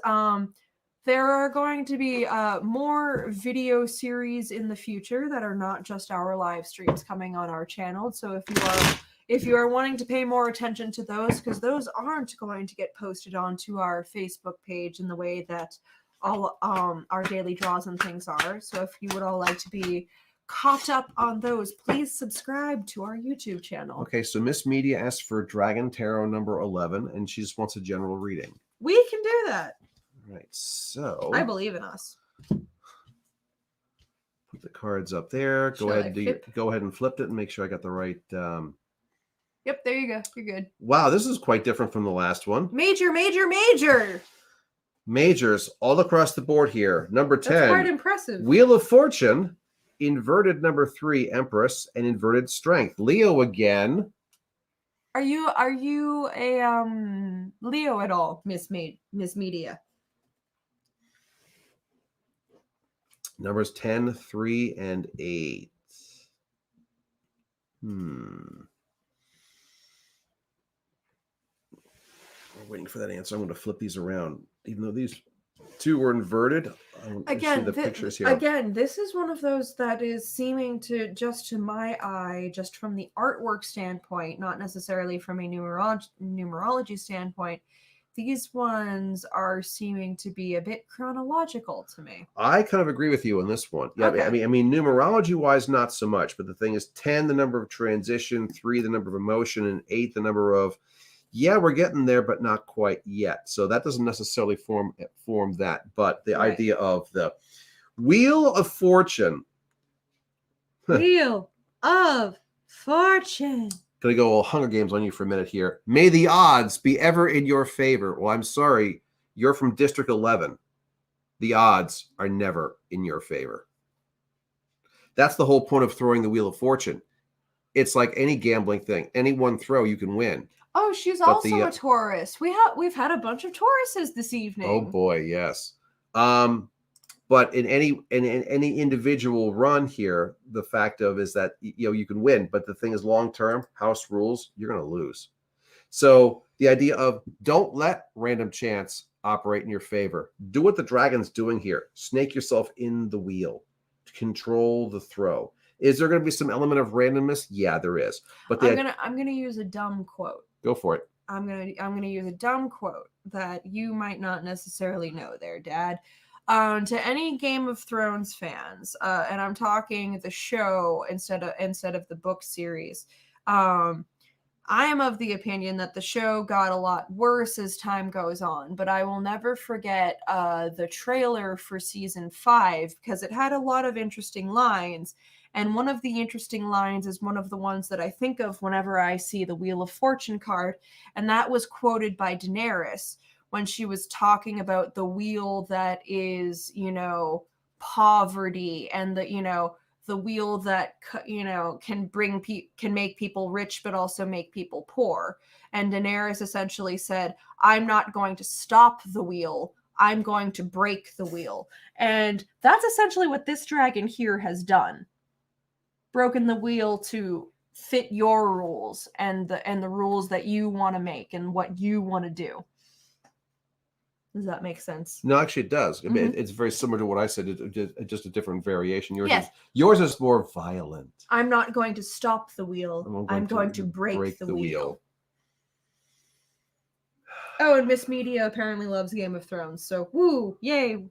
Speaker 2: there are going to be more video series in the future that are not just our live streams coming on our channel. So if you are wanting to pay more attention to those, because those aren't going to get posted onto our Facebook page in the way that all our daily draws and things are. So if you would all like to be caught up on those, please subscribe to our YouTube channel.
Speaker 1: Okay, so Miss Media asked for Dragon Tarot number 11, and she just wants a general reading.
Speaker 2: We can do that.
Speaker 1: All right, so
Speaker 2: I believe in us.
Speaker 1: Put the cards up there. Go ahead and flip it and make sure I got the right.
Speaker 2: Yep, there you go. You're good.
Speaker 1: Wow, this is quite different from the last one.
Speaker 2: Major, major, major.
Speaker 1: Majors all across the board here. Number 10.
Speaker 2: That's quite impressive.
Speaker 1: Wheel of Fortune, inverted number 3, Empress, and inverted Strength. Leo again.
Speaker 2: Are you a Leo at all, Miss Media?
Speaker 1: Numbers 10, 3, and 8. We're waiting for that answer. I'm going to flip these around. Even though these 2 were inverted,
Speaker 2: again,
Speaker 1: the pictures here.
Speaker 2: Again, this is one of those that is seeming to my eye, just from the artwork standpoint, not necessarily from a numerology standpoint. These ones are seeming to be a bit chronological to me.
Speaker 1: I kind of agree with you on this one. Yeah,
Speaker 2: okay.
Speaker 1: I mean, numerology-wise, not so much. But the thing is, 10, the number of transition, 3, the number of emotion, and 8, the number of Yeah, we're getting there, but not quite yet. So that doesn't necessarily form that. But the
Speaker 2: Right.
Speaker 1: idea of the Wheel of Fortune.
Speaker 2: Wheel of Fortune.
Speaker 1: Gonna go all Hunger Games on you for a minute here. May the odds be ever in your favor. Well, I'm sorry, you're from District 11. The odds are never in your favor. That's the whole point of throwing the Wheel of Fortune. It's like any gambling thing. Any one throw, you can win.
Speaker 2: Oh, she's
Speaker 1: But
Speaker 2: also
Speaker 1: the,
Speaker 2: a Taurus. We've had a bunch of Tauruses this evening.
Speaker 1: Oh boy, yes. But in any individual run here, the fact of is that you can win, but the thing is, long term, house rules, you're going to lose. So the idea of don't let random chance operate in your favor. Do what the dragon's doing here. Snake yourself in the wheel. Control the throw. Is there going to be some element of randomness? Yeah, there is. But
Speaker 2: I'm gonna use a dumb quote.
Speaker 1: Go for it.
Speaker 2: I'm gonna use a dumb quote that you might not necessarily know there, Dad. To any Game of Thrones fans, and I'm talking the show instead of the book series. I am of the opinion that the show got a lot worse as time goes on, but I will never forget the trailer for season 5 because it had a lot of interesting lines. And one of the interesting lines is one of the ones that I think of whenever I see the Wheel of Fortune card. And that was quoted by Daenerys when she was talking about the wheel that is, poverty, and the wheel that can make people rich but also make people poor. And Daenerys essentially said, I'm not going to stop the wheel, I'm going to break the wheel. And that's essentially what this dragon here has done. Broken the wheel to fit your rules and the rules that you want to make and what you want to do. Does that make sense?
Speaker 1: No, actually it does. I mean, it's very similar to what I said. It's just a different variation. Yours is more violent.
Speaker 2: I'm not going to stop the wheel. I'm going to break the wheel. Oh, and Miss Media apparently loves Game of Thrones. So, woo, yay.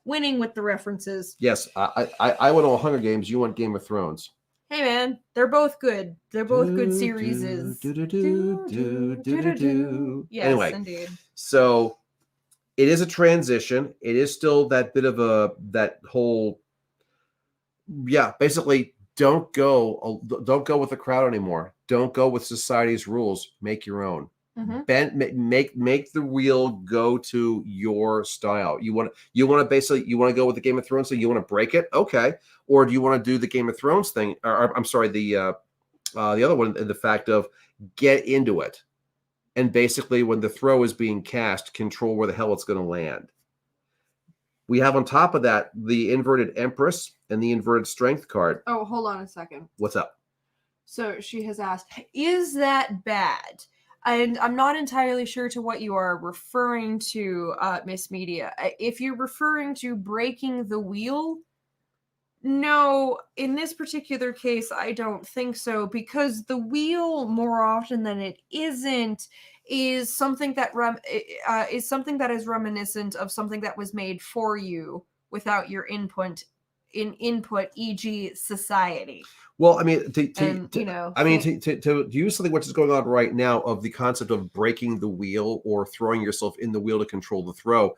Speaker 2: Winning with the references.
Speaker 1: Yes, I went all Hunger Games. You went Game of Thrones.
Speaker 2: Hey, man. They're both good. They're both good series. Yes,
Speaker 1: anyway,
Speaker 2: indeed.
Speaker 1: So it is a transition. It is still that bit of that whole, basically don't go with the crowd anymore. Don't go with society's rules. Make your own. Mm-hmm. Make the wheel go to your style. You want to go with the Game of Thrones thing. You want to break it, okay? Or do you want to do the Game of Thrones thing? Or I'm sorry, the other one, the fact of get into it, and basically when the throw is being cast, control where the hell it's going to land. We have on top of that the inverted Empress and the inverted Strength card.
Speaker 2: Oh, hold on a second.
Speaker 1: What's up?
Speaker 2: So she has asked, is that bad? And I'm not entirely sure to what you are referring to, Miss Media. If you're referring to breaking the wheel, no, in this particular case, I don't think so, because the wheel, more often than it isn't, is something that is reminiscent of something that was made for you without your input, e.g., society.
Speaker 1: Well, I mean, to use something which is going on right now of the concept of breaking the wheel or throwing yourself in the wheel to control the throw,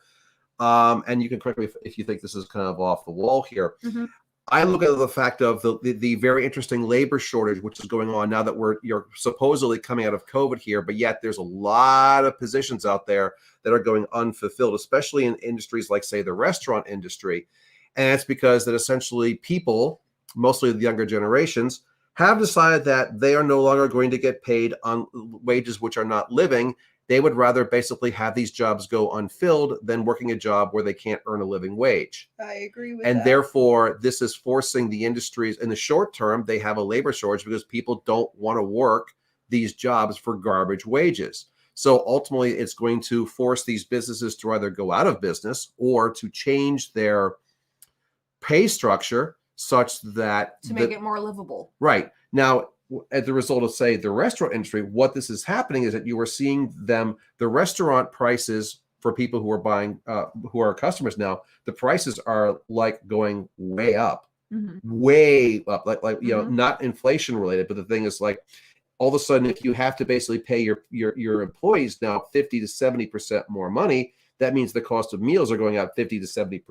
Speaker 1: and you can correct me if you think this is kind of off the wall here. Mm-hmm. I look at the fact of the very interesting labor shortage which is going on now that you're supposedly coming out of COVID here, but yet there's a lot of positions out there that are going unfulfilled, especially in industries like, say, the restaurant industry. And it's because that essentially people, mostly the younger generations, have decided that they are no longer going to get paid on wages which are not living. They would rather basically have these jobs go unfilled than working a job where they can't earn a living wage.
Speaker 2: I agree with
Speaker 1: that. And therefore, this is forcing the industries in the short term, they have a labor shortage because people don't want to work these jobs for garbage wages. So ultimately, it's going to force these businesses to either go out of business or to change their pay structure such that
Speaker 2: to make it more livable.
Speaker 1: Right. Now, as a result of, say, the restaurant industry, what this is happening is that you are seeing the restaurant prices for people who are buying, who are customers now, the prices are like going way up, way up, like, not inflation related. But the thing is, like, all of a sudden, if you have to basically pay your employees now 50 to 70% more money, that means the cost of meals are going up 50 to 70%.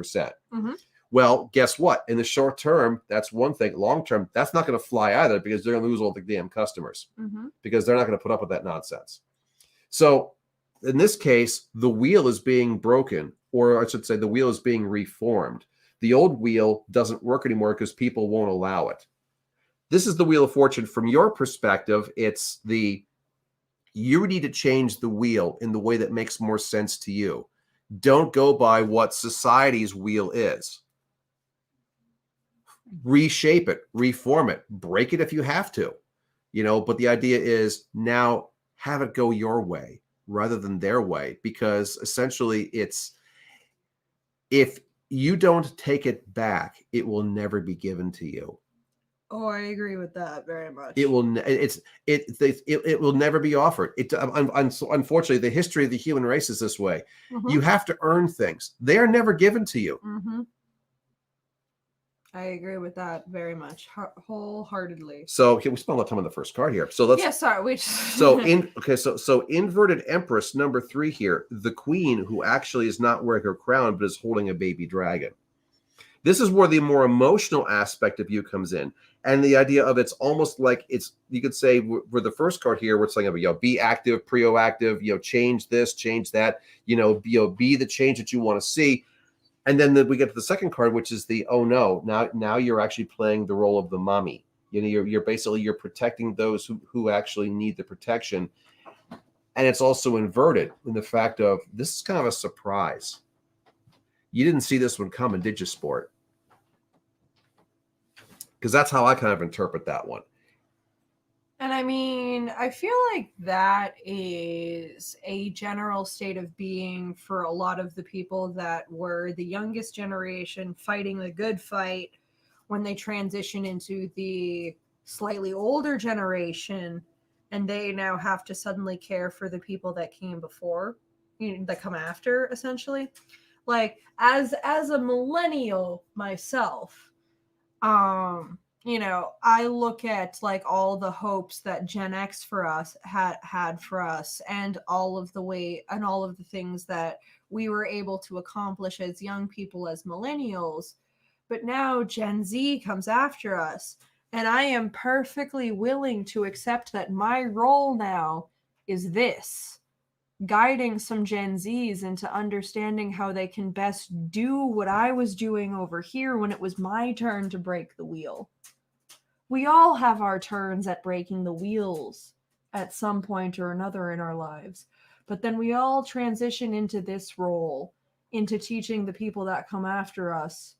Speaker 2: Mm-hmm.
Speaker 1: Well, guess what? In the short term, that's one thing. Long term, that's not going to fly either, because they're going to lose all the damn customers, because they're not going to put up with that nonsense. So in this case, the wheel is being broken, or I should say the wheel is being reformed. The old wheel doesn't work anymore because people won't allow it. This is the Wheel of Fortune. From your perspective, it's you need to change the wheel in the way that makes more sense to you. Don't go by what society's wheel is. Reshape it, reform it, break it if you have to, but the idea is now have it go your way rather than their way, because essentially it's, if you don't take it back, it will never be given to you.
Speaker 2: Oh, I agree with that very much.
Speaker 1: It will. It will never be offered. Unfortunately, the history of the human race is this way. You have to earn things. They are never given to you.
Speaker 2: I agree with that very much, wholeheartedly.
Speaker 1: So we spent a lot of time on the first card here. So let's.
Speaker 2: Yeah, sorry.
Speaker 1: So inverted Empress number 3 here. The Queen, who actually is not wearing her crown but is holding a baby dragon. This is where the more emotional aspect of you comes in. And the idea of it's almost like it's, you could say, where the first card here, we're saying, be active, proactive, change this, change that, be the change that you want to see. And then we get to the second card, which is the, oh no, now you're actually playing the role of the mommy. You're basically protecting those who actually need the protection. And it's also inverted in the fact of, this is kind of a surprise. You didn't see this one coming, did you, Sport? Because that's how I kind of interpret that one.
Speaker 2: And I mean, I feel like that is a general state of being for a lot of the people that were the youngest generation fighting the good fight when they transition into the slightly older generation, and they now have to suddenly care for the people that came before, that come after, essentially. Like, as a millennial myself, I look at like all the hopes that Gen X for us had for us, and all of the things that we were able to accomplish as young people, as millennials. But now Gen Z comes after us, and I am perfectly willing to accept that my role now is this: guiding some Gen Zs into understanding how they can best do what I was doing over here when it was my turn to break the wheel. We all have our turns at breaking the wheels at some point or another in our lives, but then we all transition into this role, into teaching the people that come after us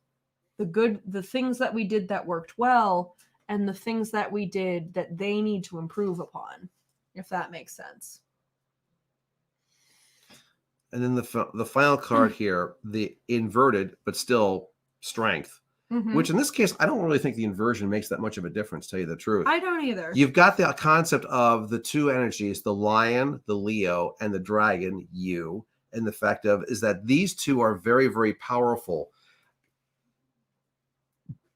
Speaker 2: the things that we did that worked well, and the things that we did that they need to improve upon, if that makes sense.
Speaker 1: And then the final card here, the inverted, but still strength, which in this case, I don't really think the inversion makes that much of a difference, to tell you the truth.
Speaker 2: I don't either.
Speaker 1: You've got the concept of the two energies, the lion, the Leo, and the dragon, you, and the fact of is that these two are very, very powerful.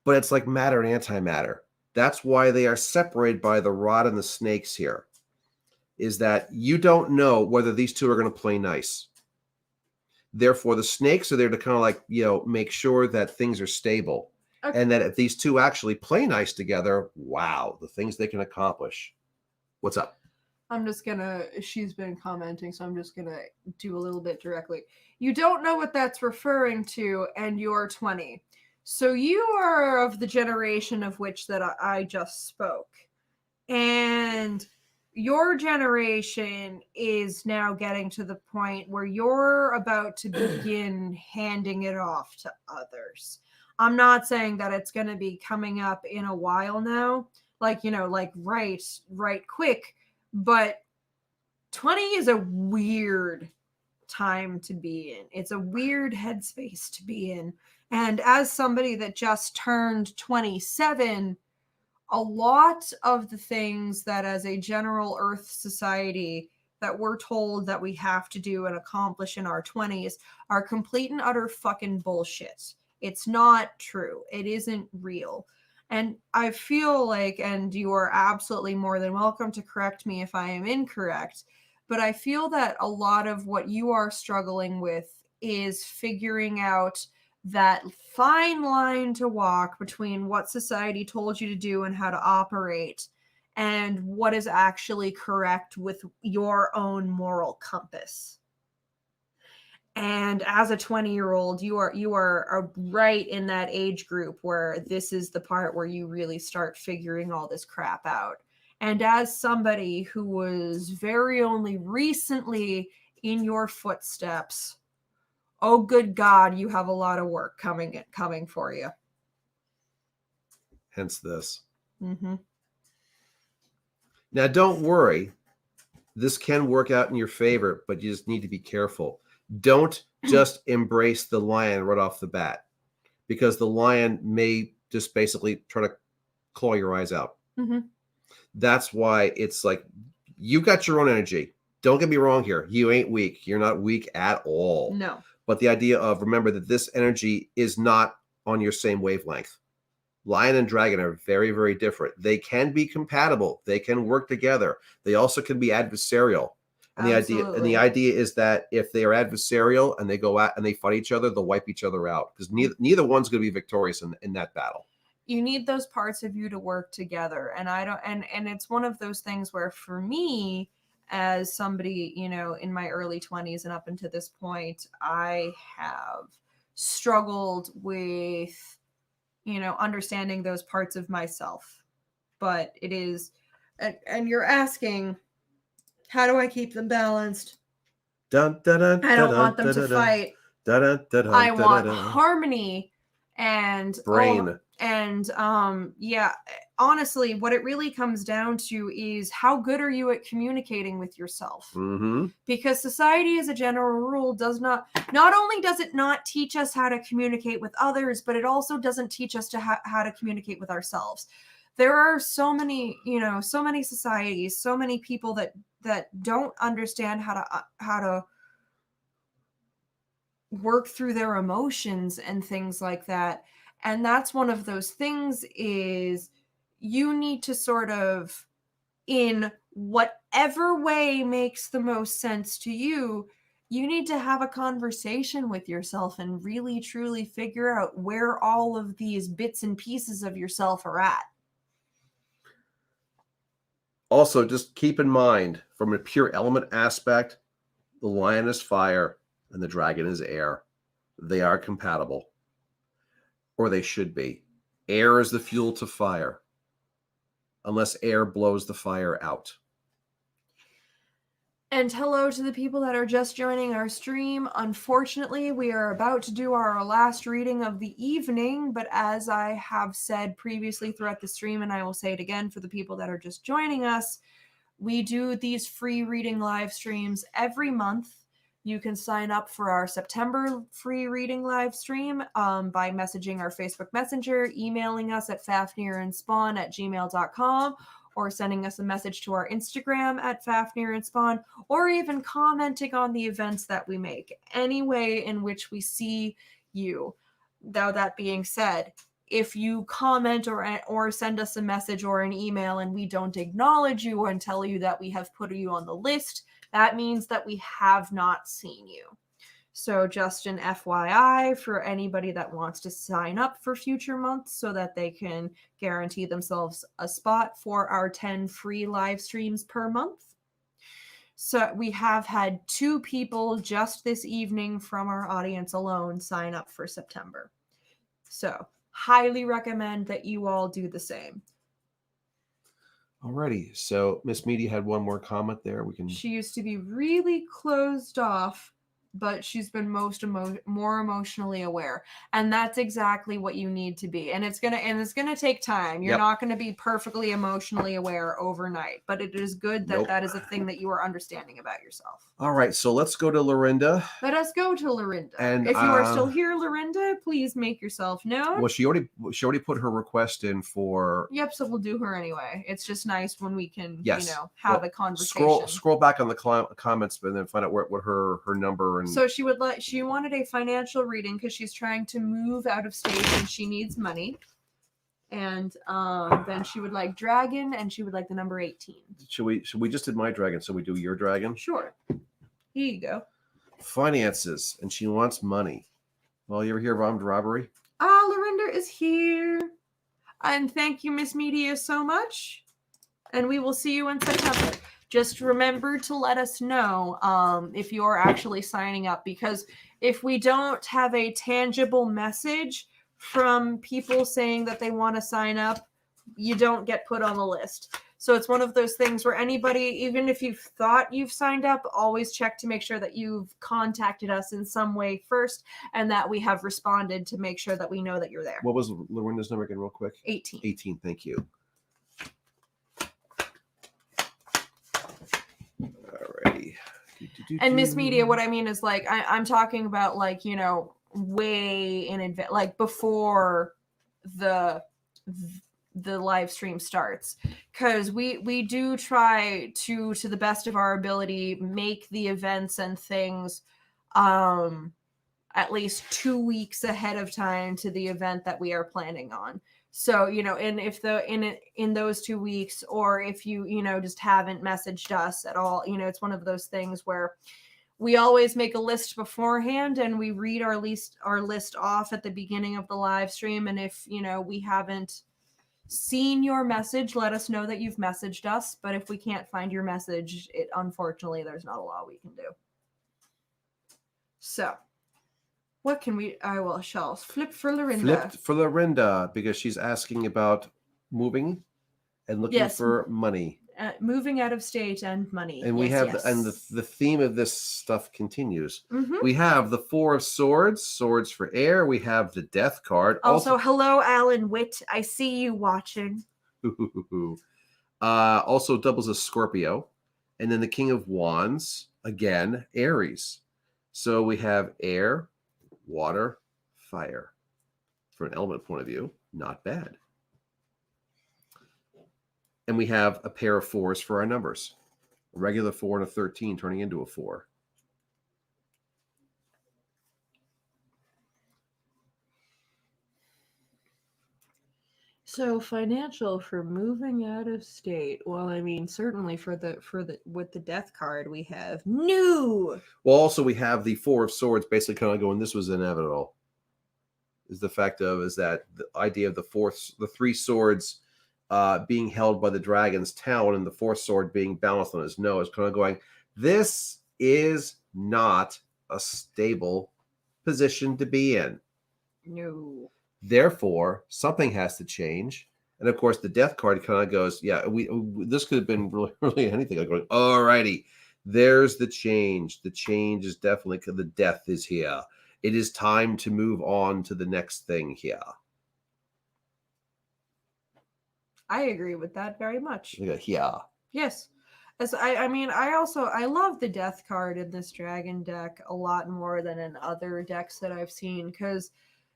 Speaker 1: But it's like matter and antimatter. That's why they are separated by the rod and the snakes here, is that you don't know whether these two are going to play nice. Therefore, the snakes are there to kind of like, make sure that things are stable. Okay. And that if these two actually play nice together, wow, the things they can accomplish. What's up?
Speaker 2: She's been commenting, so I'm just going to do a little bit directly. You don't know what that's referring to, and you're 20. So you are of the generation of which that I just spoke. And your generation is now getting to the point where you're about to begin handing it off to others. I'm not saying that it's going to be coming up in a while now, like right quick, but 20 is a weird time to be in. It's a weird headspace to be in. And as somebody that just turned 27, a lot of the things that as a general Earth society that we're told that we have to do and accomplish in our 20s are complete and utter fucking bullshit. It's not true. It isn't real. And I feel like, and you are absolutely more than welcome to correct me if I am incorrect, but I feel that a lot of what you are struggling with is figuring out that fine line to walk between what society told you to do and how to operate and what is actually correct with your own moral compass. And as a 20-year-old, you are right in that age group where this is the part where you really start figuring all this crap out. And as somebody who was very only recently in your footsteps, oh good God, you have a lot of work coming for you.
Speaker 1: Hence this.
Speaker 2: Mm-hmm.
Speaker 1: Now, don't worry. This can work out in your favor, but you just need to be careful. Don't just embrace the lion right off the bat, because the lion may just basically try to claw your eyes out.
Speaker 2: Mm-hmm.
Speaker 1: That's why it's like, you got your own energy. Don't get me wrong here. You ain't weak. You're not weak at all.
Speaker 2: No.
Speaker 1: But the idea of, remember that this energy is not on your same wavelength. Lion and dragon are very, very different. They can be compatible. They can work together. They also can be adversarial. And the idea is that if they are adversarial and they go out and they fight each other, they'll wipe each other out, because neither one's going to be victorious in that battle.
Speaker 2: You need those parts of you to work together. And I don't, and it's one of those things where, for me, as somebody, in my early 20s and up until this point, I have struggled with, understanding those parts of myself. But it is, and you're asking, how do I keep them balanced?
Speaker 1: Dun, dun, dun,
Speaker 2: I don't
Speaker 1: dun,
Speaker 2: want them
Speaker 1: dun,
Speaker 2: to
Speaker 1: dun,
Speaker 2: fight.
Speaker 1: dun, dun, dun, dun,
Speaker 2: I
Speaker 1: dun,
Speaker 2: want
Speaker 1: dun, dun.
Speaker 2: harmony and
Speaker 1: Brain.
Speaker 2: Yeah, honestly, what it really comes down to is, how good are you at communicating with yourself?
Speaker 1: Mm-hmm.
Speaker 2: Because society, as a general rule, not only does it not teach us how to communicate with others, but it also doesn't teach us how to communicate with ourselves. There are so many societies, so many people that don't understand how to work through their emotions and things like that. And that's one of those things, is you need to sort of, in whatever way makes the most sense to you, you need to have a conversation with yourself and really truly figure out where all of these bits and pieces of yourself are at.
Speaker 1: Also, just keep in mind, from a pure element aspect, the lion is fire and the dragon is air. They are compatible, or they should be. Air is the fuel to fire, unless air blows the fire out.
Speaker 2: And hello to the people that are just joining our stream. Unfortunately, we are about to do our last reading of the evening, but as I have said previously throughout the stream, and I will say it again for the people that are just joining us, we do these free reading live streams every month. You can sign up for our September free reading live stream by messaging our Facebook Messenger, emailing us at fafnirandspawn@gmail.com, or sending us a message to our Instagram at fafnirandspawn, or even commenting on the events that we make. Any way in which we see you. Now, that being said, if you comment or send us a message or an email and we don't acknowledge you and tell you that we have put you on the list, that means that we have not seen you. So just an FYI for anybody that wants to sign up for future months so that they can guarantee themselves a spot for our 10 free live streams per month. So we have had 2 people just this evening from our audience alone sign up for September. So highly recommend that you all do the same.
Speaker 1: Alrighty, so Miss Media had one more comment there.
Speaker 2: She used to be really closed off, but she's been more emotionally aware, and that's exactly what you need to be. And it's gonna take time. You're not gonna be perfectly emotionally aware overnight, but it is good that that is a thing that you are understanding about yourself.
Speaker 1: All right, so let's go to Lorinda.
Speaker 2: Let us go to Lorinda.
Speaker 1: And
Speaker 2: if you are still here, Lorinda, please make yourself known.
Speaker 1: Well, she already put her request in for.
Speaker 2: Yep, so we'll do her anyway. It's just nice when we can, have a conversation.
Speaker 1: Scroll back on the comments and then find out what her number and.
Speaker 2: So she wanted a financial reading because she's trying to move out of state and she needs money. And then she would like dragon, and she would like the number 18.
Speaker 1: Should we just did my dragon, so we do your dragon?
Speaker 2: Sure. Here you go.
Speaker 1: Finances, and she wants money. Well, you ever hear of armed robbery?
Speaker 2: Ah, Lorinda is here. And thank you, Miss Media, so much. And we will see you in September. Just remember to let us know if you're actually signing up, because if we don't have a tangible message from people saying that they want to sign up, you don't get put on the list. So it's one of those things where anybody, even if you've thought you've signed up, always check to make sure that you've contacted us in some way first and that we have responded to make sure that we know that you're there.
Speaker 1: What was Lorinda's number again, real quick?
Speaker 2: 18.
Speaker 1: 18, thank you. Alrighty.
Speaker 2: And Miss Media, what I mean is like I'm talking about like, you know, way in advance, like before the live stream starts, because we do try to the best of our ability make the events and things at least 2 weeks ahead of time to the event that we are planning on. So, you know, and if in those 2 weeks, or if you know, just haven't messaged us at all, you know, it's one of those things where we always make a list beforehand and we read our list off at the beginning of the live stream. And if, you know, we haven't seen your message, let us know that you've messaged us. But if we can't find your message, unfortunately, there's not a lot we can do. So what can we, I will shall flip for Lorinda.
Speaker 1: Flipped for Lorinda, because she's asking about moving and looking for money.
Speaker 2: Moving out of state and money.
Speaker 1: And we have, and the theme of this stuff continues.
Speaker 2: Mm-hmm.
Speaker 1: We have the Four of Swords, swords for air. We have the Death card.
Speaker 2: Also hello, Alan Witt. I see you watching.
Speaker 1: Also doubles as Scorpio. And then the King of Wands, again, Aries. So we have air, water, fire. From an element point of view, not bad. And we have a pair of fours for our numbers. A regular 4 and a 13 turning into a 4.
Speaker 2: So financial for moving out of state. Well, I mean, certainly for the with the Death card we have new.
Speaker 1: Well, also we have the Four of Swords basically kind of going, this was inevitable. Is the fact of is that the idea of the three swords being held by the dragon's talon and the fourth sword being balanced on his nose, kind of going, this is not a stable position to be in.
Speaker 2: No.
Speaker 1: Therefore, something has to change. And of course, the Death card kind of goes, yeah, this could have been really anything. Like going, alrighty, there's the change. The change is definitely because the death is here. It is time to move on to the next thing here.
Speaker 2: I agree with that very much.
Speaker 1: Yeah.
Speaker 2: Yes. As I mean, I love the Death card in this dragon deck a lot more than in other decks that I've seen, because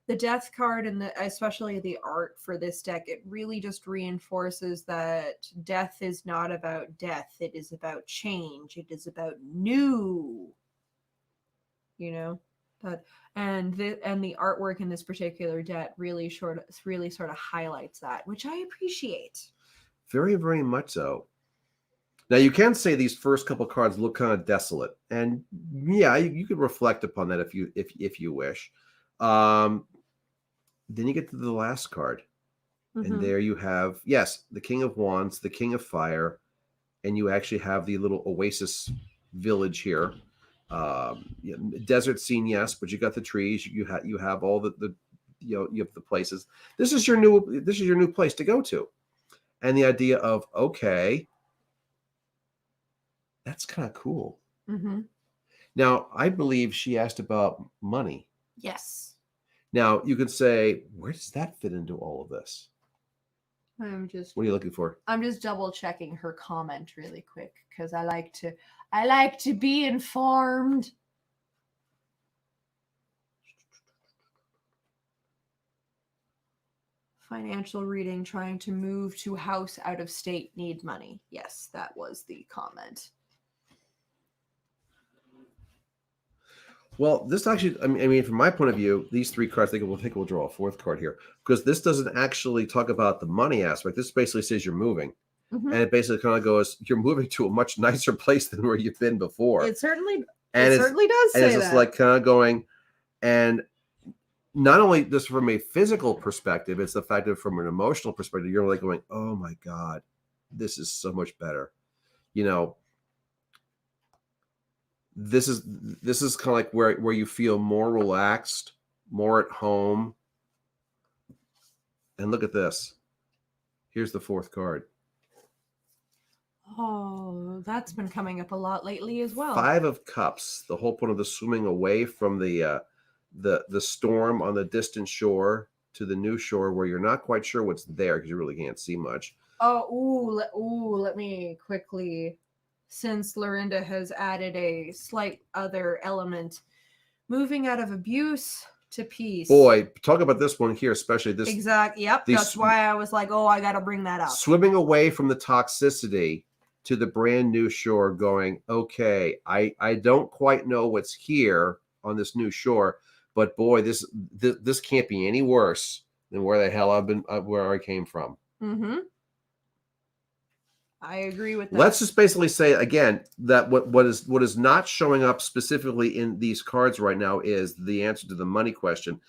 Speaker 2: the Death card and especially the art for this deck, it really just reinforces that death is not about death. It is about change. It is about new. You know, and the artwork in this particular deck really sort of highlights that, which I appreciate.
Speaker 1: Very, very much so. Now you can say these first couple cards look kind of desolate, and yeah, you could reflect upon that if you wish. Then you get to the last card, and there you have, yes, the King of Wands, the King of Fire, and you actually have the little oasis village here. Desert scene, yes, but you got the trees. You have all the you have the places. This is your new place to go to, and the idea of, okay, that's kind of cool.
Speaker 2: Mm-hmm.
Speaker 1: Now, I believe she asked about money.
Speaker 2: Yes.
Speaker 1: Now, you could say, where does that fit into all of this? What are you looking for?
Speaker 2: I'm just double checking her comment really quick, because I like to be informed. Financial reading, trying to move to house out of state, need money. Yes, that was the comment.
Speaker 1: Well, this actually, I mean, from my point of view, these three cards, I think we'll draw a fourth card here because this doesn't actually talk about the money aspect. This basically says you're moving.
Speaker 2: Mhm.
Speaker 1: And it basically kind of goes, you're moving to a much nicer place than where you've been before.
Speaker 2: It certainly
Speaker 1: and
Speaker 2: does
Speaker 1: and
Speaker 2: say
Speaker 1: it's just
Speaker 2: that.
Speaker 1: like kind of going, and not only just from a physical perspective, it's the fact that from an emotional perspective, you're like going, oh my God, this is so much better. You know, this is kind of like where you feel more relaxed, more at home. And look at this. Here's the fourth card.
Speaker 2: Oh, that's been coming up a lot lately as well.
Speaker 1: 5 of Cups. The whole point of the swimming away from the storm on the distant shore to the new shore where you're not quite sure what's there because you really can't see much.
Speaker 2: Let me quickly, since Lorinda has added a slight other element, moving out of abuse to peace.
Speaker 1: Boy, talk about this one here, especially this.
Speaker 2: Exactly. Yep. That's why I was like, oh, I got to bring that up.
Speaker 1: Swimming away from the toxicity to the brand new shore going, okay, I don't quite know what's here on this new shore, but boy, this can't be any worse than where the hell where I came from.
Speaker 2: Mm-hmm. I agree with that.
Speaker 1: Let's just basically say again that what is not showing up specifically in these cards right now is the answer to the money question,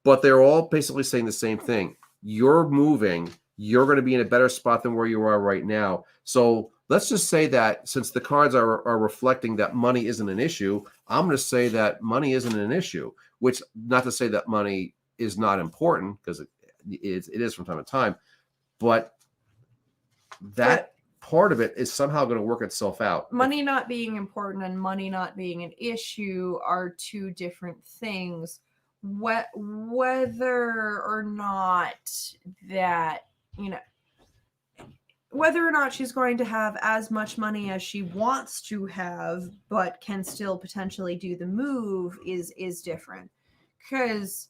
Speaker 1: but they're all basically saying the same thing. You're moving. You're going to be in a better spot than where you are right now. So let's just say that since the cards are reflecting that money isn't an issue, I'm going to say that money isn't an issue, which not to say that money is not important because it is from time to time, but that part of it is somehow going to work itself out.
Speaker 2: Money not being important and money not being an issue are two different things. Whether or not that, whether or not she's going to have as much money as she wants to have, but can still potentially do the move is different. Because,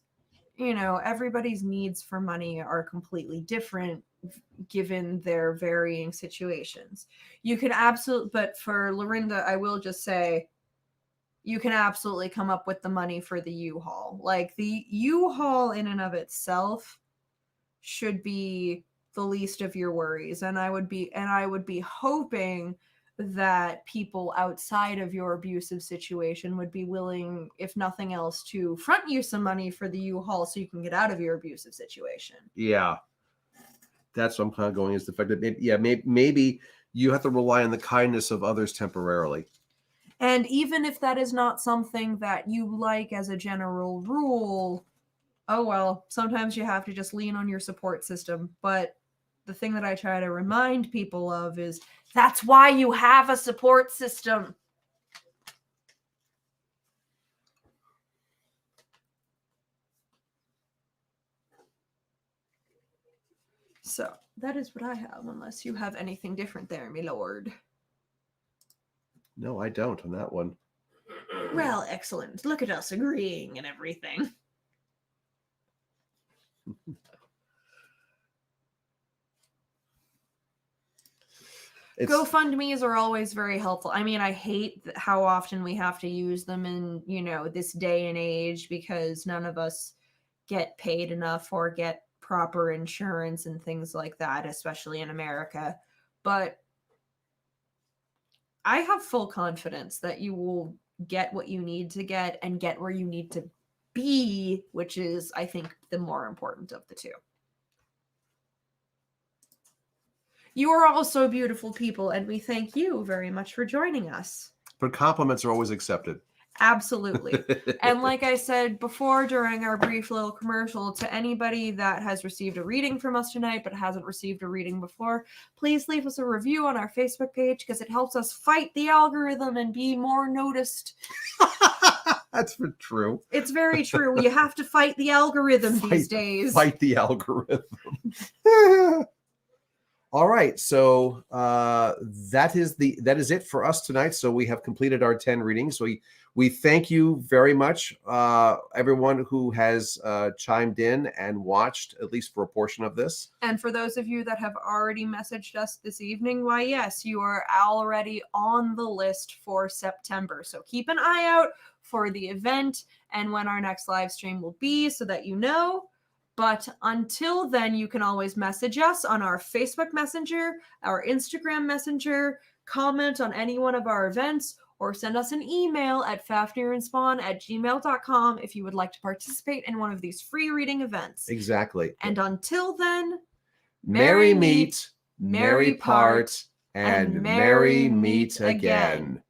Speaker 2: everybody's needs for money are completely different given their varying situations. You can but for Lorinda, I will just say, you can absolutely come up with the money for the U-Haul. Like, the U-Haul in and of itself should be the least of your worries. And I would be hoping that people outside of your abusive situation would be willing, if nothing else, to front you some money for the U-Haul so you can get out of your abusive situation.
Speaker 1: Yeah. That's what I'm kind of going, is the fact that maybe you have to rely on the kindness of others temporarily.
Speaker 2: And even if that is not something that you like as a general rule, oh well, sometimes you have to just lean on your support system. But the thing that I try to remind people of is that's why you have a support system. So that is what I have, unless you have anything different there, my lord.
Speaker 1: No, I don't on that one.
Speaker 2: Well, excellent. Look at us agreeing and everything. GoFundMes are always very helpful. I mean, I hate how often we have to use them in, this day and age, because none of us get paid enough or get proper insurance and things like that, especially in America. But I have full confidence that you will get what you need to get and get where you need to be, which is, I think, the more important of the two. You are all so beautiful people, and we thank you very much for joining us.
Speaker 1: But compliments are always accepted.
Speaker 2: Absolutely. And like I said before during our brief little commercial, to anybody that has received a reading from us tonight but hasn't received a reading before, please leave us a review on our Facebook page, because it helps us fight the algorithm and be more noticed.
Speaker 1: That's true.
Speaker 2: It's very true. You have to fight the algorithm these days.
Speaker 1: Fight the algorithm. All right, so that is it for us tonight. So we have completed our 10 readings. We thank you very much, everyone who has chimed in and watched at least for a portion of this.
Speaker 2: And for those of you that have already messaged us this evening, why, yes, you are already on the list for September. So keep an eye out for the event and when our next live stream will be so that you know. But until then, you can always message us on our Facebook Messenger, our Instagram Messenger, comment on any one of our events, or send us an email at fafnirandspawn@gmail.com if you would like to participate in one of these free reading events.
Speaker 1: Exactly.
Speaker 2: And until then,
Speaker 1: Merry meet, merry part, and merry meet again.